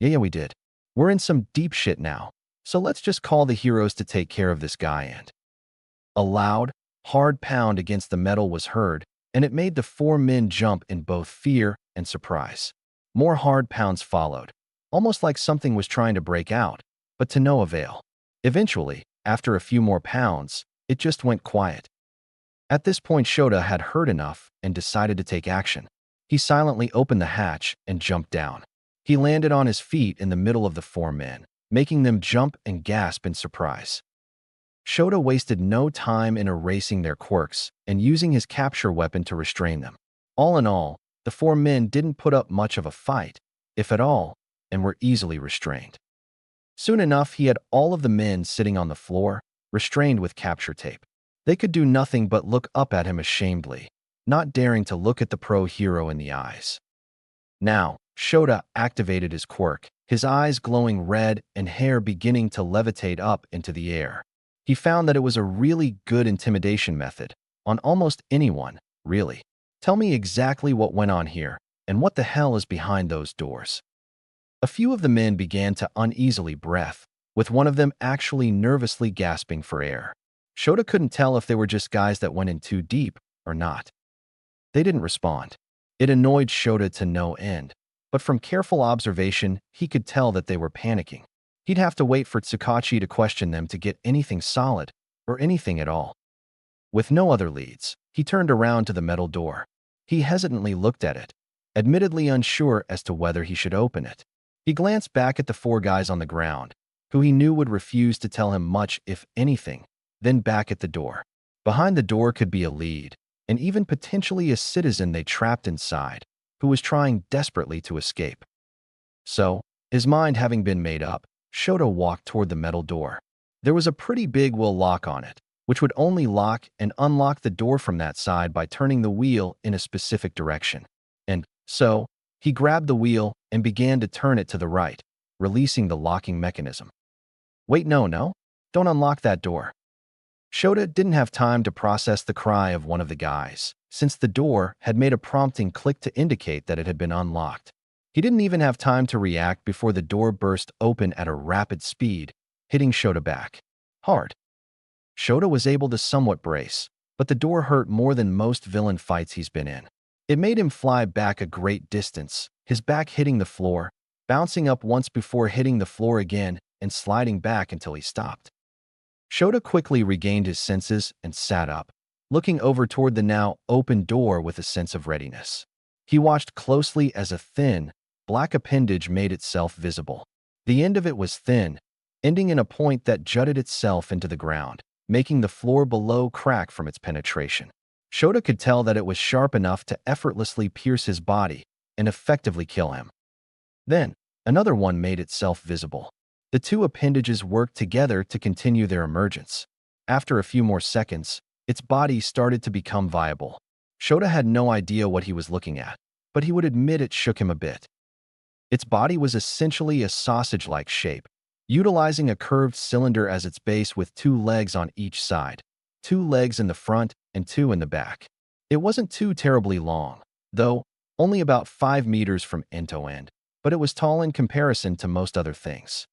Yeah, we did. We're in some deep shit now, so let's just call the heroes to take care of this guy and... A loud, hard pound against the metal was heard, and it made the 4 men jump in both fear and surprise. More hard pounds followed, almost like something was trying to break out, but to no avail. Eventually, after a few more pounds, it just went quiet. At this point, Shota had heard enough and decided to take action. He silently opened the hatch and jumped down. He landed on his feet in the middle of the 4 men, making them jump and gasp in surprise. Shota wasted no time in erasing their quirks and using his capture weapon to restrain them. All in all, the 4 men didn't put up much of a fight, if at all, and were easily restrained. Soon enough, he had all of the men sitting on the floor, restrained with capture tape. They could do nothing but look up at him ashamedly, not daring to look at the pro-hero in the eyes. Now, Shota activated his quirk, his eyes glowing red and hair beginning to levitate up into the air. He found that it was a really good intimidation method, on almost anyone, really. Tell me exactly what went on here, and what the hell is behind those doors. A few of the men began to uneasily breath, with one of them actually nervously gasping for air. Shota couldn't tell if they were just guys that went in too deep, or not. They didn't respond. It annoyed Shota to no end, but from careful observation, he could tell that they were panicking. He'd have to wait for Tsukachi to question them to get anything solid, or anything at all. With no other leads, he turned around to the metal door. He hesitantly looked at it, admittedly unsure as to whether he should open it. He glanced back at the four guys on the ground, who he knew would refuse to tell him much, if anything, then back at the door. Behind the door could be a lead, and even potentially a citizen they trapped inside, who was trying desperately to escape. So, his mind having been made up, Shota walked toward the metal door. There was a pretty big wheel lock on it, which would only lock and unlock the door from that side by turning the wheel in a specific direction. And so, he grabbed the wheel and began to turn it to the right, releasing the locking mechanism. Wait, no, don't unlock that door. Shota didn't have time to process the cry of one of the guys, since the door had made a prompting click to indicate that it had been unlocked. He didn't even have time to react before the door burst open at a rapid speed, hitting Shota back hard. Shota was able to somewhat brace, but the door hurt more than most villain fights he's been in. It made him fly back a great distance, his back hitting the floor, bouncing up once before hitting the floor again and sliding back until he stopped. Shota quickly regained his senses and sat up, looking over toward the now open door with a sense of readiness. He watched closely as a thin, black appendage made itself visible. The end of it was thin, ending in a point that jutted itself into the ground, making the floor below crack from its penetration. Shota could tell that it was sharp enough to effortlessly pierce his body and effectively kill him. Then, another one made itself visible. The two appendages worked together to continue their emergence. After a few more seconds, its body started to become viable. Shota had no idea what he was looking at, but he would admit it shook him a bit. Its body was essentially a sausage-like shape, utilizing a curved cylinder as its base with two legs on each side, two legs in the front and two in the back. It wasn't too terribly long, though, only about 5 meters from end to end, but it was tall in comparison to most other things.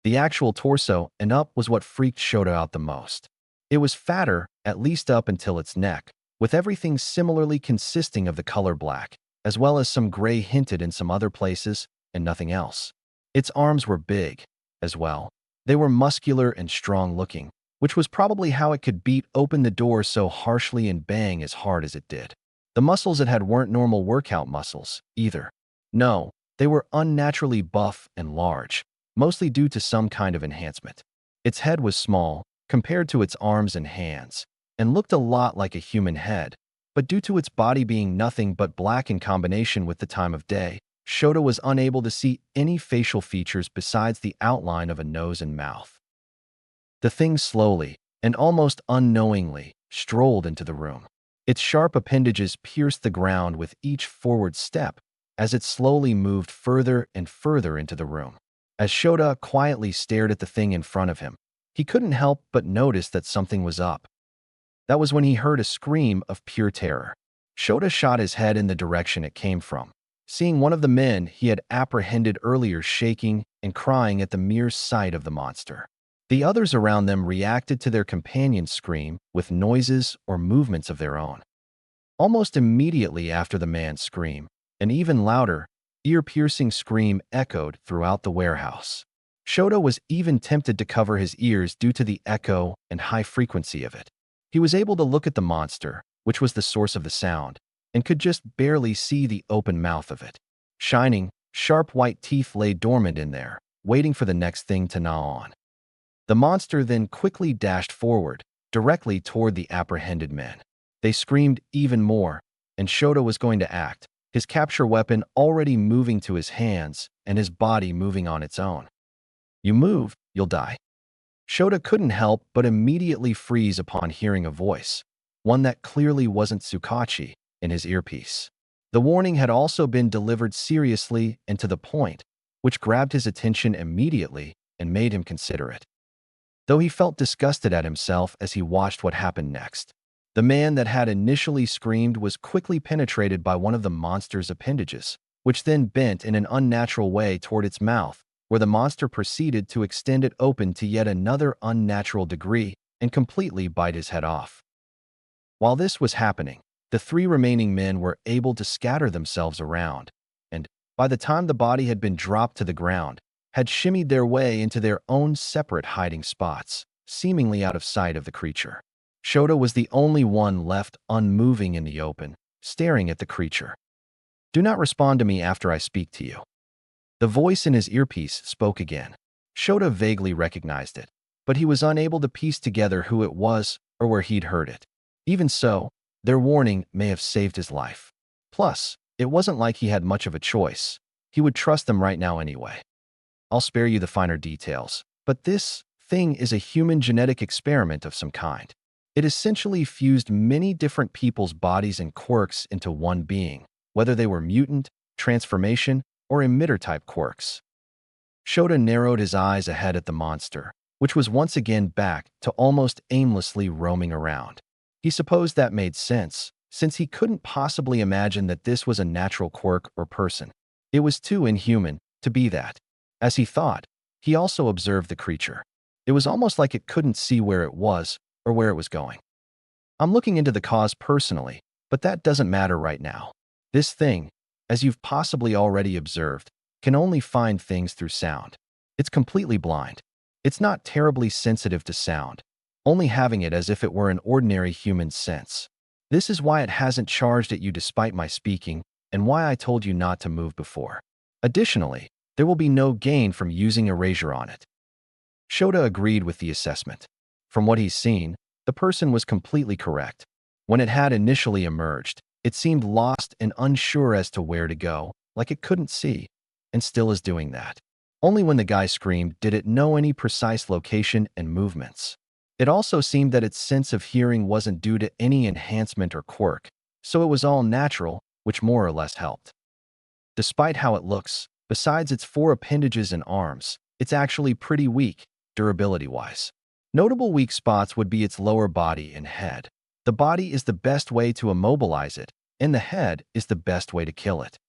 The actual torso and up was what freaked Shota out the most. It was fatter, at least up until its neck, with everything similarly consisting of the color black, as well as some gray hinted in some other places, and nothing else. Its arms were big, as well. They were muscular and strong-looking, which was probably how it could beat open the door so harshly and bang as hard as it did. The muscles it had weren't normal workout muscles, either. No, they were unnaturally buff and large, mostly due to some kind of enhancement. Its head was small, compared to its arms and hands, and looked a lot like a human head, but due to its body being nothing but black in combination with the time of day, Shota was unable to see any facial features besides the outline of a nose and mouth. The thing slowly, and almost unknowingly, strolled into the room. Its sharp appendages pierced the ground with each forward step as it slowly moved further and further into the room. As Shota quietly stared at the thing in front of him, he couldn't help but notice that something was up. That was when he heard a scream of pure terror. Shota shot his head in the direction it came from, seeing one of the men he had apprehended earlier shaking and crying at the mere sight of the monster. The others around them reacted to their companion's scream with noises or movements of their own. Almost immediately after the man's scream, an even louder, ear-piercing scream echoed throughout the warehouse. Shota was even tempted to cover his ears due to the echo and high frequency of it. He was able to look at the monster, which was the source of the sound, and could just barely see the open mouth of it. Shining, sharp white teeth lay dormant in there, waiting for the next thing to gnaw on. The monster then quickly dashed forward, directly toward the apprehended men. They screamed even more, and Shota was going to act, his capture weapon already moving to his hands and his body moving on its own. "You move, you'll die." Shota couldn't help but immediately freeze upon hearing a voice, one that clearly wasn't Tsukachi, in his earpiece. The warning had also been delivered seriously and to the point, which grabbed his attention immediately and made him consider it. Though he felt disgusted at himself as he watched what happened next. The man that had initially screamed was quickly penetrated by one of the monster's appendages, which then bent in an unnatural way toward its mouth, where the monster proceeded to extend it open to yet another unnatural degree and completely bite his head off. While this was happening, the three remaining men were able to scatter themselves around, and, by the time the body had been dropped to the ground, had shimmied their way into their own separate hiding spots, seemingly out of sight of the creature. Shota was the only one left unmoving in the open, staring at the creature. "Do not respond to me after I speak to you." The voice in his earpiece spoke again. Shota vaguely recognized it, but he was unable to piece together who it was or where he'd heard it. Even so, their warning may have saved his life. Plus, it wasn't like he had much of a choice. He would trust them right now anyway. "I'll spare you the finer details, but this thing is a human genetic experiment of some kind. It essentially fused many different people's bodies and quirks into one being, whether they were mutant, transformation, or emitter-type quirks." Shota narrowed his eyes ahead at the monster, which was once again back to almost aimlessly roaming around. He supposed that made sense, since he couldn't possibly imagine that this was a natural quirk or person. It was too inhuman to be that. As he thought, he also observed the creature. It was almost like it couldn't see where it was or where it was going. "I'm looking into the cause personally, but that doesn't matter right now. This thing, as you've possibly already observed, can only find things through sound. It's completely blind. It's not terribly sensitive to sound, only having it as if it were an ordinary human sense. This is why it hasn't charged at you despite my speaking, and why I told you not to move before. Additionally, there will be no gain from using erasure on it." Shota agreed with the assessment. From what he's seen, the person was completely correct. When it had initially emerged, it seemed lost and unsure as to where to go, like it couldn't see, and still is doing that. Only when the guy screamed did it know any precise location and movements. It also seemed that its sense of hearing wasn't due to any enhancement or quirk, so it was all natural, which more or less helped. Despite how it looks, besides its 4 appendages and arms, it's actually pretty weak, durability-wise. Notable weak spots would be its lower body and head. The body is the best way to immobilize it, and the head is the best way to kill it.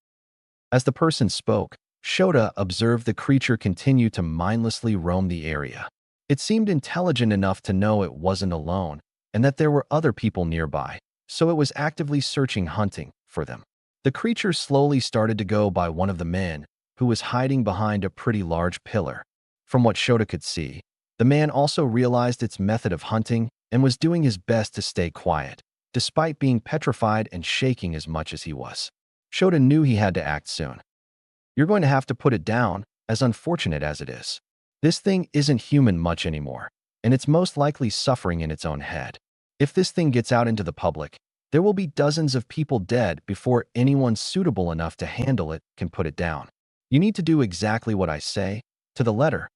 As the person spoke, Shota observed the creature continue to mindlessly roam the area. It seemed intelligent enough to know it wasn't alone, and that there were other people nearby, so it was actively hunting for them. The creature slowly started to go by one of the men, who was hiding behind a pretty large pillar. From what Shota could see, the man also realized its method of hunting and was doing his best to stay quiet, despite being petrified and shaking as much as he was. Shota knew he had to act soon. "You're going to have to put it down, as unfortunate as it is. This thing isn't human much anymore, and it's most likely suffering in its own head. If this thing gets out into the public, there will be dozens of people dead before anyone suitable enough to handle it can put it down. You need to do exactly what I say, to the letter."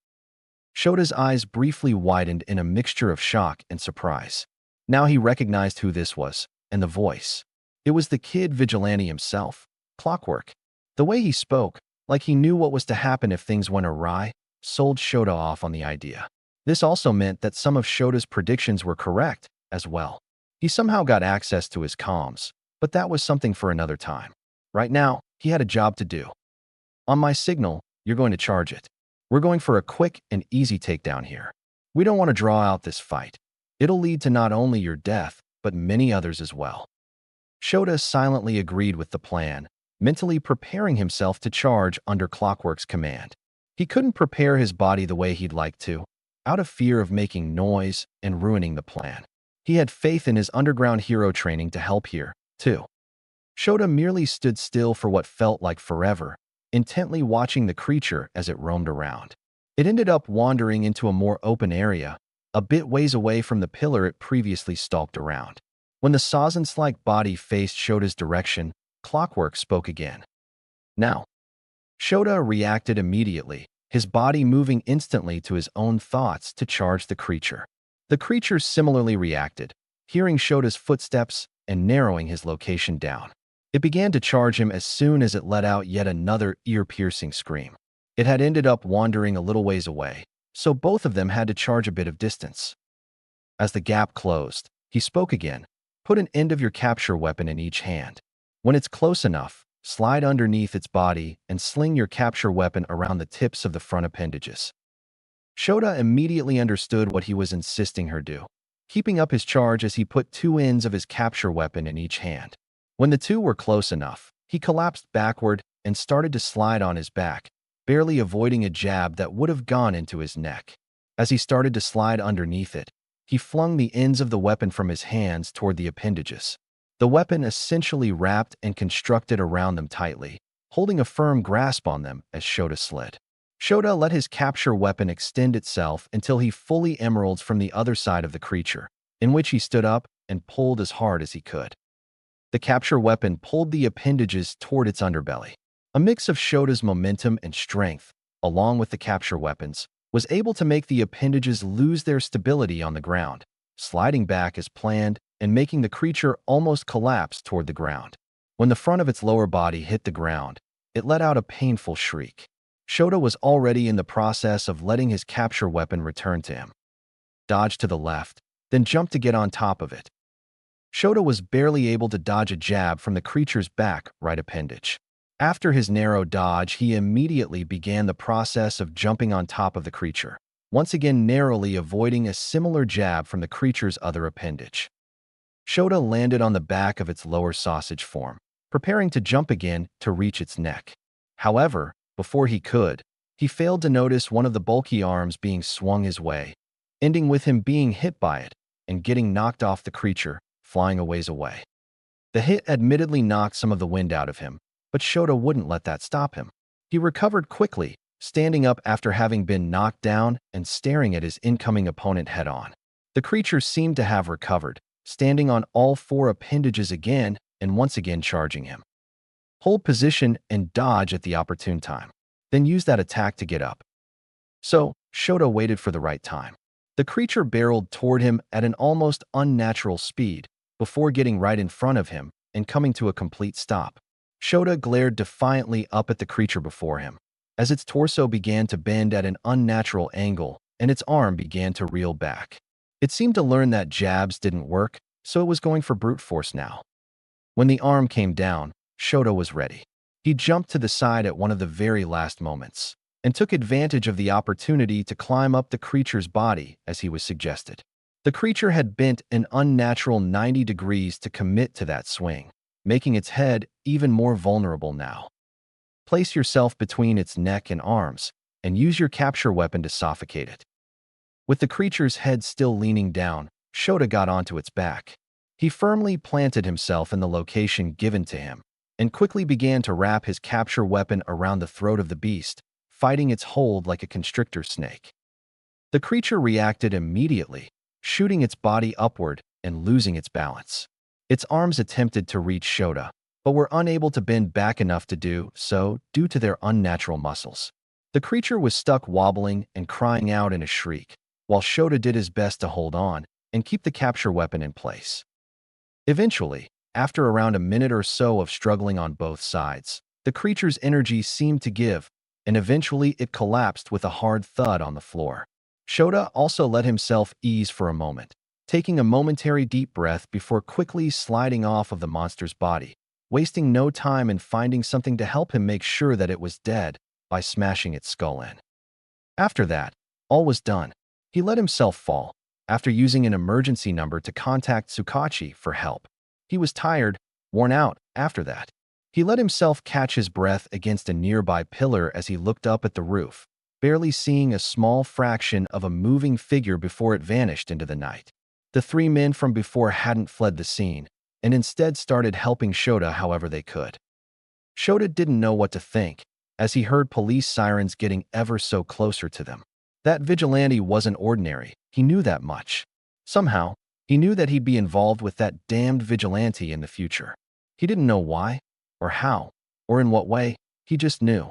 Shota's eyes briefly widened in a mixture of shock and surprise. Now he recognized who this was, and the voice. It was the kid vigilante himself, Clockwork. The way he spoke, like he knew what was to happen if things went awry, sold Shota off on the idea. This also meant that some of Shota's predictions were correct, as well. He somehow got access to his comms, but that was something for another time. Right now, he had a job to do. "On my signal, you're going to charge it. We're going for a quick and easy takedown here. We don't want to draw out this fight. It'll lead to not only your death, but many others as well." Shota silently agreed with the plan, mentally preparing himself to charge under Clockwork's command. He couldn't prepare his body the way he'd like to, out of fear of making noise and ruining the plan. He had faith in his underground hero training to help here, too. Shota merely stood still for what felt like forever, intently watching the creature as it roamed around. It ended up wandering into a more open area, a bit ways away from the pillar it previously stalked around. When the Sazance-like body faced Shota's direction, Clockwork spoke again. "Now." Shota reacted immediately, his body moving instantly to his own thoughts to charge the creature. The creature similarly reacted, hearing Shota's footsteps and narrowing his location down. It began to charge him as soon as it let out yet another ear-piercing scream. It had ended up wandering a little ways away, so both of them had to charge a bit of distance. As the gap closed, he spoke again. "Put an end of your capture weapon in each hand. When it's close enough, slide underneath its body and sling your capture weapon around the tips of the front appendages." Shota immediately understood what he was insisting her do. keeping up his charge as he put two ends of his capture weapon in each hand. When the two were close enough, he collapsed backward and started to slide on his back, barely avoiding a jab that would have gone into his neck. As he started to slide underneath it, he flung the ends of the weapon from his hands toward the appendages. The weapon essentially wrapped and constructed around them tightly, holding a firm grasp on them as Shota slid. Shota let his capture weapon extend itself until he fully emeralds from the other side of the creature, in which he stood up and pulled as hard as he could. The capture weapon pulled the appendages toward its underbelly. A mix of Shota's momentum and strength, along with the capture weapons, was able to make the appendages lose their stability on the ground, sliding back as planned and making the creature almost collapse toward the ground. When the front of its lower body hit the ground, it let out a painful shriek. Shota was already in the process of letting his capture weapon return to him. Dodged to the left, then jumped to get on top of it. Shota was barely able to dodge a jab from the creature's back right appendage. After his narrow dodge, he immediately began the process of jumping on top of the creature, once again narrowly avoiding a similar jab from the creature's other appendage. Shota landed on the back of its lower sausage form, preparing to jump again to reach its neck. However, before he could, he failed to notice one of the bulky arms being swung his way, ending with him being hit by it and getting knocked off the creature, flying a ways away. The hit admittedly knocked some of the wind out of him, but Shota wouldn't let that stop him. He recovered quickly, standing up after having been knocked down and staring at his incoming opponent head-on. The creature seemed to have recovered, standing on all four appendages again and once again charging him. Hold position and dodge at the opportune time. Then use that attack to get up. So, Shota waited for the right time. The creature barreled toward him at an almost unnatural speed before getting right in front of him and coming to a complete stop. Shota glared defiantly up at the creature before him, as its torso began to bend at an unnatural angle and its arm began to reel back. It seemed to learn that jabs didn't work, so it was going for brute force now. When the arm came down, Shota was ready. He jumped to the side at one of the very last moments and took advantage of the opportunity to climb up the creature's body as he was suggested. The creature had bent an unnatural 90 degrees to commit to that swing, making its head even more vulnerable now. Place yourself between its neck and arms and use your capture weapon to suffocate it. With the creature's head still leaning down, Shota got onto its back. He firmly planted himself in the location given to him and quickly began to wrap his capture weapon around the throat of the beast, fighting its hold like a constrictor snake. The creature reacted immediately, shooting its body upward and losing its balance. Its arms attempted to reach Shota, but were unable to bend back enough to do so due to their unnatural muscles. The creature was stuck wobbling and crying out in a shriek, while Shota did his best to hold on and keep the capture weapon in place. Eventually, after around a minute or so of struggling on both sides, the creature's energy seemed to give, and eventually it collapsed with a hard thud on the floor. Shota also let himself ease for a moment, taking a momentary deep breath before quickly sliding off of the monster's body, wasting no time in finding something to help him make sure that it was dead by smashing its skull in. After that, all was done. He let himself fall, after using an emergency number to contact Tsukachi for help. He was tired, worn out after that. He let himself catch his breath against a nearby pillar as he looked up at the roof, barely seeing a small fraction of a moving figure before it vanished into the night. The three men from before hadn't fled the scene, and instead started helping Shota however they could. Shota didn't know what to think, as he heard police sirens getting ever so closer to them. That vigilante wasn't ordinary, he knew that much. Somehow, he knew that he'd be involved with that damned vigilante in the future. He didn't know why, or how, or in what way, he just knew.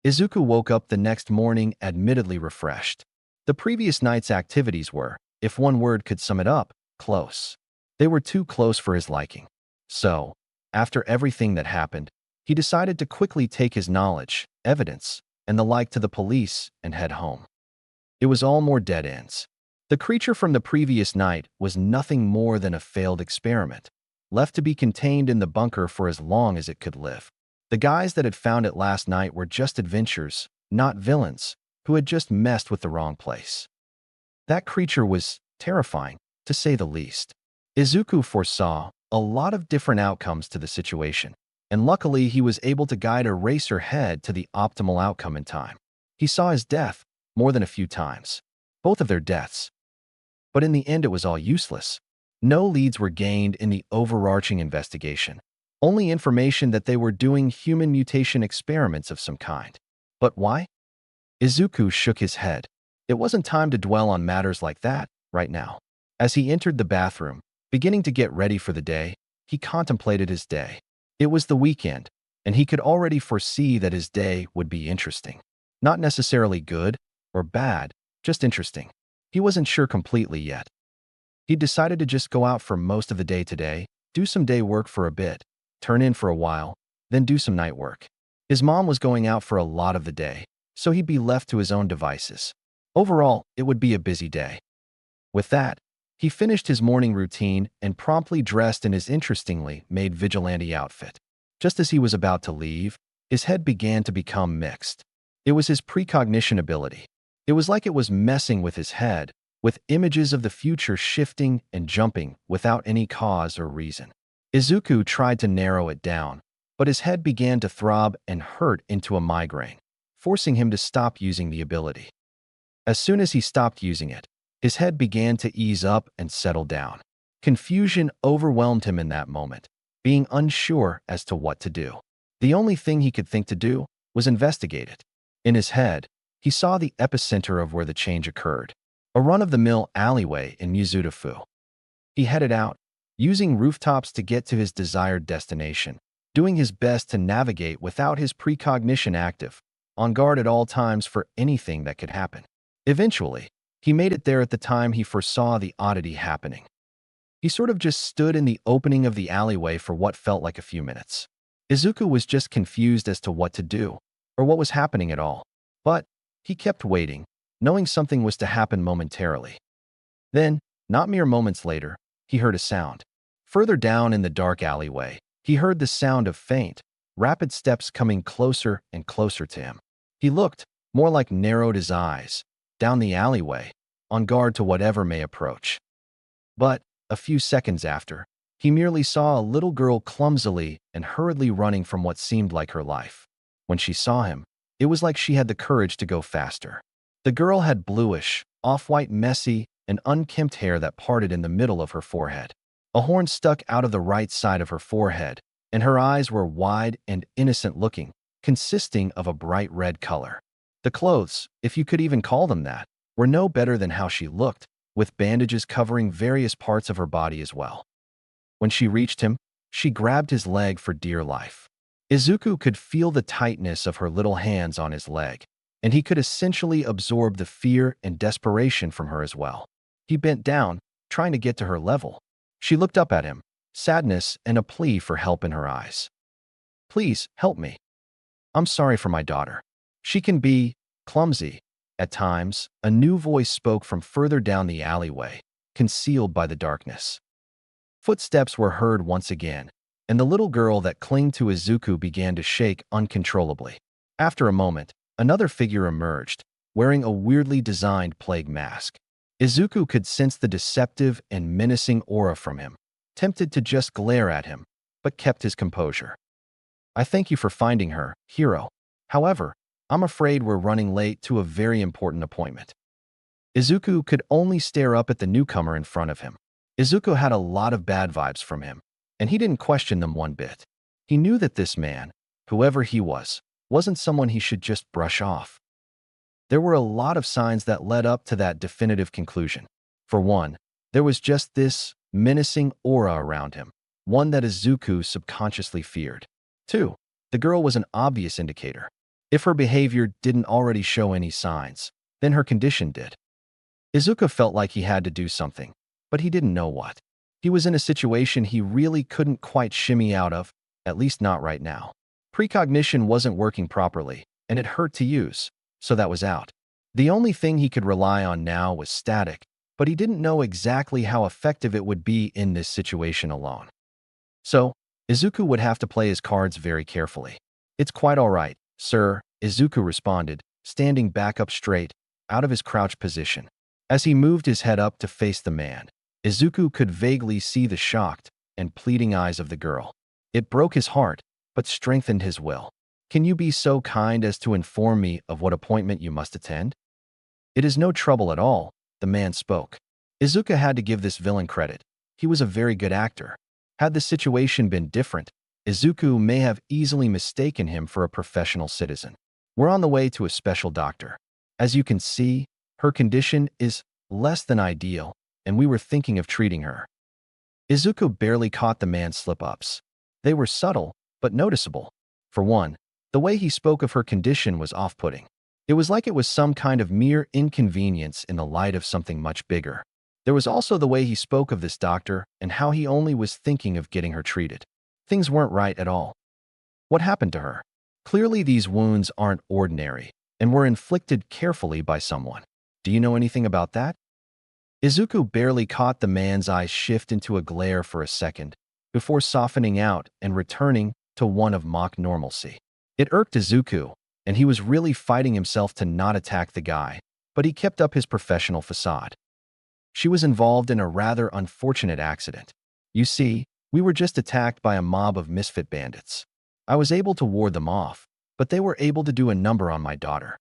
Izuku woke up the next morning admittedly refreshed. The previous night's activities were, if one word could sum it up, close. They were too close for his liking. So, after everything that happened, he decided to quickly take his knowledge, evidence, and the like to the police and head home. It was all more dead ends. The creature from the previous night was nothing more than a failed experiment, left to be contained in the bunker for as long as it could live. The guys that had found it last night were just adventurers, not villains, who had just messed with the wrong place. That creature was terrifying, to to say the least. Izuku foresaw a lot of different outcomes to the situation, and luckily he was able to guide Eraserhead to the optimal outcome in time. He saw his death more than a few times, both of their deaths. But in the end, it was all useless. No leads were gained in the overarching investigation, only information that they were doing human mutation experiments of some kind. But why? Izuku shook his head. It wasn't time to dwell on matters like that right now. As he entered the bathroom, beginning to get ready for the day, he contemplated his day. It was the weekend, and he could already foresee that his day would be interesting. Not necessarily good or bad, just interesting. He wasn't sure completely yet. He decided to just go out for most of the day today, do some day work for a bit, turn in for a while, then do some night work. His mom was going out for a lot of the day, so he'd be left to his own devices. Overall, it would be a busy day. With that, he finished his morning routine and promptly dressed in his interestingly made vigilante outfit. Just as he was about to leave, his head began to become mixed. It was his precognition ability. It was like it was messing with his head, with images of the future shifting and jumping without any cause or reason. Izuku tried to narrow it down, but his head began to throb and hurt into a migraine, forcing him to stop using the ability. As soon as he stopped using it, his head began to ease up and settle down. Confusion overwhelmed him in that moment, being unsure as to what to do. The only thing he could think to do was investigate it. In his head, he saw the epicenter of where the change occurred, a run-of-the-mill alleyway in Mizudafu. He headed out, using rooftops to get to his desired destination, doing his best to navigate without his precognition active, on guard at all times for anything that could happen. Eventually, he made it there at the time he foresaw the oddity happening. He sort of just stood in the opening of the alleyway for what felt like a few minutes. Izuku was just confused as to what to do, or what was happening at all. But he kept waiting, knowing something was to happen momentarily. Then, not mere moments later, he heard a sound. Further down in the dark alleyway, he heard the sound of faint, rapid steps coming closer and closer to him. He looked, more like narrowed his eyes, down the alleyway, on guard to whatever may approach. But, a few seconds after, he merely saw a little girl clumsily and hurriedly running from what seemed like her life. When she saw him, it was like she had the courage to go faster. The girl had bluish, off-white, messy, and unkempt hair that parted in the middle of her forehead. A horn stuck out of the right side of her forehead, and her eyes were wide and innocent-looking, consisting of a bright red color. The clothes, if you could even call them that, were no better than how she looked, with bandages covering various parts of her body as well. When she reached him, she grabbed his leg for dear life. Izuku could feel the tightness of her little hands on his leg, and he could essentially absorb the fear and desperation from her as well. He bent down, trying to get to her level. She looked up at him, sadness and a plea for help in her eyes. "Please, help me. I'm sorry for my daughter. She can be clumsy." At times, a new voice spoke from further down the alleyway, concealed by the darkness. Footsteps were heard once again, and the little girl that clung to Izuku began to shake uncontrollably. After a moment, another figure emerged, wearing a weirdly designed plague mask. Izuku could sense the deceptive and menacing aura from him, tempted to just glare at him, but kept his composure. "I thank you for finding her, hero. However, I'm afraid we're running late to a very important appointment." Izuku could only stare up at the newcomer in front of him. Izuku had a lot of bad vibes from him, and he didn't question them one bit. He knew that this man, whoever he was, wasn't someone he should just brush off. There were a lot of signs that led up to that definitive conclusion. For one, there was just this menacing aura around him, one that Izuku subconsciously feared. Two, the girl was an obvious indicator. If her behavior didn't already show any signs, then her condition did. Izuku felt like he had to do something, but he didn't know what. He was in a situation he really couldn't quite shimmy out of, at least not right now. Precognition wasn't working properly, and it hurt to use, so that was out. The only thing he could rely on now was static, but he didn't know exactly how effective it would be in this situation alone. So, Izuku would have to play his cards very carefully. "It's quite all right, sir," Izuku responded, standing back up straight, out of his crouched position. As he moved his head up to face the man, Izuku could vaguely see the shocked and pleading eyes of the girl. It broke his heart, but strengthened his will. Can you be so kind as to inform me of what appointment you must attend? It is no trouble at all, the man spoke. Izuku had to give this villain credit. He was a very good actor. Had the situation been different, Izuku may have easily mistaken him for a professional citizen. We're on the way to a special doctor. As you can see, her condition is less than ideal, and we were thinking of treating her. Izuku barely caught the man's slip-ups. They were subtle, but noticeable. For one, the way he spoke of her condition was off-putting. It was like it was some kind of mere inconvenience in the light of something much bigger. There was also the way he spoke of this doctor and how he only was thinking of getting her treated. Things weren't right at all. What happened to her? Clearly these wounds aren't ordinary and were inflicted carefully by someone. Do you know anything about that? Izuku barely caught the man's eyes shift into a glare for a second, before softening out and returning to one of mock normalcy. It irked Izuku, and he was really fighting himself to not attack the guy, but he kept up his professional facade. She was involved in a rather unfortunate accident. You see, we were just attacked by a mob of misfit bandits. I was able to ward them off, but they were able to do a number on my daughter.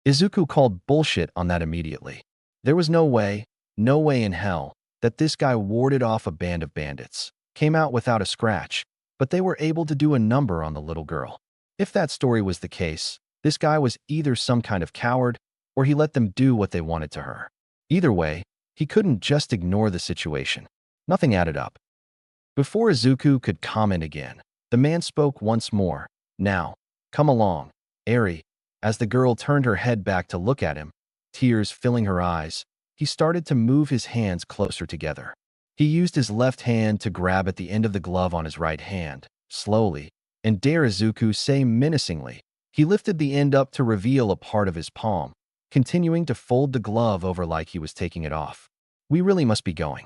Izuku called bullshit on that immediately. There was no way in hell, that this guy warded off a band of bandits, came out without a scratch, but they were able to do a number on the little girl. If that story was the case, this guy was either some kind of coward, or he let them do what they wanted to her. Either way, he couldn't just ignore the situation. Nothing added up. Before Izuku could comment again, the man spoke once more. Now, come along, Eri. As the girl turned her head back to look at him, tears filling her eyes, he started to move his hands closer together. He used his left hand to grab at the end of the glove on his right hand, slowly, and dare Izuku say menacingly. He lifted the end up to reveal a part of his palm, continuing to fold the glove over like he was taking it off. We really must be going.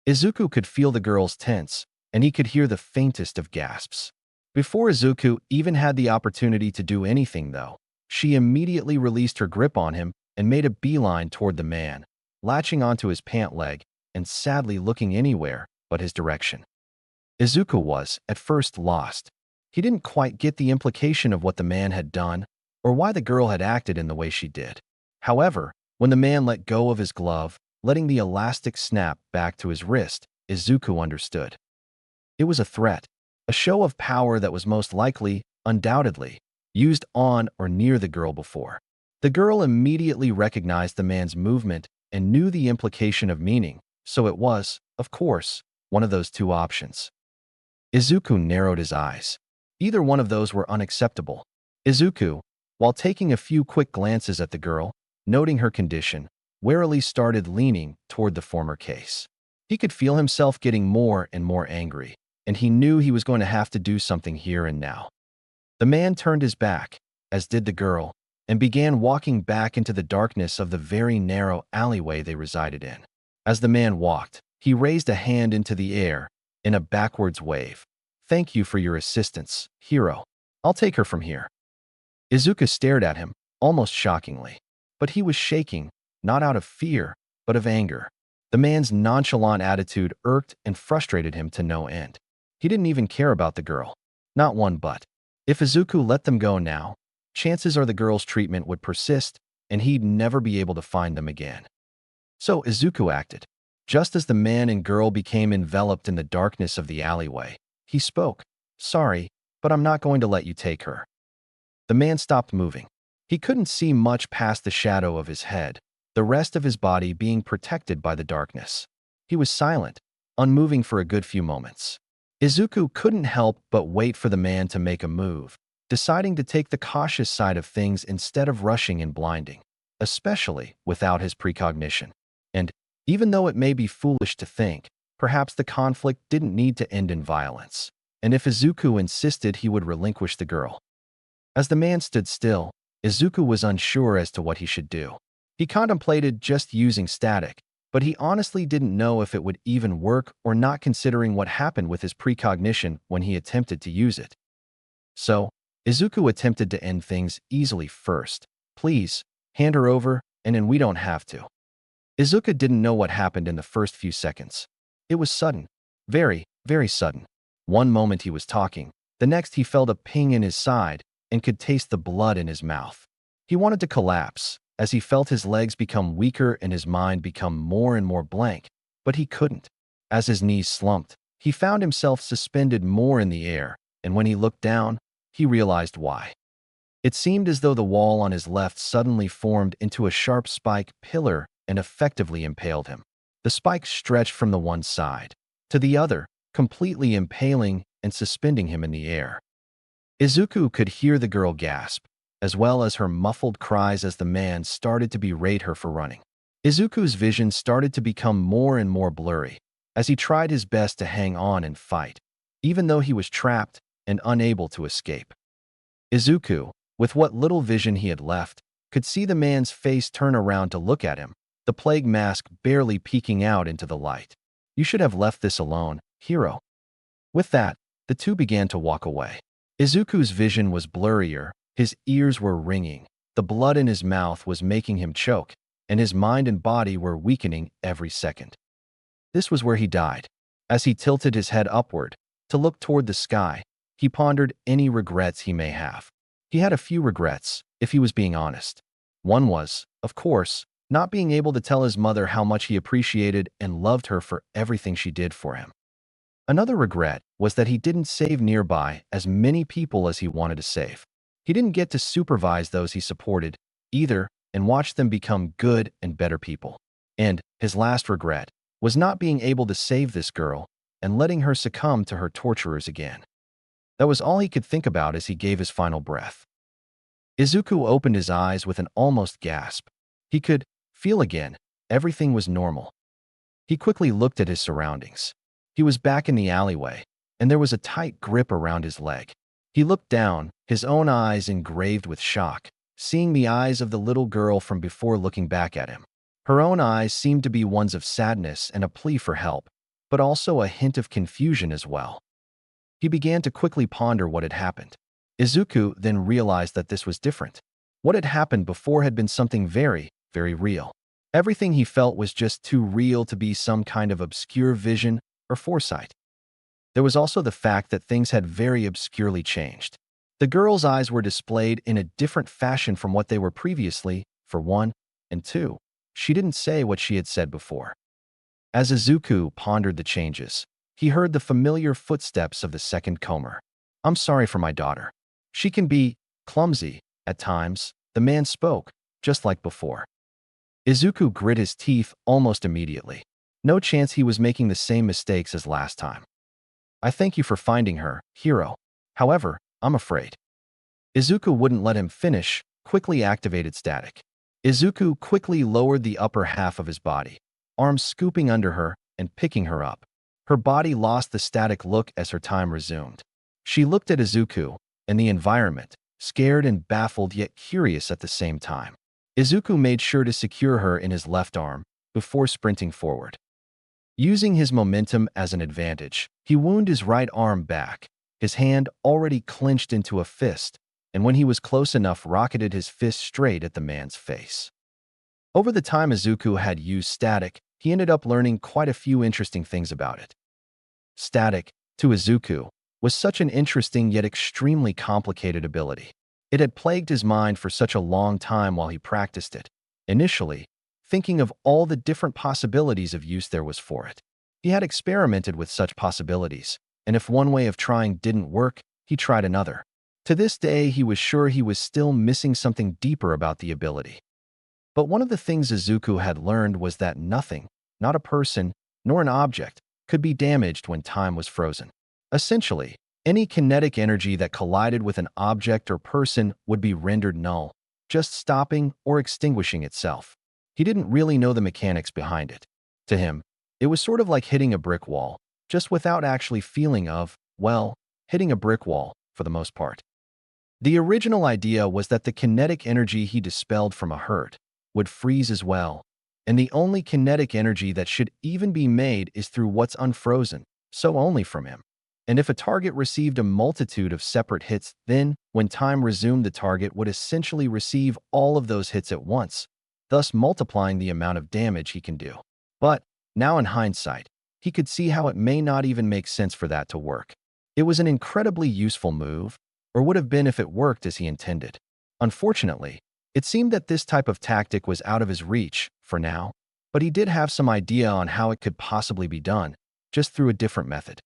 Izuku could feel the girl's tense, and he could hear the faintest of gasps. Before Izuku even had the opportunity to do anything, though, she immediately released her grip on him and made a beeline toward the man, latching onto his pant leg and sadly looking anywhere but his direction. Izuku was, at first, lost. He didn't quite get the implication of what the man had done or why the girl had acted in the way she did. However, when the man let go of his glove, letting the elastic snap back to his wrist, Izuku understood. It was a threat, a show of power that was most likely, undoubtedly, used on or near the girl before. The girl immediately recognized the man's movement and knew the implication of meaning, so it was, of course, one of those two options. Izuku narrowed his eyes. Either one of those were unacceptable. Izuku, while taking a few quick glances at the girl, noting her condition, warily started leaning toward the former case. He could feel himself getting more and more angry, and he knew he was going to have to do something here and now. The man turned his back, as did the girl, and began walking back into the darkness of the very narrow alleyway they resided in. As the man walked, he raised a hand into the air in a backwards wave. Thank you for your assistance, hero. I'll take her from here. Izuku stared at him, almost shockingly. But he was shaking, not out of fear, but of anger. The man's nonchalant attitude irked and frustrated him to no end. He didn't even care about the girl. Not one but. If Izuku let them go now, chances are the girl's treatment would persist, and he'd never be able to find them again. So Izuku acted. Just as the man and girl became enveloped in the darkness of the alleyway, he spoke. Sorry, but I'm not going to let you take her. The man stopped moving. He couldn't see much past the shadow of his head, the rest of his body being protected by the darkness. He was silent, unmoving for a good few moments. Izuku couldn't help but wait for the man to make a move, deciding to take the cautious side of things instead of rushing and blinding, especially without his precognition. And, even though it may be foolish to think, perhaps the conflict didn't need to end in violence, and if Izuku insisted, he would relinquish the girl. As the man stood still, Izuku was unsure as to what he should do. He contemplated just using static, but he honestly didn't know if it would even work or not, considering what happened with his precognition when he attempted to use it. So, Izuku attempted to end things easily first. Please, hand her over, and then we don't have to. Izuku didn't know what happened in the first few seconds. It was sudden. Very, very sudden. One moment he was talking, the next he felt a ping in his side and could taste the blood in his mouth. He wanted to collapse, as he felt his legs become weaker and his mind become more and more blank, but he couldn't. As his knees slumped, he found himself suspended more in the air, and when he looked down, he realized why. It seemed as though the wall on his left suddenly formed into a sharp spike pillar and effectively impaled him. The spike stretched from the one side to the other, completely impaling and suspending him in the air. Izuku could hear the girl gasp, as well as her muffled cries as the man started to berate her for running. Izuku's vision started to become more and more blurry, as he tried his best to hang on and fight, even though he was trapped and unable to escape. Izuku, with what little vision he had left, could see the man's face turn around to look at him, the plague mask barely peeking out into the light. "You should have left this alone, hero." With that, the two began to walk away. Izuku's vision was blurrier, his ears were ringing, the blood in his mouth was making him choke, and his mind and body were weakening every second. This was where he died. As he tilted his head upward to look toward the sky, he pondered any regrets he may have. He had a few regrets, if he was being honest. One was, of course, not being able to tell his mother how much he appreciated and loved her for everything she did for him. Another regret was that he didn't save nearby as many people as he wanted to save. He didn't get to supervise those he supported, either, and watch them become good and better people. And his last regret was not being able to save this girl and letting her succumb to her torturers again. That was all he could think about as he gave his final breath. Izuku opened his eyes with an almost gasp. He could feel again. Everything was normal. He quickly looked at his surroundings. He was back in the alleyway, and there was a tight grip around his leg. He looked down, his own eyes engraved with shock, seeing the eyes of the little girl from before looking back at him. Her own eyes seemed to be ones of sadness and a plea for help, but also a hint of confusion as well. He began to quickly ponder what had happened. Izuku then realized that this was different. What had happened before had been something very, very real. Everything he felt was just too real to be some kind of obscure vision or foresight. There was also the fact that things had very obscurely changed. The girl's eyes were displayed in a different fashion from what they were previously, for one, and two, she didn't say what she had said before. As Izuku pondered the changes, he heard the familiar footsteps of the second comer. "I'm sorry for my daughter. She can be clumsy at times," the man spoke, just like before. Izuku grit his teeth almost immediately. No chance he was making the same mistakes as last time. "I thank you for finding her, hero. However, I'm afraid." Izuku wouldn't let him finish, quickly activated static. Izuku quickly lowered the upper half of his body, arms scooping under her and picking her up. Her body lost the static look as her time resumed. She looked at Izuku and the environment, scared and baffled yet curious at the same time. Izuku made sure to secure her in his left arm before sprinting forward. Using his momentum as an advantage, he wound his right arm back, his hand already clenched into a fist, and when he was close enough rocketed his fist straight at the man's face. Over the time Izuku had used static, he ended up learning quite a few interesting things about it. Static, to Izuku, was such an interesting yet extremely complicated ability. It had plagued his mind for such a long time while he practiced it, initially thinking of all the different possibilities of use there was for it. He had experimented with such possibilities, and if one way of trying didn't work, he tried another. To this day, he was sure he was still missing something deeper about the ability. But one of the things Izuku had learned was that nothing, not a person, nor an object, could be damaged when time was frozen. Essentially, any kinetic energy that collided with an object or person would be rendered null, just stopping or extinguishing itself. He didn't really know the mechanics behind it. To him, it was sort of like hitting a brick wall, just without actually feeling of, well, hitting a brick wall, for the most part. The original idea was that the kinetic energy he dispelled from a hurt would freeze as well, and the only kinetic energy that should even be made is through what's unfrozen, so only from him. And if a target received a multitude of separate hits, then, when time resumed, the target would essentially receive all of those hits at once, thus multiplying the amount of damage he can do. But, now in hindsight, he could see how it may not even make sense for that to work. It was an incredibly useful move, or would have been if it worked as he intended. Unfortunately, it seemed that this type of tactic was out of his reach, for now, but he did have some idea on how it could possibly be done, just through a different method.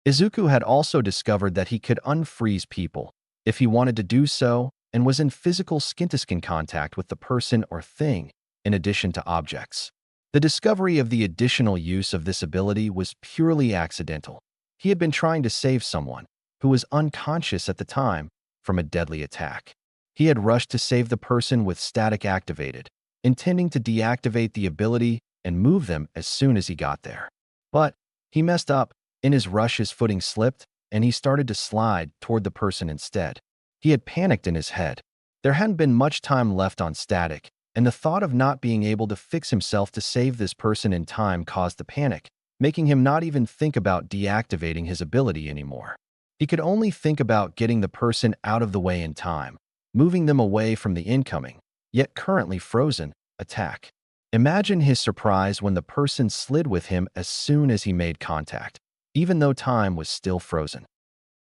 Izuku had also discovered that he could unfreeze people, if he wanted to do so, and was in physical skin-to-skin contact with the person or thing, in addition to objects. The discovery of the additional use of this ability was purely accidental. He had been trying to save someone, who was unconscious at the time, from a deadly attack. He had rushed to save the person with static activated, intending to deactivate the ability and move them as soon as he got there. But he messed up. In his rush, his footing slipped, and he started to slide toward the person instead. He had panicked in his head. There hadn't been much time left on static, and the thought of not being able to fix himself to save this person in time caused the panic, making him not even think about deactivating his ability anymore. He could only think about getting the person out of the way in time, moving them away from the incoming, yet currently frozen, attack. Imagine his surprise when the person slid with him as soon as he made contact, even though time was still frozen.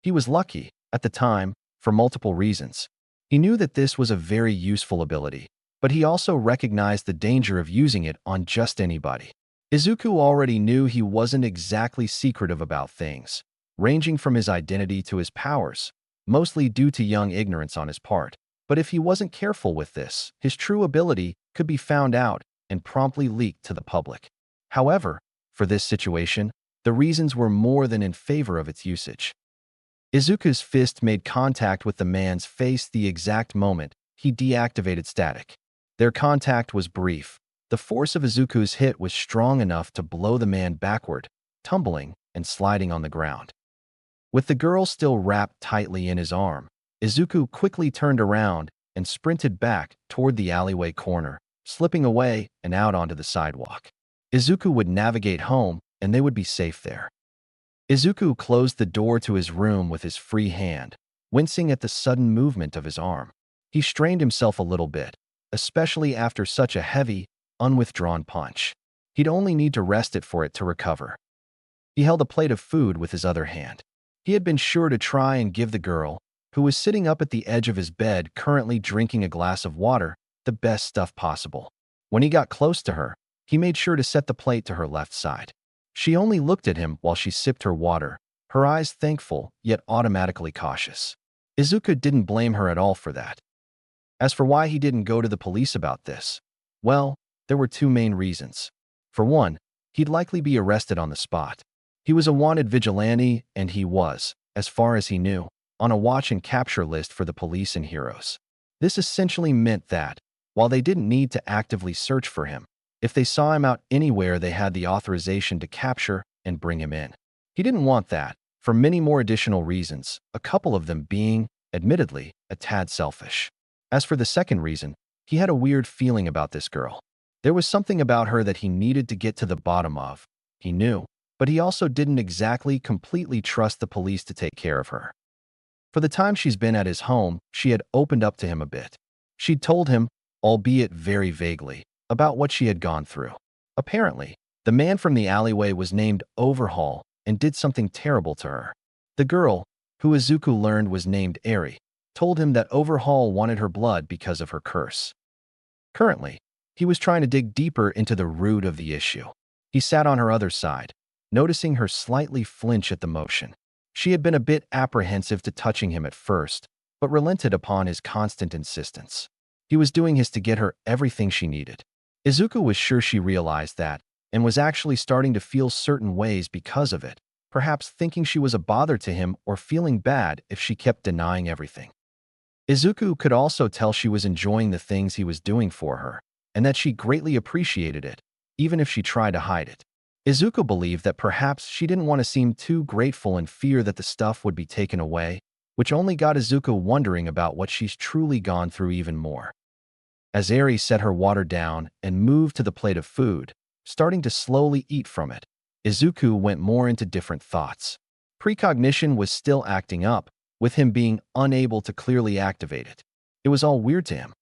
He was lucky, at the time, for multiple reasons. He knew that this was a very useful ability, but he also recognized the danger of using it on just anybody. Izuku already knew he wasn't exactly secretive about things, ranging from his identity to his powers, mostly due to young ignorance on his part. But if he wasn't careful with this, his true ability could be found out and promptly leaked to the public. However, for this situation, the reasons were more than in favor of its usage. Izuku's fist made contact with the man's face the exact moment he deactivated static. Their contact was brief. The force of Izuku's hit was strong enough to blow the man backward, tumbling and sliding on the ground. With the girl still wrapped tightly in his arm, Izuku quickly turned around and sprinted back toward the alleyway corner, slipping away and out onto the sidewalk. Izuku would navigate home, and they would be safe there. Izuku closed the door to his room with his free hand, wincing at the sudden movement of his arm. He strained himself a little bit, especially after such a heavy, unwithdrawn punch. He'd only need to rest it for it to recover. He held a plate of food with his other hand. He had been sure to try and give the girl, who was sitting up at the edge of his bed currently drinking a glass of water, the best stuff possible. When he got close to her, he made sure to set the plate to her left side. She only looked at him while she sipped her water, her eyes thankful yet automatically cautious. Izuku didn't blame her at all for that. As for why he didn't go to the police about this, well, there were two main reasons. For one, he'd likely be arrested on the spot. He was a wanted vigilante, and he was, as far as he knew, on a watch and capture list for the police and heroes. This essentially meant that, while they didn't need to actively search for him, if they saw him out anywhere, they had the authorization to capture and bring him in. He didn't want that, for many more additional reasons, a couple of them being, admittedly, a tad selfish. As for the second reason, he had a weird feeling about this girl. There was something about her that he needed to get to the bottom of. He knew, but he also didn't exactly completely trust the police to take care of her. For the time she's been at his home, she had opened up to him a bit. She'd told him, albeit very vaguely, about what she had gone through. Apparently, the man from the alleyway was named Overhaul and did something terrible to her. The girl, who Izuku learned was named Eri, told him that Overhaul wanted her blood because of her curse. Currently, he was trying to dig deeper into the root of the issue. He sat on her other side, noticing her slightly flinch at the motion. She had been a bit apprehensive to touching him at first, but relented upon his constant insistence. He was doing his to get her everything she needed. Izuku was sure she realized that, and was actually starting to feel certain ways because of it, perhaps thinking she was a bother to him or feeling bad if she kept denying everything. Izuku could also tell she was enjoying the things he was doing for her, and that she greatly appreciated it, even if she tried to hide it. Izuku believed that perhaps she didn't want to seem too grateful and fear that the stuff would be taken away, which only got Izuku wondering about what she's truly gone through even more. As Eri set her water down and moved to the plate of food, starting to slowly eat from it, Izuku went more into different thoughts. Precognition was still acting up, with him being unable to clearly activate it. It was all weird to him.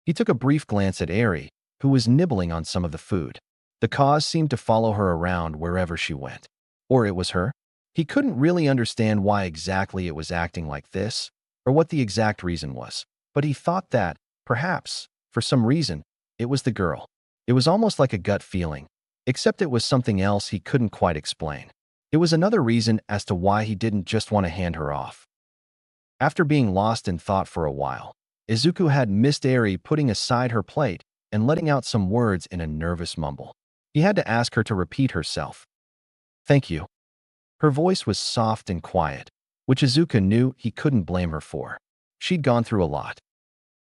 He took a brief glance at Eri, who was nibbling on some of the food. The cause seemed to follow her around wherever she went. Or it was her. He couldn't really understand why exactly it was acting like this, or what the exact reason was. But he thought that, perhaps, for some reason, it was the girl. It was almost like a gut feeling, except it was something else he couldn't quite explain. It was another reason as to why he didn't just want to hand her off. After being lost in thought for a while, Izuku had missed Eri putting aside her plate and letting out some words in a nervous mumble. He had to ask her to repeat herself. "Thank you." Her voice was soft and quiet, which Izuku knew he couldn't blame her for. She'd gone through a lot.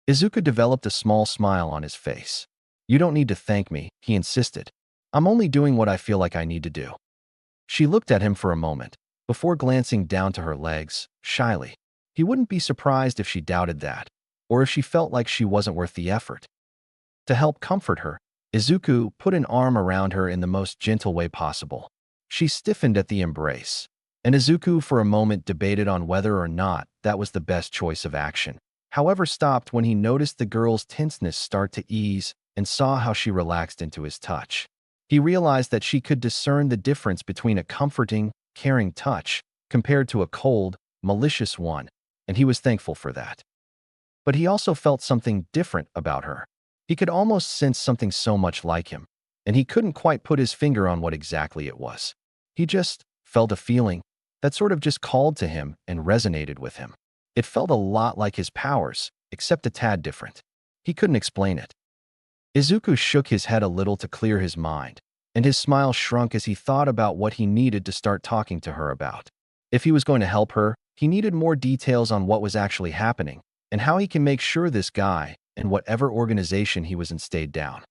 Izuku developed a small smile on his face. "You don't need to thank me," he insisted. "I'm only doing what I feel like I need to do." She looked at him for a moment, before glancing down to her legs, shyly. He wouldn't be surprised if she doubted that, or if she felt like she wasn't worth the effort. To help comfort her, Izuku put an arm around her in the most gentle way possible. She stiffened at the embrace, and Izuku for a moment debated on whether or not that was the best choice of action. However, stopped when he noticed the girl's tenseness start to ease and saw how she relaxed into his touch. He realized that she could discern the difference between a comforting, caring touch compared to a cold, malicious one, and he was thankful for that. But he also felt something different about her. He could almost sense something so much like him, and he couldn't quite put his finger on what exactly it was. He just felt a feeling that sort of just called to him and resonated with him. It felt a lot like his powers, except a tad different. He couldn't explain it. Izuku shook his head a little to clear his mind, and his smile shrunk as he thought about what he needed to start talking to her about. If he was going to help her, he needed more details on what was actually happening, and how he can make sure this guy, and whatever organization he was in, stayed down.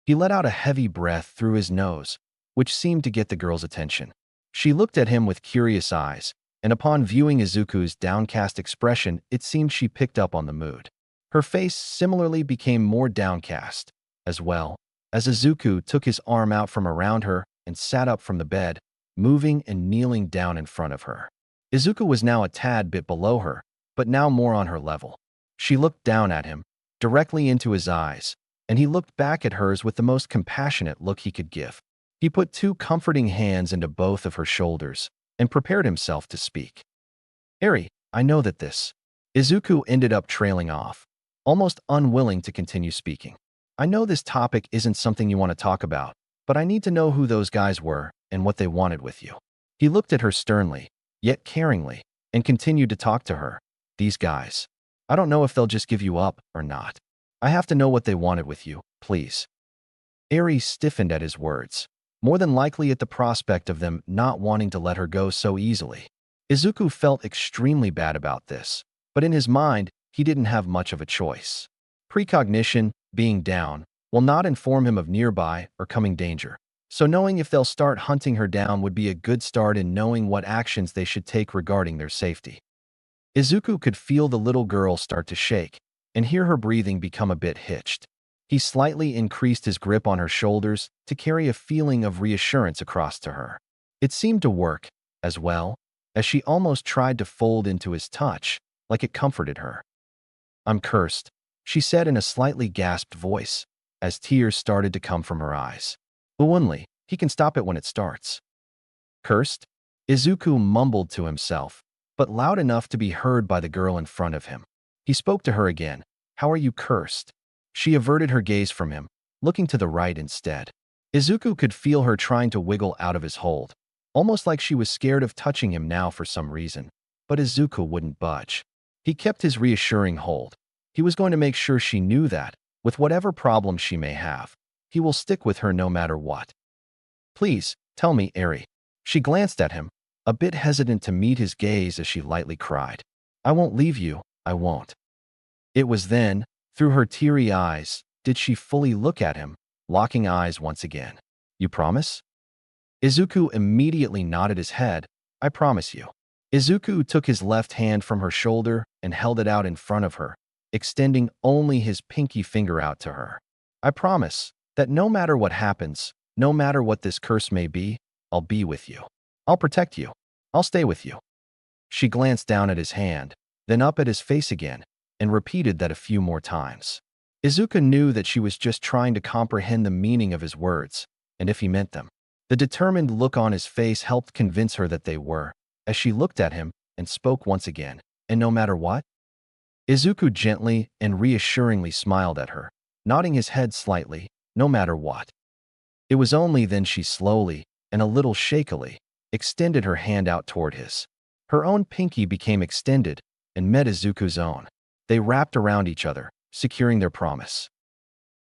He let out a heavy breath through his nose, which seemed to get the girl's attention. She looked at him with curious eyes, and upon viewing Izuku's downcast expression, it seemed she picked up on the mood. Her face similarly became more downcast, as well, as Izuku took his arm out from around her and sat up from the bed, moving and kneeling down in front of her. Izuku was now a tad bit below her, but now more on her level. She looked down at him, directly into his eyes, and he looked back at hers with the most compassionate look he could give. He put two comforting hands into both of her shoulders and prepared himself to speak. "Eri, I know that this..." Izuku ended up trailing off, almost unwilling to continue speaking. "I know this topic isn't something you want to talk about, but I need to know who those guys were and what they wanted with you." He looked at her sternly, yet caringly, and continued to talk to her. "These guys. I don't know if they'll just give you up or not. I have to know what they wanted with you, please." Eri stiffened at his words, more than likely at the prospect of them not wanting to let her go so easily. Izuku felt extremely bad about this, but in his mind, he didn't have much of a choice. Precognition, being down, will not inform him of nearby or coming danger, so knowing if they'll start hunting her down would be a good start in knowing what actions they should take regarding their safety. Izuku could feel the little girl start to shake and hear her breathing become a bit hitched. He slightly increased his grip on her shoulders to carry a feeling of reassurance across to her. It seemed to work, as well, as she almost tried to fold into his touch, like it comforted her. "I'm cursed," she said in a slightly gasped voice, as tears started to come from her eyes. "Only, he can stop it when it starts." "Cursed?" Izuku mumbled to himself, but loud enough to be heard by the girl in front of him. He spoke to her again. "How are you cursed?" She averted her gaze from him, looking to the right instead. Izuku could feel her trying to wiggle out of his hold, almost like she was scared of touching him now for some reason. But Izuku wouldn't budge. He kept his reassuring hold. He was going to make sure she knew that, with whatever problem she may have, he will stick with her no matter what. "Please, tell me, Eri." She glanced at him, a bit hesitant to meet his gaze as she lightly cried. "I won't leave you, I won't." It was then, through her teary eyes, did she fully look at him, locking eyes once again. "You promise?" Izuku immediately nodded his head. "I promise you." Izuku took his left hand from her shoulder and held it out in front of her, extending only his pinky finger out to her. "I promise that no matter what happens, no matter what this curse may be, I'll be with you. I'll protect you. I'll stay with you." She glanced down at his hand, then up at his face again, and repeated that a few more times. Izuku knew that she was just trying to comprehend the meaning of his words, and if he meant them. The determined look on his face helped convince her that they were, as she looked at him and spoke once again. And no matter what? Izuku gently and reassuringly smiled at her, nodding his head slightly, no matter what. It was only then she slowly, and a little shakily, extended her hand out toward his. Her own pinky became extended and met Izuku's own. They wrapped around each other, securing their promise.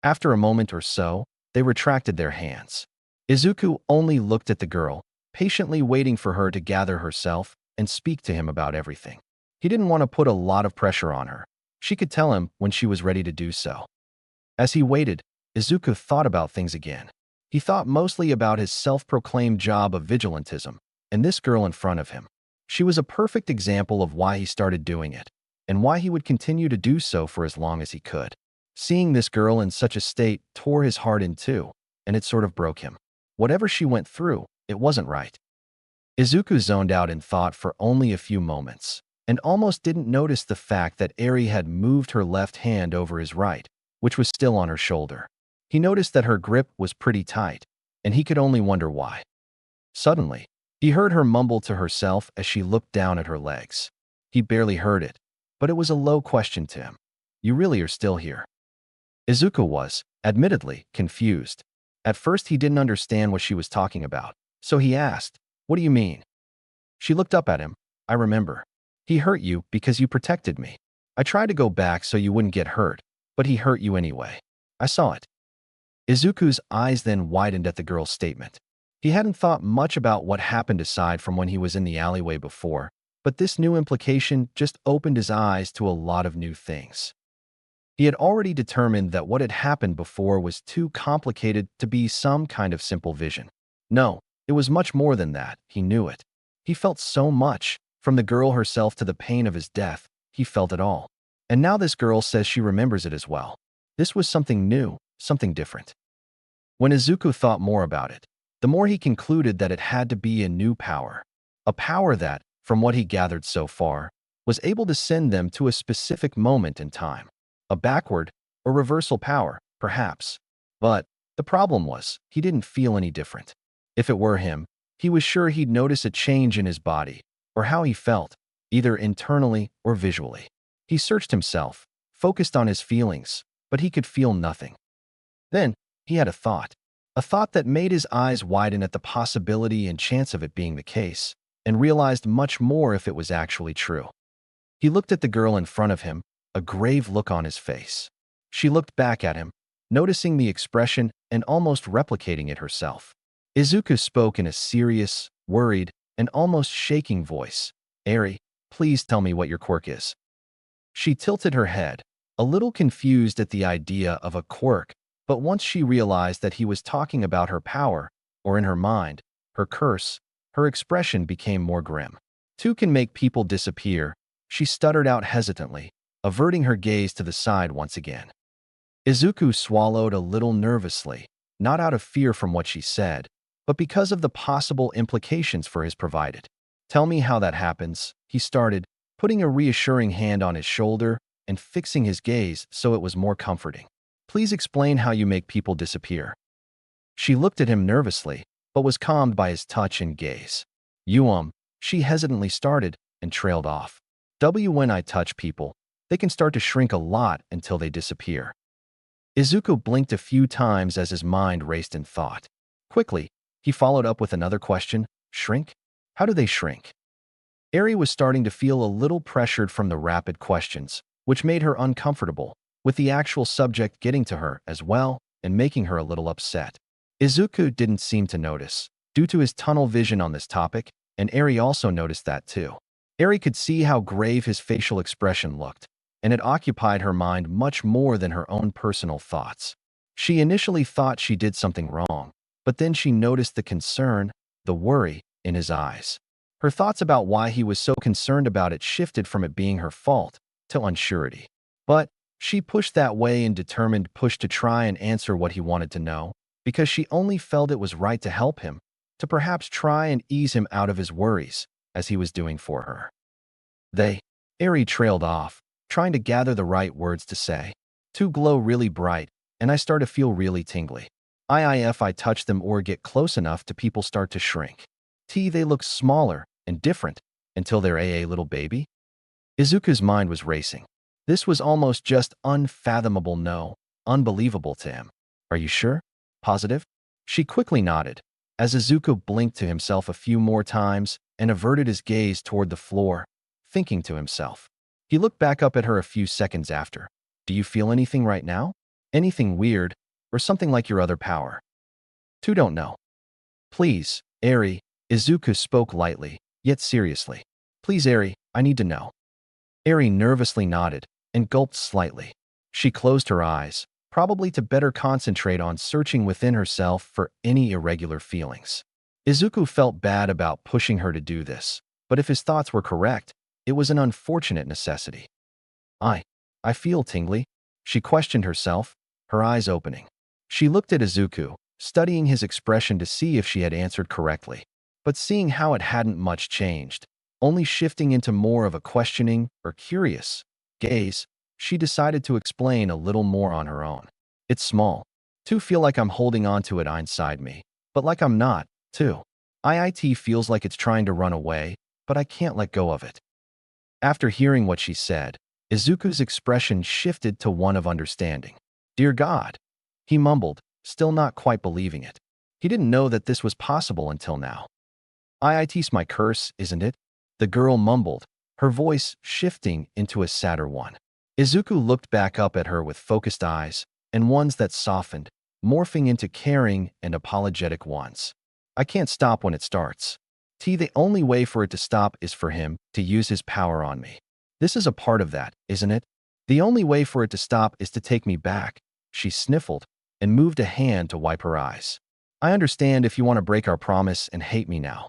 After a moment or so, they retracted their hands. Izuku only looked at the girl, patiently waiting for her to gather herself and speak to him about everything. He didn't want to put a lot of pressure on her. She could tell him when she was ready to do so. As he waited, Izuku thought about things again. He thought mostly about his self-proclaimed job of vigilantism and this girl in front of him. She was a perfect example of why he started doing it and why he would continue to do so for as long as he could. Seeing this girl in such a state tore his heart in two, and it sort of broke him. Whatever she went through, it wasn't right. Izuku zoned out in thought for only a few moments and almost didn't notice the fact that Eri had moved her left hand over his right, which was still on her shoulder. He noticed that her grip was pretty tight, and he could only wonder why. Suddenly, he heard her mumble to herself as she looked down at her legs. He barely heard it, but it was a low question to him. "You really are still here?" Izuku was, admittedly, confused. At first he didn't understand what she was talking about, so he asked, "What do you mean?" She looked up at him. "I remember. He hurt you because you protected me. I tried to go back so you wouldn't get hurt, but he hurt you anyway. I saw it." Izuku's eyes then widened at the girl's statement. He hadn't thought much about what happened aside from when he was in the alleyway before, but this new implication just opened his eyes to a lot of new things. He had already determined that what had happened before was too complicated to be some kind of simple vision. No, it was much more than that. He knew it. He felt so much, from the girl herself to the pain of his death. He felt it all. And now this girl says she remembers it as well. This was something new, something different. When Izuku thought more about it, the more he concluded that it had to be a new power. A power that, from what he gathered so far, was able to send them to a specific moment in time. A backward or reversal power, perhaps. But the problem was, he didn't feel any different. If it were him, he was sure he'd notice a change in his body, or how he felt, either internally or visually. He searched himself, focused on his feelings, but he could feel nothing. Then, he had a thought that made his eyes widen at the possibility and chance of it being the case, and realized much more if it was actually true. He looked at the girl in front of him, a grave look on his face. She looked back at him, noticing the expression and almost replicating it herself. Izuku spoke in a serious, worried, and almost shaking voice. "Eri, please tell me what your quirk is." She tilted her head, a little confused at the idea of a quirk, but once she realized that he was talking about her power, or in her mind, her curse, her expression became more grim. "Two can make people disappear," she stuttered out hesitantly, averting her gaze to the side once again. Izuku swallowed a little nervously, not out of fear from what she said, but because of the possible implications for his provided. "Tell me how that happens," he started, putting a reassuring hand on his shoulder and fixing his gaze so it was more comforting. "Please explain how you make people disappear." She looked at him nervously, but was calmed by his touch and gaze. She hesitantly started and trailed off. When I touch people, they can start to shrink a lot until they disappear." Izuku blinked a few times as his mind raced in thought. Quickly, he followed up with another question. "Shrink? How do they shrink?" Eri was starting to feel a little pressured from the rapid questions, which made her uncomfortable, with the actual subject getting to her as well and making her a little upset. Izuku didn't seem to notice, due to his tunnel vision on this topic, and Eri also noticed that too. Eri could see how grave his facial expression looked, and it occupied her mind much more than her own personal thoughts. She initially thought she did something wrong, but then she noticed the concern, the worry, in his eyes. Her thoughts about why he was so concerned about it shifted from it being her fault to unsurety. But she pushed that way and determined push to try and answer what he wanted to know, because she only felt it was right to help him, to perhaps try and ease him out of his worries, as he was doing for her. Eri trailed off, trying to gather the right words to say. Two glow really bright, and I start to feel really tingly. If I touch them or get close enough to people start to shrink. They look smaller and different until they're a little baby. Izuku's mind was racing. This was almost just unfathomable, no, unbelievable to him. Are you sure? Positive? She quickly nodded, as Izuku blinked to himself a few more times and averted his gaze toward the floor, thinking to himself. He looked back up at her a few seconds after. Do you feel anything right now? Anything weird, or something like your other power? Two don't know. Please, Eri, Izuku spoke lightly, yet seriously. Please, Eri, I need to know. Eri nervously nodded and gulped slightly. She closed her eyes, probably to better concentrate on searching within herself for any irregular feelings. Izuku felt bad about pushing her to do this, but if his thoughts were correct, it was an unfortunate necessity. I feel tingly, she questioned herself, her eyes opening. She looked at Izuku, studying his expression to see if she had answered correctly, but seeing how it hadn't much changed, only shifting into more of a questioning or curious gaze, she decided to explain a little more on her own. It's small. Too feel like I'm holding on to it inside me, but like I'm not, too. It feels like it's trying to run away, but I can't let go of it. After hearing what she said, Izuku's expression shifted to one of understanding. Dear God, he mumbled, still not quite believing it. He didn't know that this was possible until now. It's my curse, isn't it? The girl mumbled, her voice shifting into a sadder one. Izuku looked back up at her with focused eyes, and ones that softened, morphing into caring and apologetic ones. I can't stop when it starts. The only way for it to stop is for him to use his power on me. This is a part of that, isn't it? The only way for it to stop is to take me back. She sniffled and moved a hand to wipe her eyes. I understand if you want to break our promise and hate me now.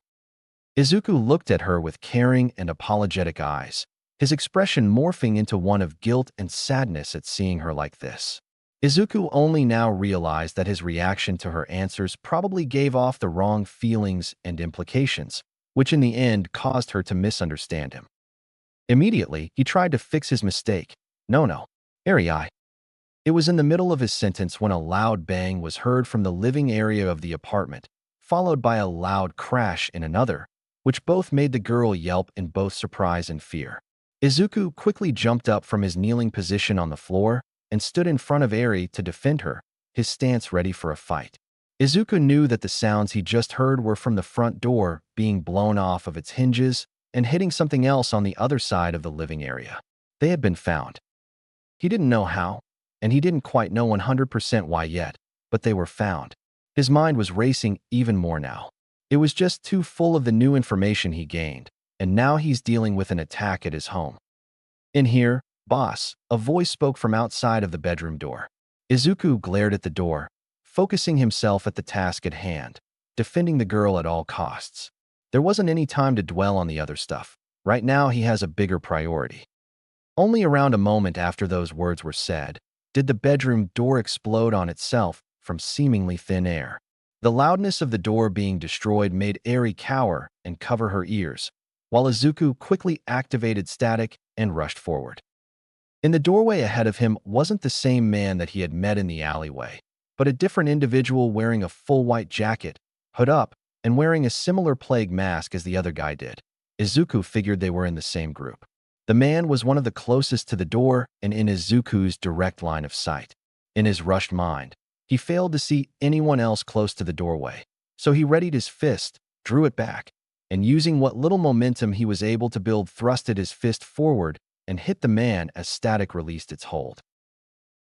Izuku looked at her with caring and apologetic eyes, his expression morphing into one of guilt and sadness at seeing her like this. Izuku only now realized that his reaction to her answers probably gave off the wrong feelings and implications, which in the end caused her to misunderstand him. Immediately, he tried to fix his mistake. No. Eri. It was in the middle of his sentence when a loud bang was heard from the living area of the apartment, followed by a loud crash in another, which both made the girl yelp in both surprise and fear. Izuku quickly jumped up from his kneeling position on the floor and stood in front of Eri to defend her, his stance ready for a fight. Izuku knew that the sounds he just heard were from the front door being blown off of its hinges and hitting something else on the other side of the living area. They had been found. He didn't know how, and he didn't quite know 100% why yet, but they were found. His mind was racing even more now. It was just too full of the new information he gained, and now he's dealing with an attack at his home. In here, boss, a voice spoke from outside of the bedroom door. Izuku glared at the door, focusing himself at the task at hand, defending the girl at all costs. There wasn't any time to dwell on the other stuff. Right now, he has a bigger priority. Only around a moment after those words were said, did the bedroom door explode on itself from seemingly thin air. The loudness of the door being destroyed made Eri cower and cover her ears, while Izuku quickly activated static and rushed forward. In the doorway ahead of him wasn't the same man that he had met in the alleyway, but a different individual wearing a full white jacket, hood up, and wearing a similar plague mask as the other guy did. Izuku figured they were in the same group. The man was one of the closest to the door and in Izuku's direct line of sight. In his rushed mind, he failed to see anyone else close to the doorway, so he readied his fist, drew it back, and using what little momentum he was able to build thrusted his fist forward and hit the man as static released its hold.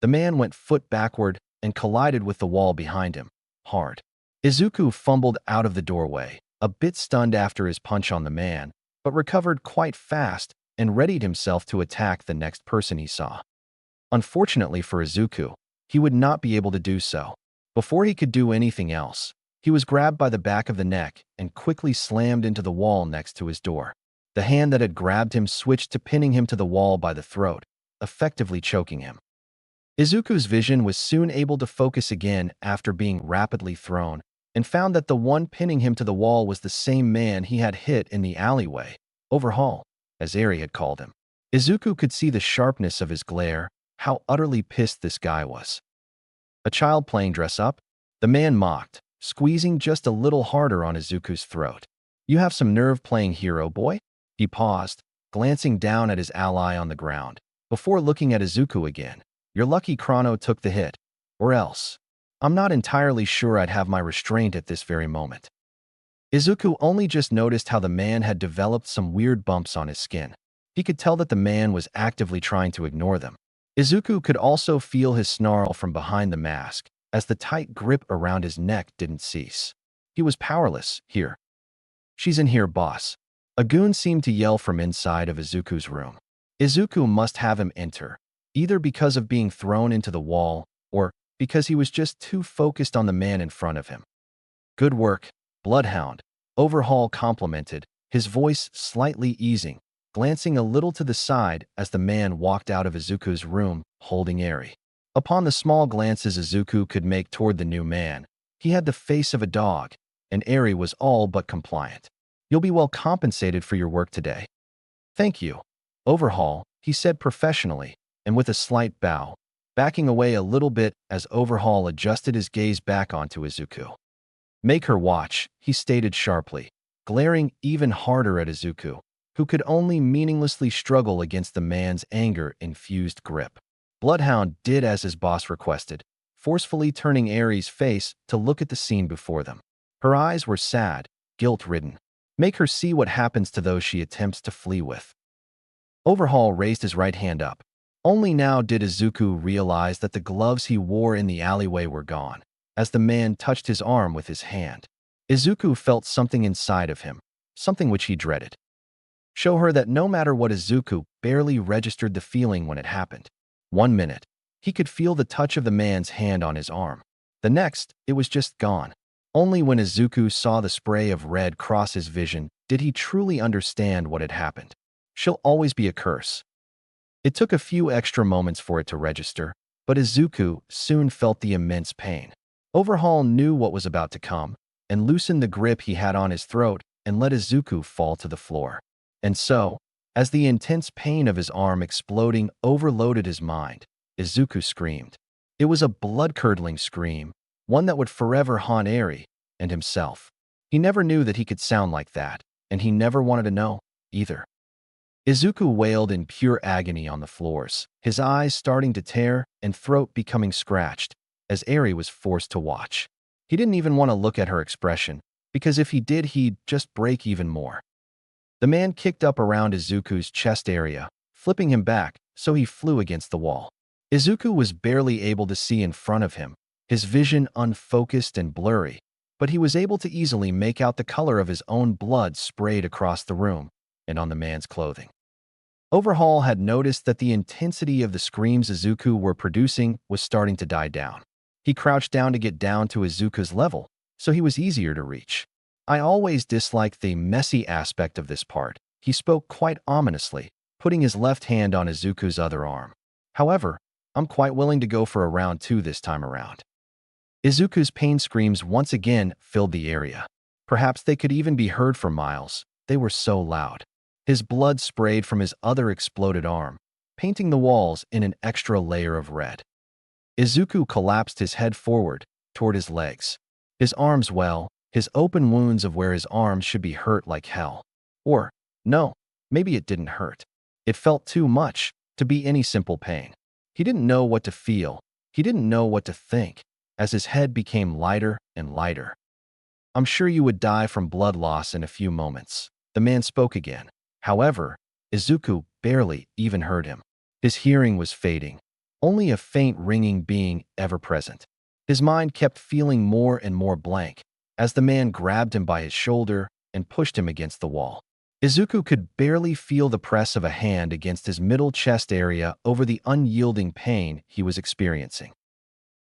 The man went foot backward and collided with the wall behind him, hard. Izuku fumbled out of the doorway, a bit stunned after his punch on the man, but recovered quite fast and readied himself to attack the next person he saw. Unfortunately for Izuku, he would not be able to do so. Before he could do anything else, he was grabbed by the back of the neck and quickly slammed into the wall next to his door. The hand that had grabbed him switched to pinning him to the wall by the throat, effectively choking him. Izuku's vision was soon able to focus again after being rapidly thrown, and found that the one pinning him to the wall was the same man he had hit in the alleyway, overhaul, as Eri had called him. Izuku could see the sharpness of his glare, how utterly pissed this guy was. A child playing dress-up? The man mocked, squeezing just a little harder on Izuku's throat. You have some nerve playing hero, boy? He paused, glancing down at his ally on the ground, before looking at Izuku again. You're lucky Chrono took the hit. Or else. I'm not entirely sure I'd have my restraint at this very moment. Izuku only just noticed how the man had developed some weird bumps on his skin. He could tell that the man was actively trying to ignore them. Izuku could also feel his snarl from behind the mask, as the tight grip around his neck didn't cease. He was powerless. Here. She's in here, boss. A goon seemed to yell from inside of Izuku's room. Izuku must have him enter, either because of being thrown into the wall, or because he was just too focused on the man in front of him. Good work, Bloodhound, Overhaul complimented, his voice slightly easing, glancing a little to the side as the man walked out of Izuku's room, holding Eri. Upon the small glances Izuku could make toward the new man, he had the face of a dog, and Eri was all but compliant. You'll be well compensated for your work today. Thank you. Overhaul, he said professionally, and with a slight bow, backing away a little bit as Overhaul adjusted his gaze back onto Izuku. Make her watch, he stated sharply, glaring even harder at Izuku, who could only meaninglessly struggle against the man's anger-infused grip. Bloodhound did as his boss requested, forcefully turning Eri's face to look at the scene before them. Her eyes were sad, guilt-ridden. Make her see what happens to those she attempts to flee with. Overhaul raised his right hand up. Only now did Izuku realize that the gloves he wore in the alleyway were gone, as the man touched his arm with his hand. Izuku felt something inside of him, something which he dreaded. Show her that no matter what, Izuku barely registered the feeling when it happened. 1 minute, he could feel the touch of the man's hand on his arm. The next, it was just gone. Only when Izuku saw the spray of red cross his vision did he truly understand what had happened. She'll always be a curse. It took a few extra moments for it to register, but Izuku soon felt the immense pain. Overhaul knew what was about to come, and loosened the grip he had on his throat and let Izuku fall to the floor. And so, as the intense pain of his arm exploding overloaded his mind, Izuku screamed. It was a blood-curdling scream, one that would forever haunt Eri and himself. He never knew that he could sound like that, and he never wanted to know, either. Izuku wailed in pure agony on the floors, his eyes starting to tear and throat becoming scratched, as Eri was forced to watch. He didn't even want to look at her expression, because if he did, he'd just break even more. The man kicked up around Izuku's chest area, flipping him back, so he flew against the wall. Izuku was barely able to see in front of him, his vision unfocused and blurry, but he was able to easily make out the color of his own blood sprayed across the room and on the man's clothing. Overhaul had noticed that the intensity of the screams Izuku were producing was starting to die down. He crouched down to get down to Izuku's level, so he was easier to reach. I always disliked the messy aspect of this part, he spoke quite ominously, putting his left hand on Izuku's other arm. However, I'm quite willing to go for a round 2 this time around. Izuku's pain screams once again filled the area. Perhaps they could even be heard for miles, they were so loud. His blood sprayed from his other exploded arm, painting the walls in an extra layer of red. Izuku collapsed his head forward, toward his legs. His arms, well, his open wounds of where his arms should be hurt like hell. Or, no, maybe it didn't hurt. It felt too much to be any simple pain. He didn't know what to feel. He didn't know what to think, as his head became lighter and lighter. I'm sure you would die from blood loss in a few moments. The man spoke again. However, Izuku barely even heard him. His hearing was fading, only a faint ringing being ever present. His mind kept feeling more and more blank, as the man grabbed him by his shoulder and pushed him against the wall. Izuku could barely feel the press of a hand against his middle chest area over the unyielding pain he was experiencing.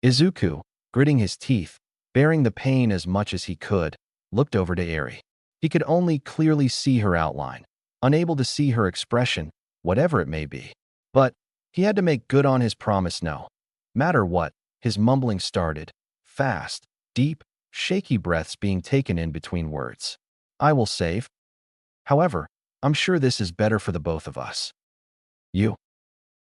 Izuku, gritting his teeth, bearing the pain as much as he could, looked over to Eri. He could only clearly see her outline, unable to see her expression, whatever it may be. But he had to make good on his promise no matter what. His mumbling started, fast, deep, shaky breaths being taken in between words. I will save. However, I'm sure this is better for the both of us. You.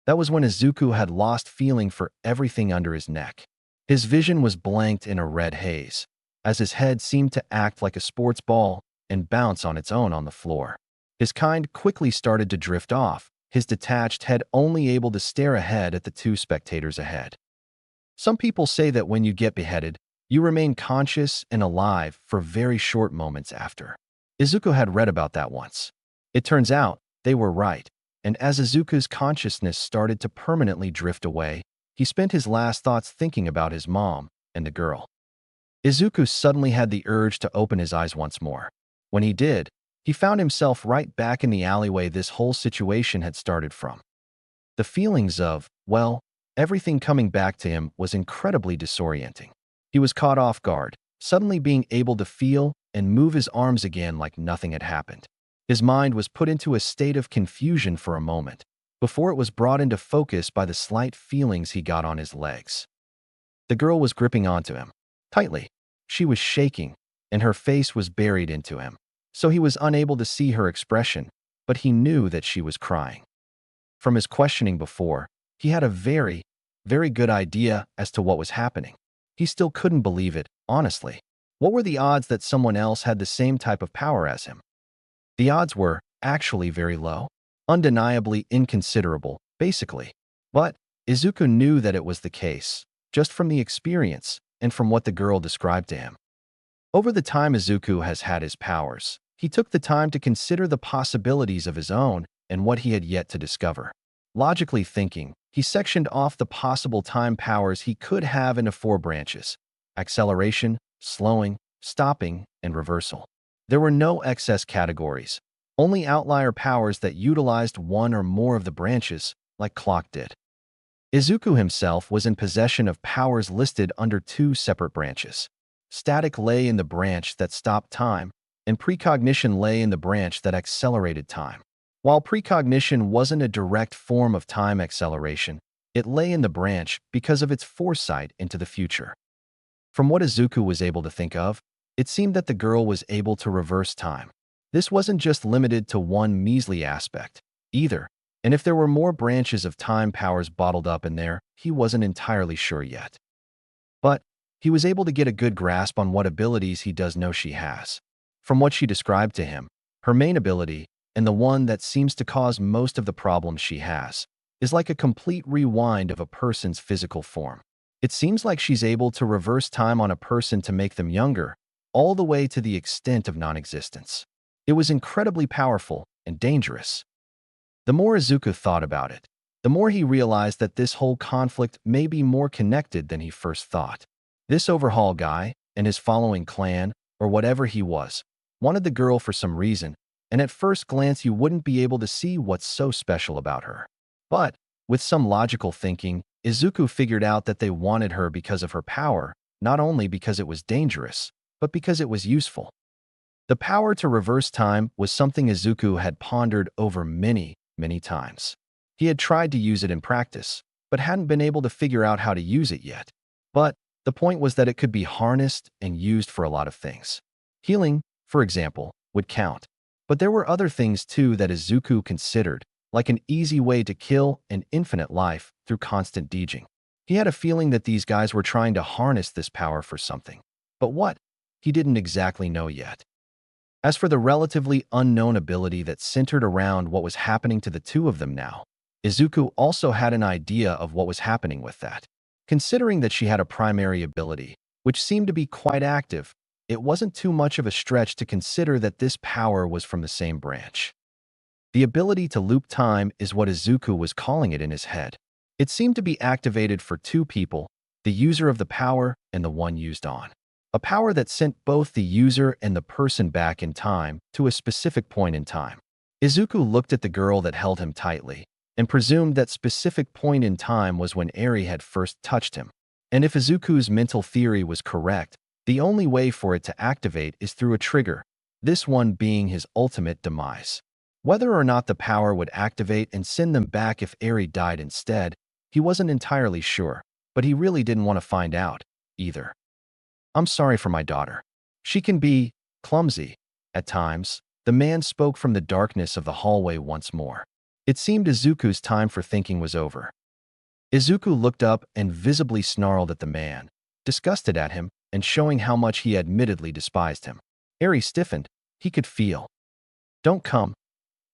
That was when Izuku had lost feeling for everything under his neck. His vision was blanked in a red haze, as his head seemed to act like a sports ball and bounce on its own on the floor. His kind quickly started to drift off, his detached head only able to stare ahead at the two spectators ahead. Some people say that when you get beheaded, you remain conscious and alive for very short moments after. Izuku had read about that once. It turns out they were right, and as Izuku's consciousness started to permanently drift away, he spent his last thoughts thinking about his mom and the girl. Izuku suddenly had the urge to open his eyes once more. When he did, he found himself right back in the alleyway this whole situation had started from. The feelings of, well, everything coming back to him was incredibly disorienting. He was caught off guard, suddenly being able to feel and move his arms again like nothing had happened. His mind was put into a state of confusion for a moment, before it was brought into focus by the slight feelings he got on his legs. The girl was gripping onto him tightly. She was shaking, and her face was buried into him, so he was unable to see her expression, but he knew that she was crying. From his questioning before, he had a very, very good idea as to what was happening. He still couldn't believe it, honestly. What were the odds that someone else had the same type of power as him? The odds were actually very low, undeniably inconsiderable, basically. But Izuku knew that it was the case, just from the experience and from what the girl described to him. Over the time Izuku has had his powers, he took the time to consider the possibilities of his own and what he had yet to discover. Logically thinking, he sectioned off the possible time powers he could have into 4 branches: acceleration, slowing, stopping, and reversal. There were no excess categories, only outlier powers that utilized one or more of the branches, like clock did. Izuku himself was in possession of powers listed under 2 separate branches. Static lay in the branch that stopped time, and precognition lay in the branch that accelerated time. While precognition wasn't a direct form of time acceleration, it lay in the branch because of its foresight into the future. From what Izuku was able to think of, it seemed that the girl was able to reverse time. This wasn't just limited to one measly aspect, either, and if there were more branches of time powers bottled up in there, he wasn't entirely sure yet. But he was able to get a good grasp on what abilities he does know she has. From what she described to him, her main ability, and the one that seems to cause most of the problems she has, is like a complete rewind of a person's physical form. It seems like she's able to reverse time on a person to make them younger, all the way to the extent of non-existence. It was incredibly powerful and dangerous. The more Izuku thought about it, the more he realized that this whole conflict may be more connected than he first thought. This overhaul guy and his following clan, or whatever he was, wanted the girl for some reason, and at first glance you wouldn't be able to see what's so special about her. But, with some logical thinking, Izuku figured out that they wanted her because of her power, not only because it was dangerous, but because it was useful. The power to reverse time was something Izuku had pondered over many, many times. He had tried to use it in practice, but hadn't been able to figure out how to use it yet. But the point was that it could be harnessed and used for a lot of things. Healing, for example, would count. But there were other things too that Izuku considered, like an easy way to kill an infinite life through constant deging. He had a feeling that these guys were trying to harness this power for something. But what? He didn't exactly know yet. As for the relatively unknown ability that centered around what was happening to the two of them now, Izuku also had an idea of what was happening with that. Considering that she had a primary ability, which seemed to be quite active, it wasn't too much of a stretch to consider that this power was from the same branch. The ability to loop time is what Izuku was calling it in his head. It seemed to be activated for 2 people, the user of the power and the one used on. A power that sent both the user and the person back in time to a specific point in time. Izuku looked at the girl that held him tightly and presumed that specific point in time was when Eri had first touched him. And if Izuku's mental theory was correct, the only way for it to activate is through a trigger, this one being his ultimate demise. Whether or not the power would activate and send them back if Eri died instead, he wasn't entirely sure, but he really didn't want to find out, either. I'm sorry for my daughter. She can be clumsy at times. The man spoke from the darkness of the hallway once more. It seemed Izuku's time for thinking was over. Izuku looked up and visibly snarled at the man, disgusted at him and showing how much he admittedly despised him. Eri stiffened. He could feel. "Don't come.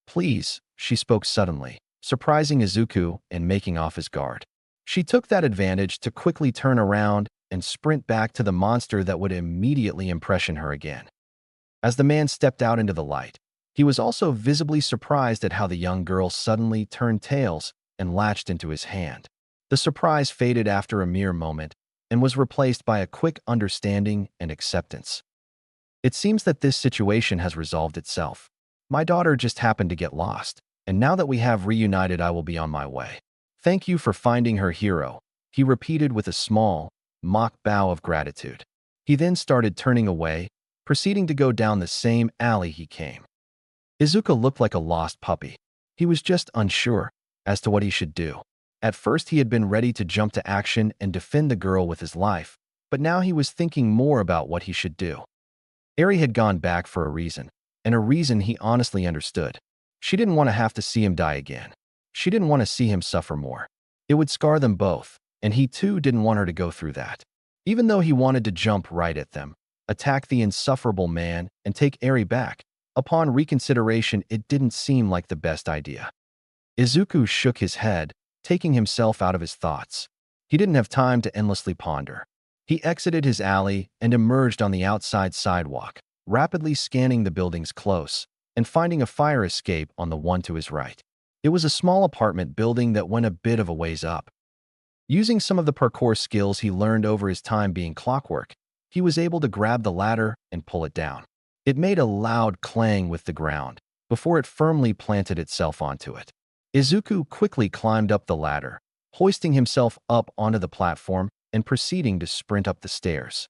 Please," she spoke suddenly, surprising Izuku and making off his guard. She took that advantage to quickly turn around and sprint back to the monster that would immediately impression her again. As the man stepped out into the light, he was also visibly surprised at how the young girl suddenly turned tails and latched into his hand. The surprise faded after a mere moment and was replaced by a quick understanding and acceptance. "It seems that this situation has resolved itself. My daughter just happened to get lost, and now that we have reunited, I will be on my way. Thank you for finding her hero," he repeated with a small, mock bow of gratitude. He then started turning away, proceeding to go down the same alley he came. Izuku looked like a lost puppy. He was just unsure as to what he should do. At first, he had been ready to jump to action and defend the girl with his life, but now he was thinking more about what he should do. Eri had gone back for a reason, and a reason he honestly understood. She didn't want to have to see him die again. She didn't want to see him suffer more. It would scar them both, and he too didn't want her to go through that. Even though he wanted to jump right at them, attack the insufferable man, and take Eri back, upon reconsideration it didn't seem like the best idea. Izuku shook his head, taking himself out of his thoughts. He didn't have time to endlessly ponder. He exited his alley and emerged on the outside sidewalk, rapidly scanning the buildings close and finding a fire escape on the one to his right. It was a small apartment building that went a bit of a ways up. Using some of the parkour skills he learned over his time being clockwork, he was able to grab the ladder and pull it down. It made a loud clang with the ground before it firmly planted itself onto it. Izuku quickly climbed up the ladder, hoisting himself up onto the platform and proceeding to sprint up the stairs.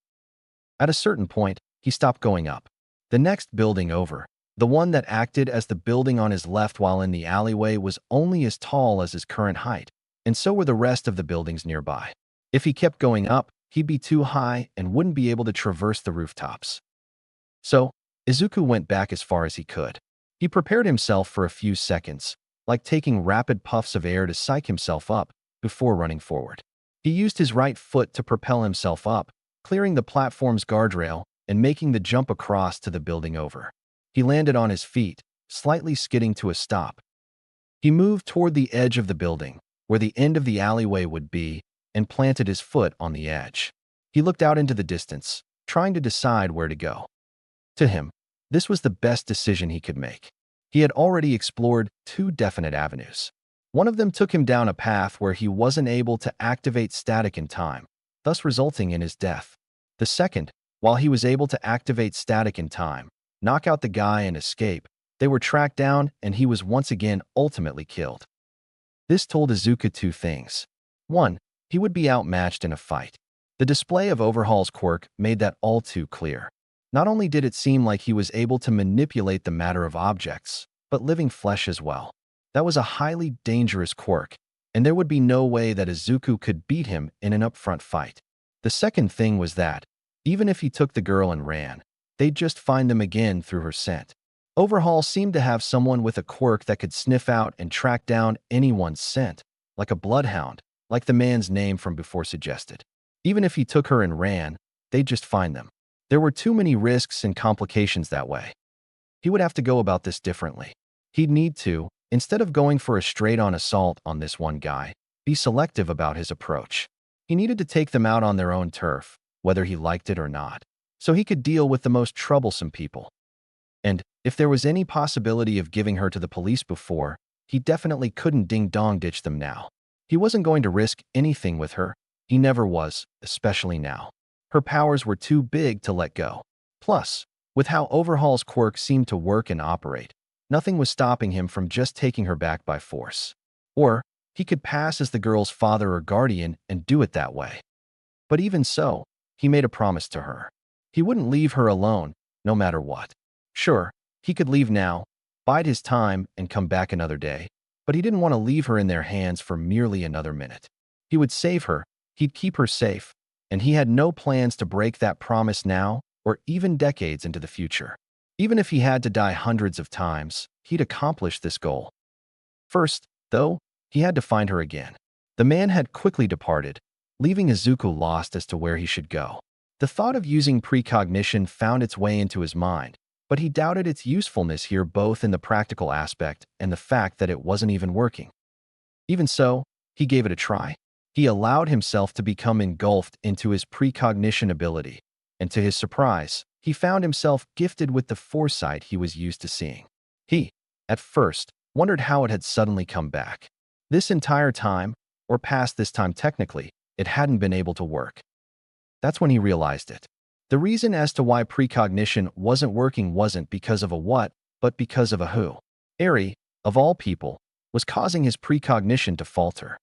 At a certain point, he stopped going up. The next building over, the one that acted as the building on his left while in the alleyway, was only as tall as his current height, and so were the rest of the buildings nearby. If he kept going up, he'd be too high and wouldn't be able to traverse the rooftops. So, Izuku went back as far as he could. He prepared himself for a few seconds, like taking rapid puffs of air to psych himself up before running forward. He used his right foot to propel himself up, clearing the platform's guardrail and making the jump across to the building over. He landed on his feet, slightly skidding to a stop. He moved toward the edge of the building, where the end of the alleyway would be, and planted his foot on the edge. He looked out into the distance, trying to decide where to go. To him, this was the best decision he could make. He had already explored two definite avenues. One of them took him down a path where he wasn't able to activate static in time, thus resulting in his death. The second, while he was able to activate static in time, knock out the guy and escape, they were tracked down and he was once again ultimately killed. This told Izuku two things. One, he would be outmatched in a fight. The display of Overhaul's quirk made that all too clear. Not only did it seem like he was able to manipulate the matter of objects, but living flesh as well. That was a highly dangerous quirk, and there would be no way that Izuku could beat him in an upfront fight. The second thing was that, even if he took the girl and ran, they'd just find them again through her scent. Overhaul seemed to have someone with a quirk that could sniff out and track down anyone's scent, like a bloodhound, like the man's name from before suggested. Even if he took her and ran, they'd just find them. There were too many risks and complications that way. He would have to go about this differently. He'd need to, instead of going for a straight-on assault on this one guy, be selective about his approach. He needed to take them out on their own turf, whether he liked it or not, so he could deal with the most troublesome people. And if there was any possibility of giving her to the police before, he definitely couldn't ding-dong ditch them now. He wasn't going to risk anything with her. He never was, especially now. Her powers were too big to let go. Plus, with how Overhaul's quirk seemed to work and operate, nothing was stopping him from just taking her back by force. Or, he could pass as the girl's father or guardian and do it that way. But even so, he made a promise to her. He wouldn't leave her alone, no matter what. Sure, he could leave now, bide his time, and come back another day, but he didn't want to leave her in their hands for merely another minute. He would save her, he'd keep her safe, and he had no plans to break that promise now or even decades into the future. Even if he had to die hundreds of times, he'd accomplish this goal. First, though, he had to find her again. The man had quickly departed, leaving Izuku lost as to where he should go. The thought of using precognition found its way into his mind, but he doubted its usefulness here, both in the practical aspect and the fact that it wasn't even working. Even so, he gave it a try. He allowed himself to become engulfed into his precognition ability, and to his surprise, he found himself gifted with the foresight he was used to seeing. He, at first, wondered how it had suddenly come back. This entire time, or past this time technically, it hadn't been able to work. That's when he realized it. The reason as to why precognition wasn't working wasn't because of a what, but because of a who. Eri, of all people, was causing his precognition to falter.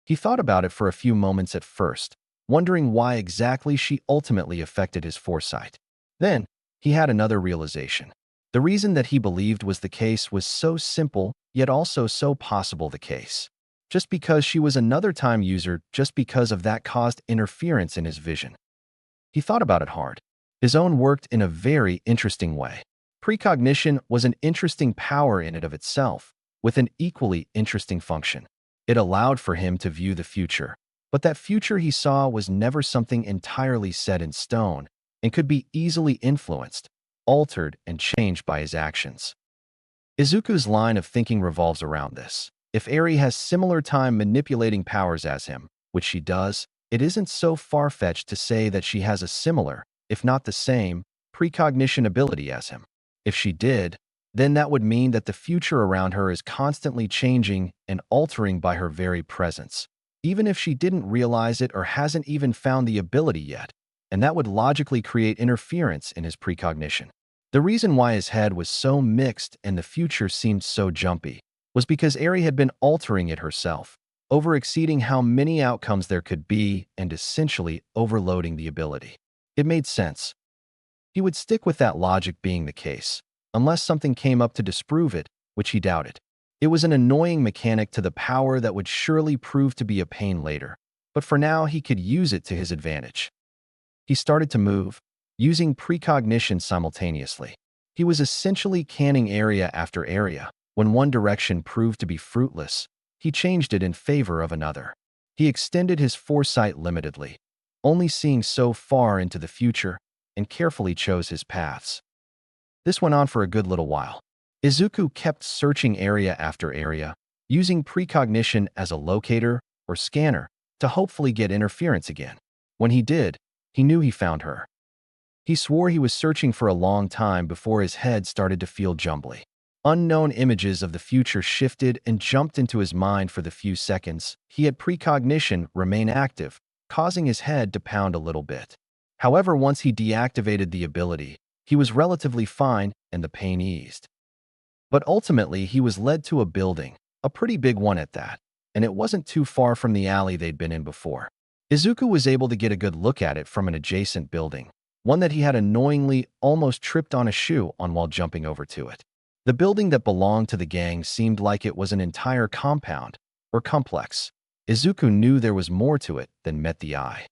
He thought about it for a few moments at first, wondering why exactly she ultimately affected his foresight. Then, he had another realization. The reason that he believed was the case was so simple, yet also so possible the case. Just because she was another time user, just because of that caused interference in his vision. He thought about it hard. His own worked in a very interesting way. Precognition was an interesting power in and of itself, with an equally interesting function. It allowed for him to view the future, but that future he saw was never something entirely set in stone and could be easily influenced, altered, and changed by his actions. Izuku's line of thinking revolves around this. If Eri has similar time manipulating powers as him, which she does, it isn't so far-fetched to say that she has a similar, if not the same, precognition ability as him. If she did, then that would mean that the future around her is constantly changing and altering by her very presence, even if she didn't realize it or hasn't even found the ability yet, and that would logically create interference in his precognition. The reason why his head was so mixed and the future seemed so jumpy was because Eri had been altering it herself, over-exceeding how many outcomes there could be and essentially overloading the ability. It made sense. He would stick with that logic being the case, unless something came up to disprove it, which he doubted. It was an annoying mechanic to the power that would surely prove to be a pain later, but for now he could use it to his advantage. He started to move, using precognition simultaneously. He was essentially canning area after area. When one direction proved to be fruitless, he changed it in favor of another. He extended his foresight limitedly, only seeing so far into the future, and carefully chose his paths. This went on for a good little while. Izuku kept searching area after area, using precognition as a locator or scanner to hopefully get interference again. When he did, he knew he found her. He swore he was searching for a long time before his head started to feel jumbly. Unknown images of the future shifted and jumped into his mind for the few seconds he had precognition remain active, causing his head to pound a little bit. However, once he deactivated the ability, he was relatively fine and the pain eased. But ultimately, he was led to a building, a pretty big one at that, and it wasn't too far from the alley they'd been in before. Izuku was able to get a good look at it from an adjacent building, one that he had annoyingly almost tripped on a shoe on while jumping over to it. The building that belonged to the gang seemed like it was an entire compound, or complex. Izuku knew there was more to it than met the eye.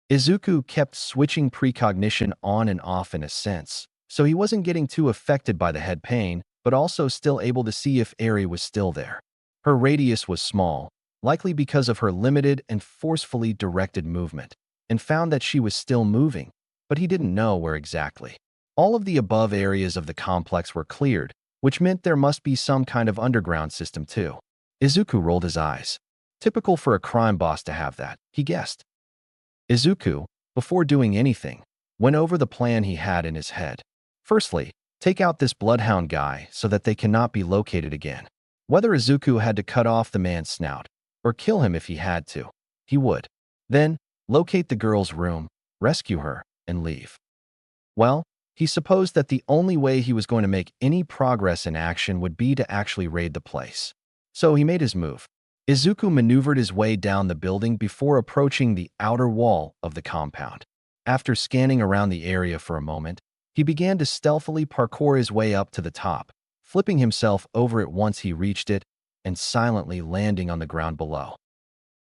Izuku kept switching precognition on and off in a sense, so he wasn't getting too affected by the head pain, but also still able to see if Eri was still there. Her radius was small, likely because of her limited and forcefully directed movement, and found that she was still moving, but he didn't know where exactly. All of the above areas of the complex were cleared, which meant there must be some kind of underground system too. Izuku rolled his eyes. Typical for a crime boss to have that, he guessed. Izuku, before doing anything, went over the plan he had in his head. Firstly, take out this bloodhound guy so that they cannot be located again. Whether Izuku had to cut off the man's snout, or kill him if he had to, he would. Then, locate the girl's room, rescue her, and leave. Well, he supposed that the only way he was going to make any progress in action would be to actually raid the place. So he made his move. Izuku maneuvered his way down the building before approaching the outer wall of the compound. After scanning around the area for a moment, he began to stealthily parkour his way up to the top, flipping himself over it once he reached it and silently landing on the ground below.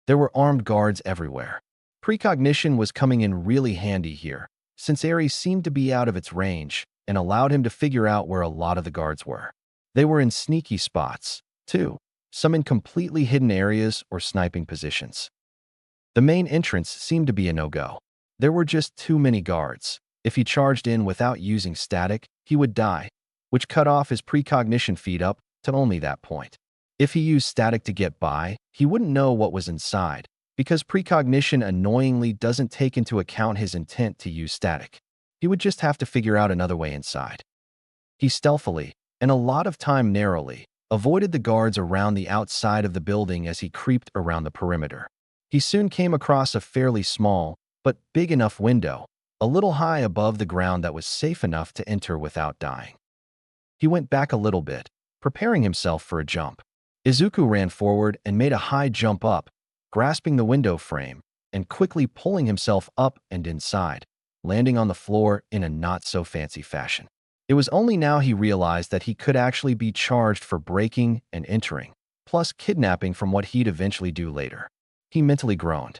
There were armed guards everywhere. Precognition was coming in really handy here, since Eri seemed to be out of its range and allowed him to figure out where a lot of the guards were. They were in sneaky spots, too, some in completely hidden areas or sniping positions. The main entrance seemed to be a no-go. There were just too many guards. If he charged in without using static, he would die, which cut off his precognition feed up to only that point. If he used static to get by, he wouldn't know what was inside, because precognition annoyingly doesn't take into account his intent to use static. He would just have to figure out another way inside. He stealthily, and a lot of time narrowly, avoided the guards around the outside of the building as he creeped around the perimeter. He soon came across a fairly small, but big enough window, a little high above the ground that was safe enough to enter without dying. He went back a little bit, preparing himself for a jump. Izuku ran forward and made a high jump up, grasping the window frame and quickly pulling himself up and inside, landing on the floor in a not-so-fancy fashion. It was only now he realized that he could actually be charged for breaking and entering, plus kidnapping from what he'd eventually do later. He mentally groaned.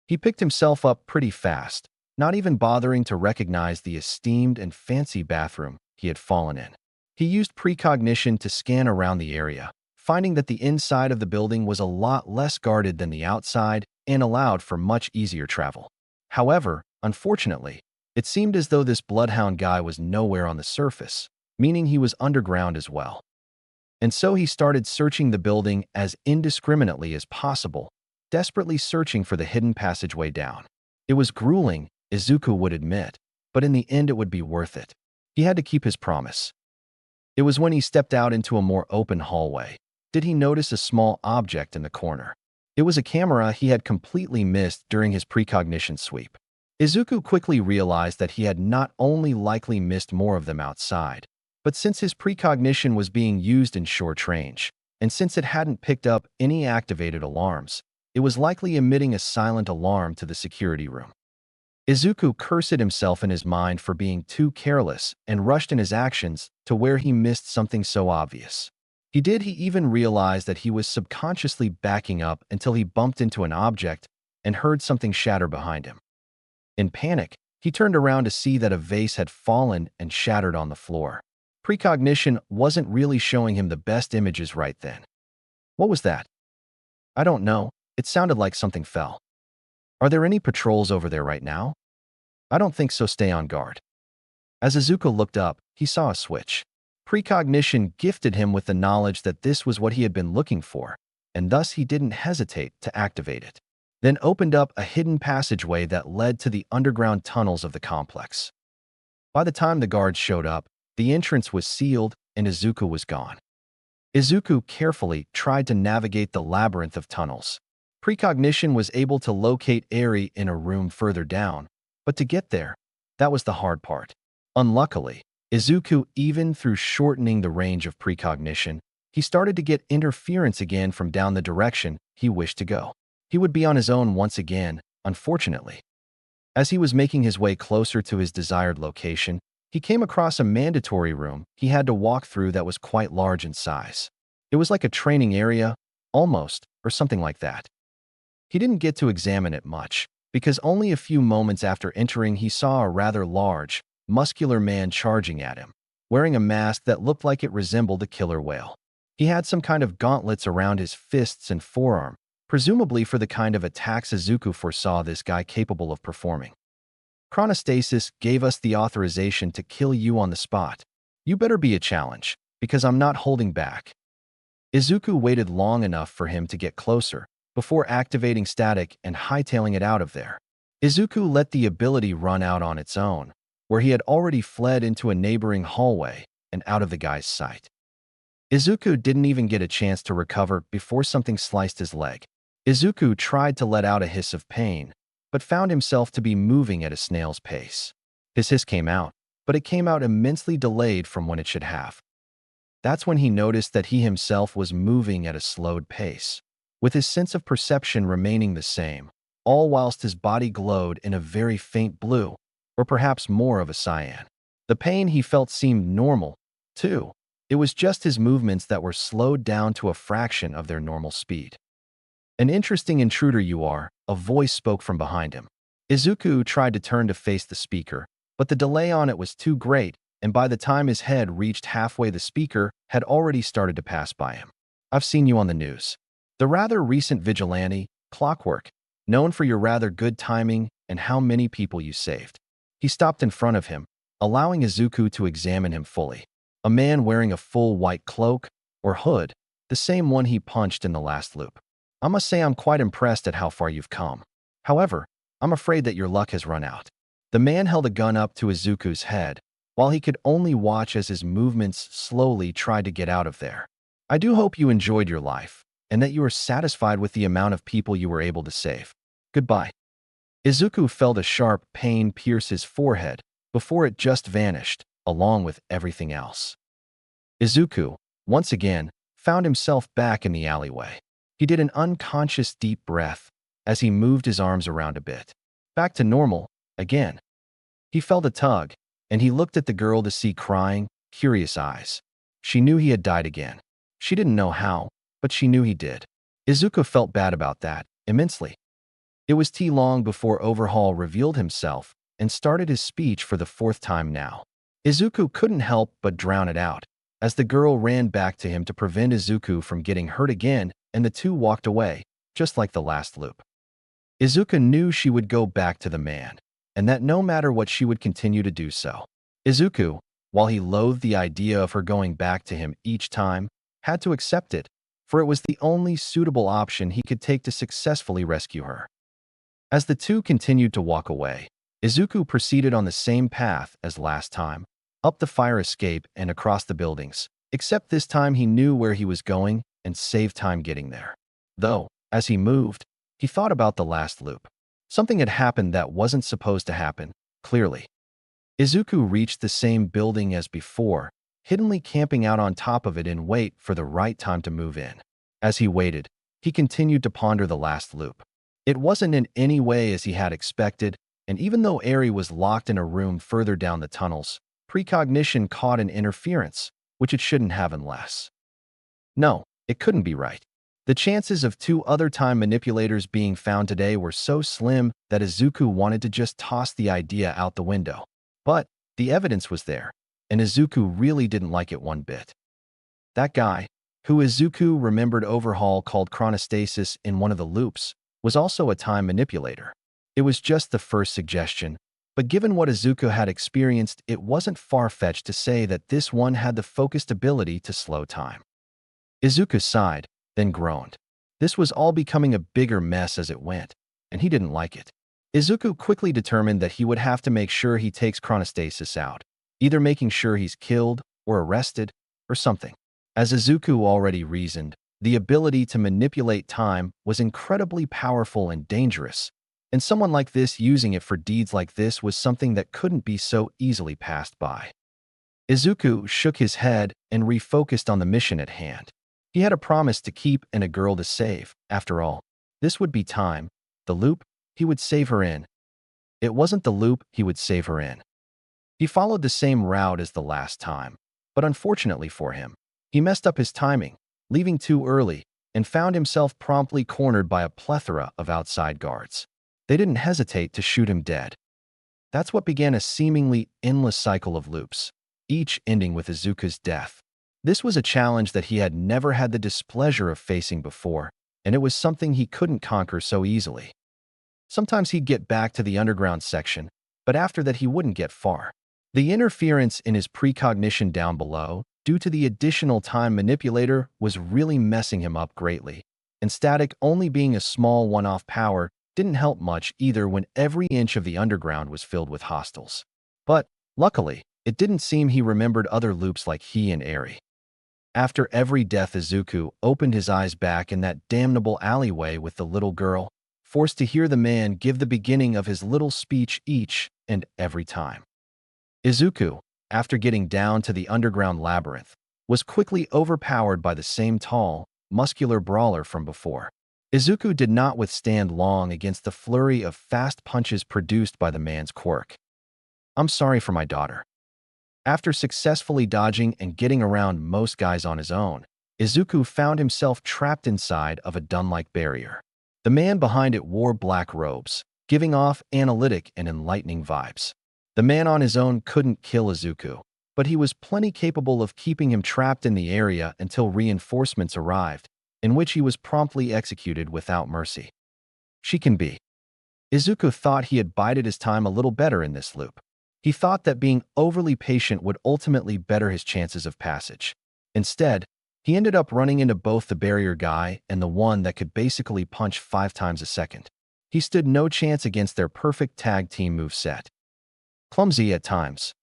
He picked himself up pretty fast, not even bothering to recognize the esteemed and fancy bathroom he had fallen in. He used precognition to scan around the area, finding that the inside of the building was a lot less guarded than the outside and allowed for much easier travel. However, unfortunately, it seemed as though this bloodhound guy was nowhere on the surface, meaning he was underground as well. And so he started searching the building as indiscriminately as possible, desperately searching for the hidden passageway down. It was grueling, Izuku would admit, but in the end it would be worth it. He had to keep his promise. It was when he stepped out into a more open hallway did he notice a small object in the corner. It was a camera he had completely missed during his precognition sweep. Izuku quickly realized that he had not only likely missed more of them outside, but since his precognition was being used in short range, and since it hadn't picked up any activated alarms, it was likely emitting a silent alarm to the security room. Izuku cursed himself in his mind for being too careless and rushed in his actions to where he missed something so obvious. He even realized that he was subconsciously backing up until he bumped into an object and heard something shatter behind him. In panic, he turned around to see that a vase had fallen and shattered on the floor. Precognition wasn't really showing him the best images right then. What was that? I don't know. It sounded like something fell. Are there any patrols over there right now? I don't think so. Stay on guard. As Izuku looked up, he saw a switch. Precognition gifted him with the knowledge that this was what he had been looking for, and thus he didn't hesitate to activate it. Then opened up a hidden passageway that led to the underground tunnels of the complex. By the time the guards showed up, the entrance was sealed and Izuku was gone. Izuku carefully tried to navigate the labyrinth of tunnels. Precognition was able to locate Eri in a room further down, but to get there, that was the hard part. Unluckily, Izuku, even through shortening the range of precognition, he started to get interference again from down the direction he wished to go. He would be on his own once again, unfortunately. As he was making his way closer to his desired location, he came across a mandatory room he had to walk through that was quite large in size. It was like a training area, almost, or something like that. He didn't get to examine it much, because only a few moments after entering he saw a rather large, muscular man charging at him, wearing a mask that looked like it resembled a killer whale. He had some kind of gauntlets around his fists and forearm, presumably for the kind of attacks Izuku foresaw this guy capable of performing. Chronostasis gave us the authorization to kill you on the spot. You better be a challenge, because I'm not holding back. Izuku waited long enough for him to get closer, before activating static and hightailing it out of there. Izuku let the ability run out on its own, where he had already fled into a neighboring hallway and out of the guy's sight. Izuku didn't even get a chance to recover before something sliced his leg. Izuku tried to let out a hiss of pain, but found himself to be moving at a snail's pace. His hiss came out, but it came out immensely delayed from when it should have. That's when he noticed that he himself was moving at a slowed pace, with his sense of perception remaining the same, all whilst his body glowed in a very faint blue, or perhaps more of a cyan. The pain he felt seemed normal, too. It was just his movements that were slowed down to a fraction of their normal speed. An interesting intruder you are, a voice spoke from behind him. Izuku tried to turn to face the speaker, but the delay on it was too great, and by the time his head reached halfway the speaker had already started to pass by him. I've seen you on the news. The rather recent vigilante, Clockwork, known for your rather good timing and how many people you saved. He stopped in front of him, allowing Izuku to examine him fully. A man wearing a full white cloak, or hood, the same one he punched in the last loop. I must say I'm quite impressed at how far you've come. However, I'm afraid that your luck has run out. The man held a gun up to Izuku's head, while he could only watch as his movements slowly tried to get out of there. I do hope you enjoyed your life, and that you are satisfied with the amount of people you were able to save. Goodbye. Izuku felt a sharp pain pierce his forehead before it just vanished, along with everything else. Izuku, once again, found himself back in the alleyway. He did an unconscious deep breath as he moved his arms around a bit. Back to normal, again. He felt a tug, and he looked at the girl to see crying, curious eyes. She knew he had died again. She didn't know how, but she knew he did. Izuku felt bad about that, immensely. It was too long before Overhaul revealed himself and started his speech for the fourth time now. Izuku couldn't help but drown it out, as the girl ran back to him to prevent Izuku from getting hurt again, and the two walked away, just like the last loop. Izuku knew she would go back to the man, and that no matter what she would continue to do so. Izuku, while he loathed the idea of her going back to him each time, had to accept it, for it was the only suitable option he could take to successfully rescue her. As the two continued to walk away, Izuku proceeded on the same path as last time, up the fire escape and across the buildings, except this time he knew where he was going and saved time getting there. Though, as he moved, he thought about the last loop. Something had happened that wasn't supposed to happen, clearly. Izuku reached the same building as before, hiddenly camping out on top of it in wait for the right time to move in. As he waited, he continued to ponder the last loop. It wasn't in any way as he had expected, and even though Eri was locked in a room further down the tunnels, precognition caught an interference, which it shouldn't have unless. No, it couldn't be right. The chances of two other time manipulators being found today were so slim that Izuku wanted to just toss the idea out the window. But the evidence was there, and Izuku really didn't like it one bit. That guy, who Izuku remembered Overhaul called chronostasis in one of the loops, was also a time manipulator. It was just the first suggestion, but given what Izuku had experienced, it wasn't far-fetched to say that this one had the focused ability to slow time. Izuku sighed, then groaned. This was all becoming a bigger mess as it went, and he didn't like it. Izuku quickly determined that he would have to make sure he takes chronostasis out, either making sure he's killed or arrested or something. As Izuku already reasoned, the ability to manipulate time was incredibly powerful and dangerous, and someone like this using it for deeds like this was something that couldn't be so easily passed by. Izuku shook his head and refocused on the mission at hand. He had a promise to keep and a girl to save. After all, this would be time, the loop he would save her in. It wasn't the loop he would save her in. He followed the same route as the last time, but unfortunately for him, he messed up his timing, leaving too early, and found himself promptly cornered by a plethora of outside guards. They didn't hesitate to shoot him dead. That's what began a seemingly endless cycle of loops, each ending with Izuku's death. This was a challenge that he had never had the displeasure of facing before, and it was something he couldn't conquer so easily. Sometimes he'd get back to the underground section, but after that he wouldn't get far. The interference in his precognition down below, due to the additional time manipulator, was really messing him up greatly, and static only being a small one-off power didn't help much either when every inch of the underground was filled with hostiles. But, luckily, it didn't seem he remembered other loops like he and Eri. After every death, Izuku opened his eyes back in that damnable alleyway with the little girl, forced to hear the man give the beginning of his little speech each and every time. Izuku, after getting down to the underground labyrinth, was quickly overpowered by the same tall, muscular brawler from before. Izuku did not withstand long against the flurry of fast punches produced by the man's quirk. I'm sorry for my daughter. After successfully dodging and getting around most guys on his own, Izuku found himself trapped inside of a dun-like barrier. The man behind it wore black robes, giving off analytic and enlightening vibes. The man on his own couldn't kill Izuku, but he was plenty capable of keeping him trapped in the area until reinforcements arrived, in which he was promptly executed without mercy. She can be. Izuku thought he had bided his time a little better in this loop. He thought that being overly patient would ultimately better his chances of passage. Instead, he ended up running into both the barrier guy and the one that could basically punch 5 times a second. He stood no chance against their perfect tag team moveset. Clumsy at times.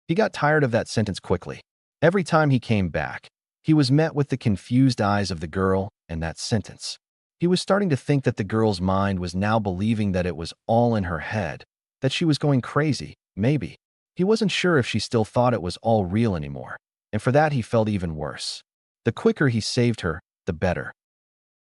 He got tired of that sentence quickly. Every time he came back, he was met with the confused eyes of the girl and that sentence. He was starting to think that the girl's mind was now believing that it was all in her head, that she was going crazy, maybe. He wasn't sure if she still thought it was all real anymore, and for that he felt even worse. The quicker he saved her, the better.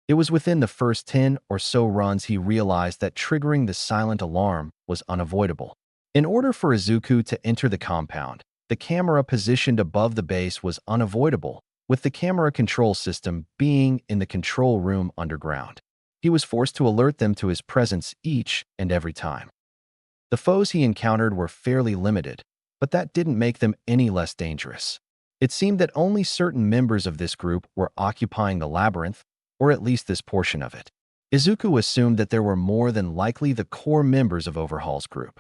It was within the first 10 or so runs he realized that triggering the silent alarm was unavoidable. In order for Izuku to enter the compound, the camera positioned above the base was unavoidable, with the camera control system being in the control room underground. He was forced to alert them to his presence each and every time. The foes he encountered were fairly limited, but that didn't make them any less dangerous. It seemed that only certain members of this group were occupying the labyrinth, or at least this portion of it. Izuku assumed that there were more than likely the core members of Overhaul's group.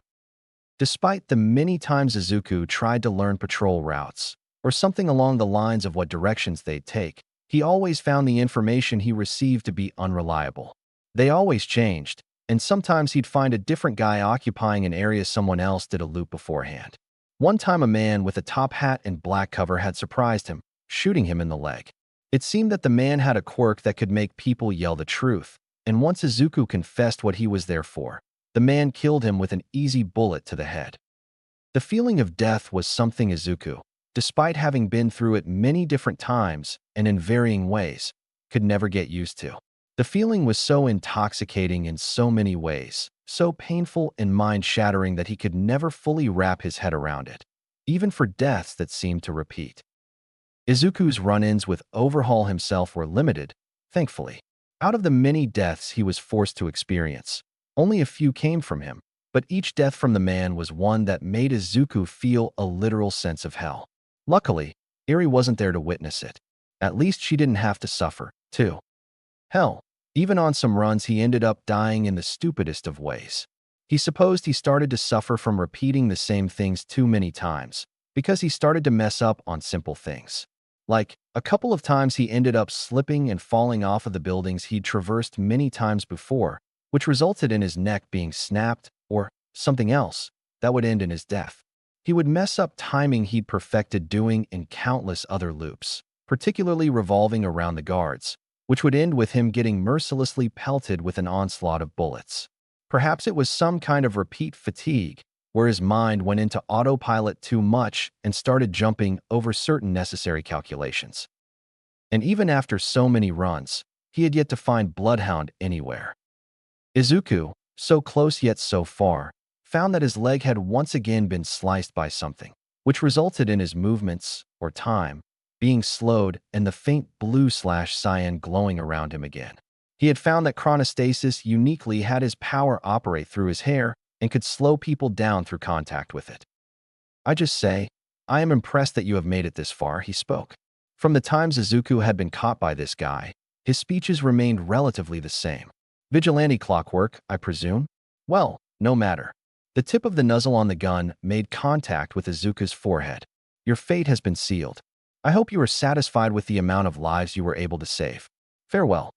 Despite the many times Izuku tried to learn patrol routes, or something along the lines of what directions they'd take, he always found the information he received to be unreliable. They always changed, and sometimes he'd find a different guy occupying an area someone else did a loop beforehand. One time a man with a top hat and black cover had surprised him, shooting him in the leg. It seemed that the man had a quirk that could make people yell the truth, and once Izuku confessed what he was there for, the man killed him with an easy bullet to the head. The feeling of death was something Izuku, despite having been through it many different times and in varying ways, could never get used to. The feeling was so intoxicating in so many ways, so painful and mind-shattering that he could never fully wrap his head around it, even for deaths that seemed to repeat. Izuku's run-ins with Overhaul himself were limited, thankfully. Out of the many deaths he was forced to experience, only a few came from him, but each death from the man was one that made Izuku feel a literal sense of hell. Luckily, Eri wasn't there to witness it. At least she didn't have to suffer, too. Hell, even on some runs he ended up dying in the stupidest of ways. He supposed he started to suffer from repeating the same things too many times, because he started to mess up on simple things. Like, a couple of times he ended up slipping and falling off of the buildings he'd traversed many times before, which resulted in his neck being snapped, or something else, that would end in his death. He would mess up timing he'd perfected doing in countless other loops, particularly revolving around the guards, which would end with him getting mercilessly pelted with an onslaught of bullets. Perhaps it was some kind of repeat fatigue, where his mind went into autopilot too much and started jumping over certain necessary calculations. And even after so many runs, he had yet to find Bloodhound anywhere. Izuku, so close yet so far, found that his leg had once again been sliced by something, which resulted in his movements, or time, being slowed and the faint blue/cyan glowing around him again. He had found that chronostasis uniquely had his power operate through his hair and could slow people down through contact with it. I just say, I am impressed that you have made it this far, he spoke. From the times Izuku had been caught by this guy, his speeches remained relatively the same. Vigilante clockwork, I presume? Well, no matter. The tip of the nozzle on the gun made contact with Izuku's forehead. Your fate has been sealed. I hope you are satisfied with the amount of lives you were able to save. Farewell.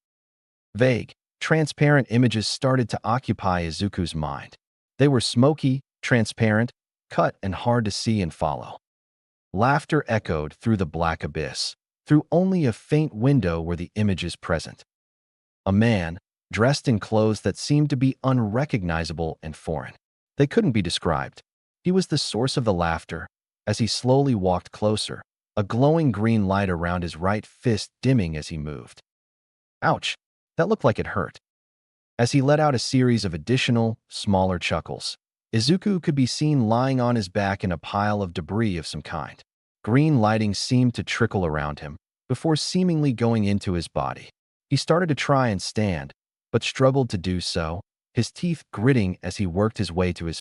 Vague, transparent images started to occupy Izuku's mind. They were smoky, transparent, cut and hard to see and follow. Laughter echoed through the black abyss. Through only a faint window were the images present. A man, dressed in clothes that seemed to be unrecognizable and foreign. They couldn't be described. He was the source of the laughter. As he slowly walked closer, a glowing green light around his right fist dimming as he moved. Ouch, that looked like it hurt. As he let out a series of additional, smaller chuckles, Izuku could be seen lying on his back in a pile of debris of some kind. Green lighting seemed to trickle around him, before seemingly going into his body. He started to try and stand, but struggled to do so, his teeth gritting as he worked his way to his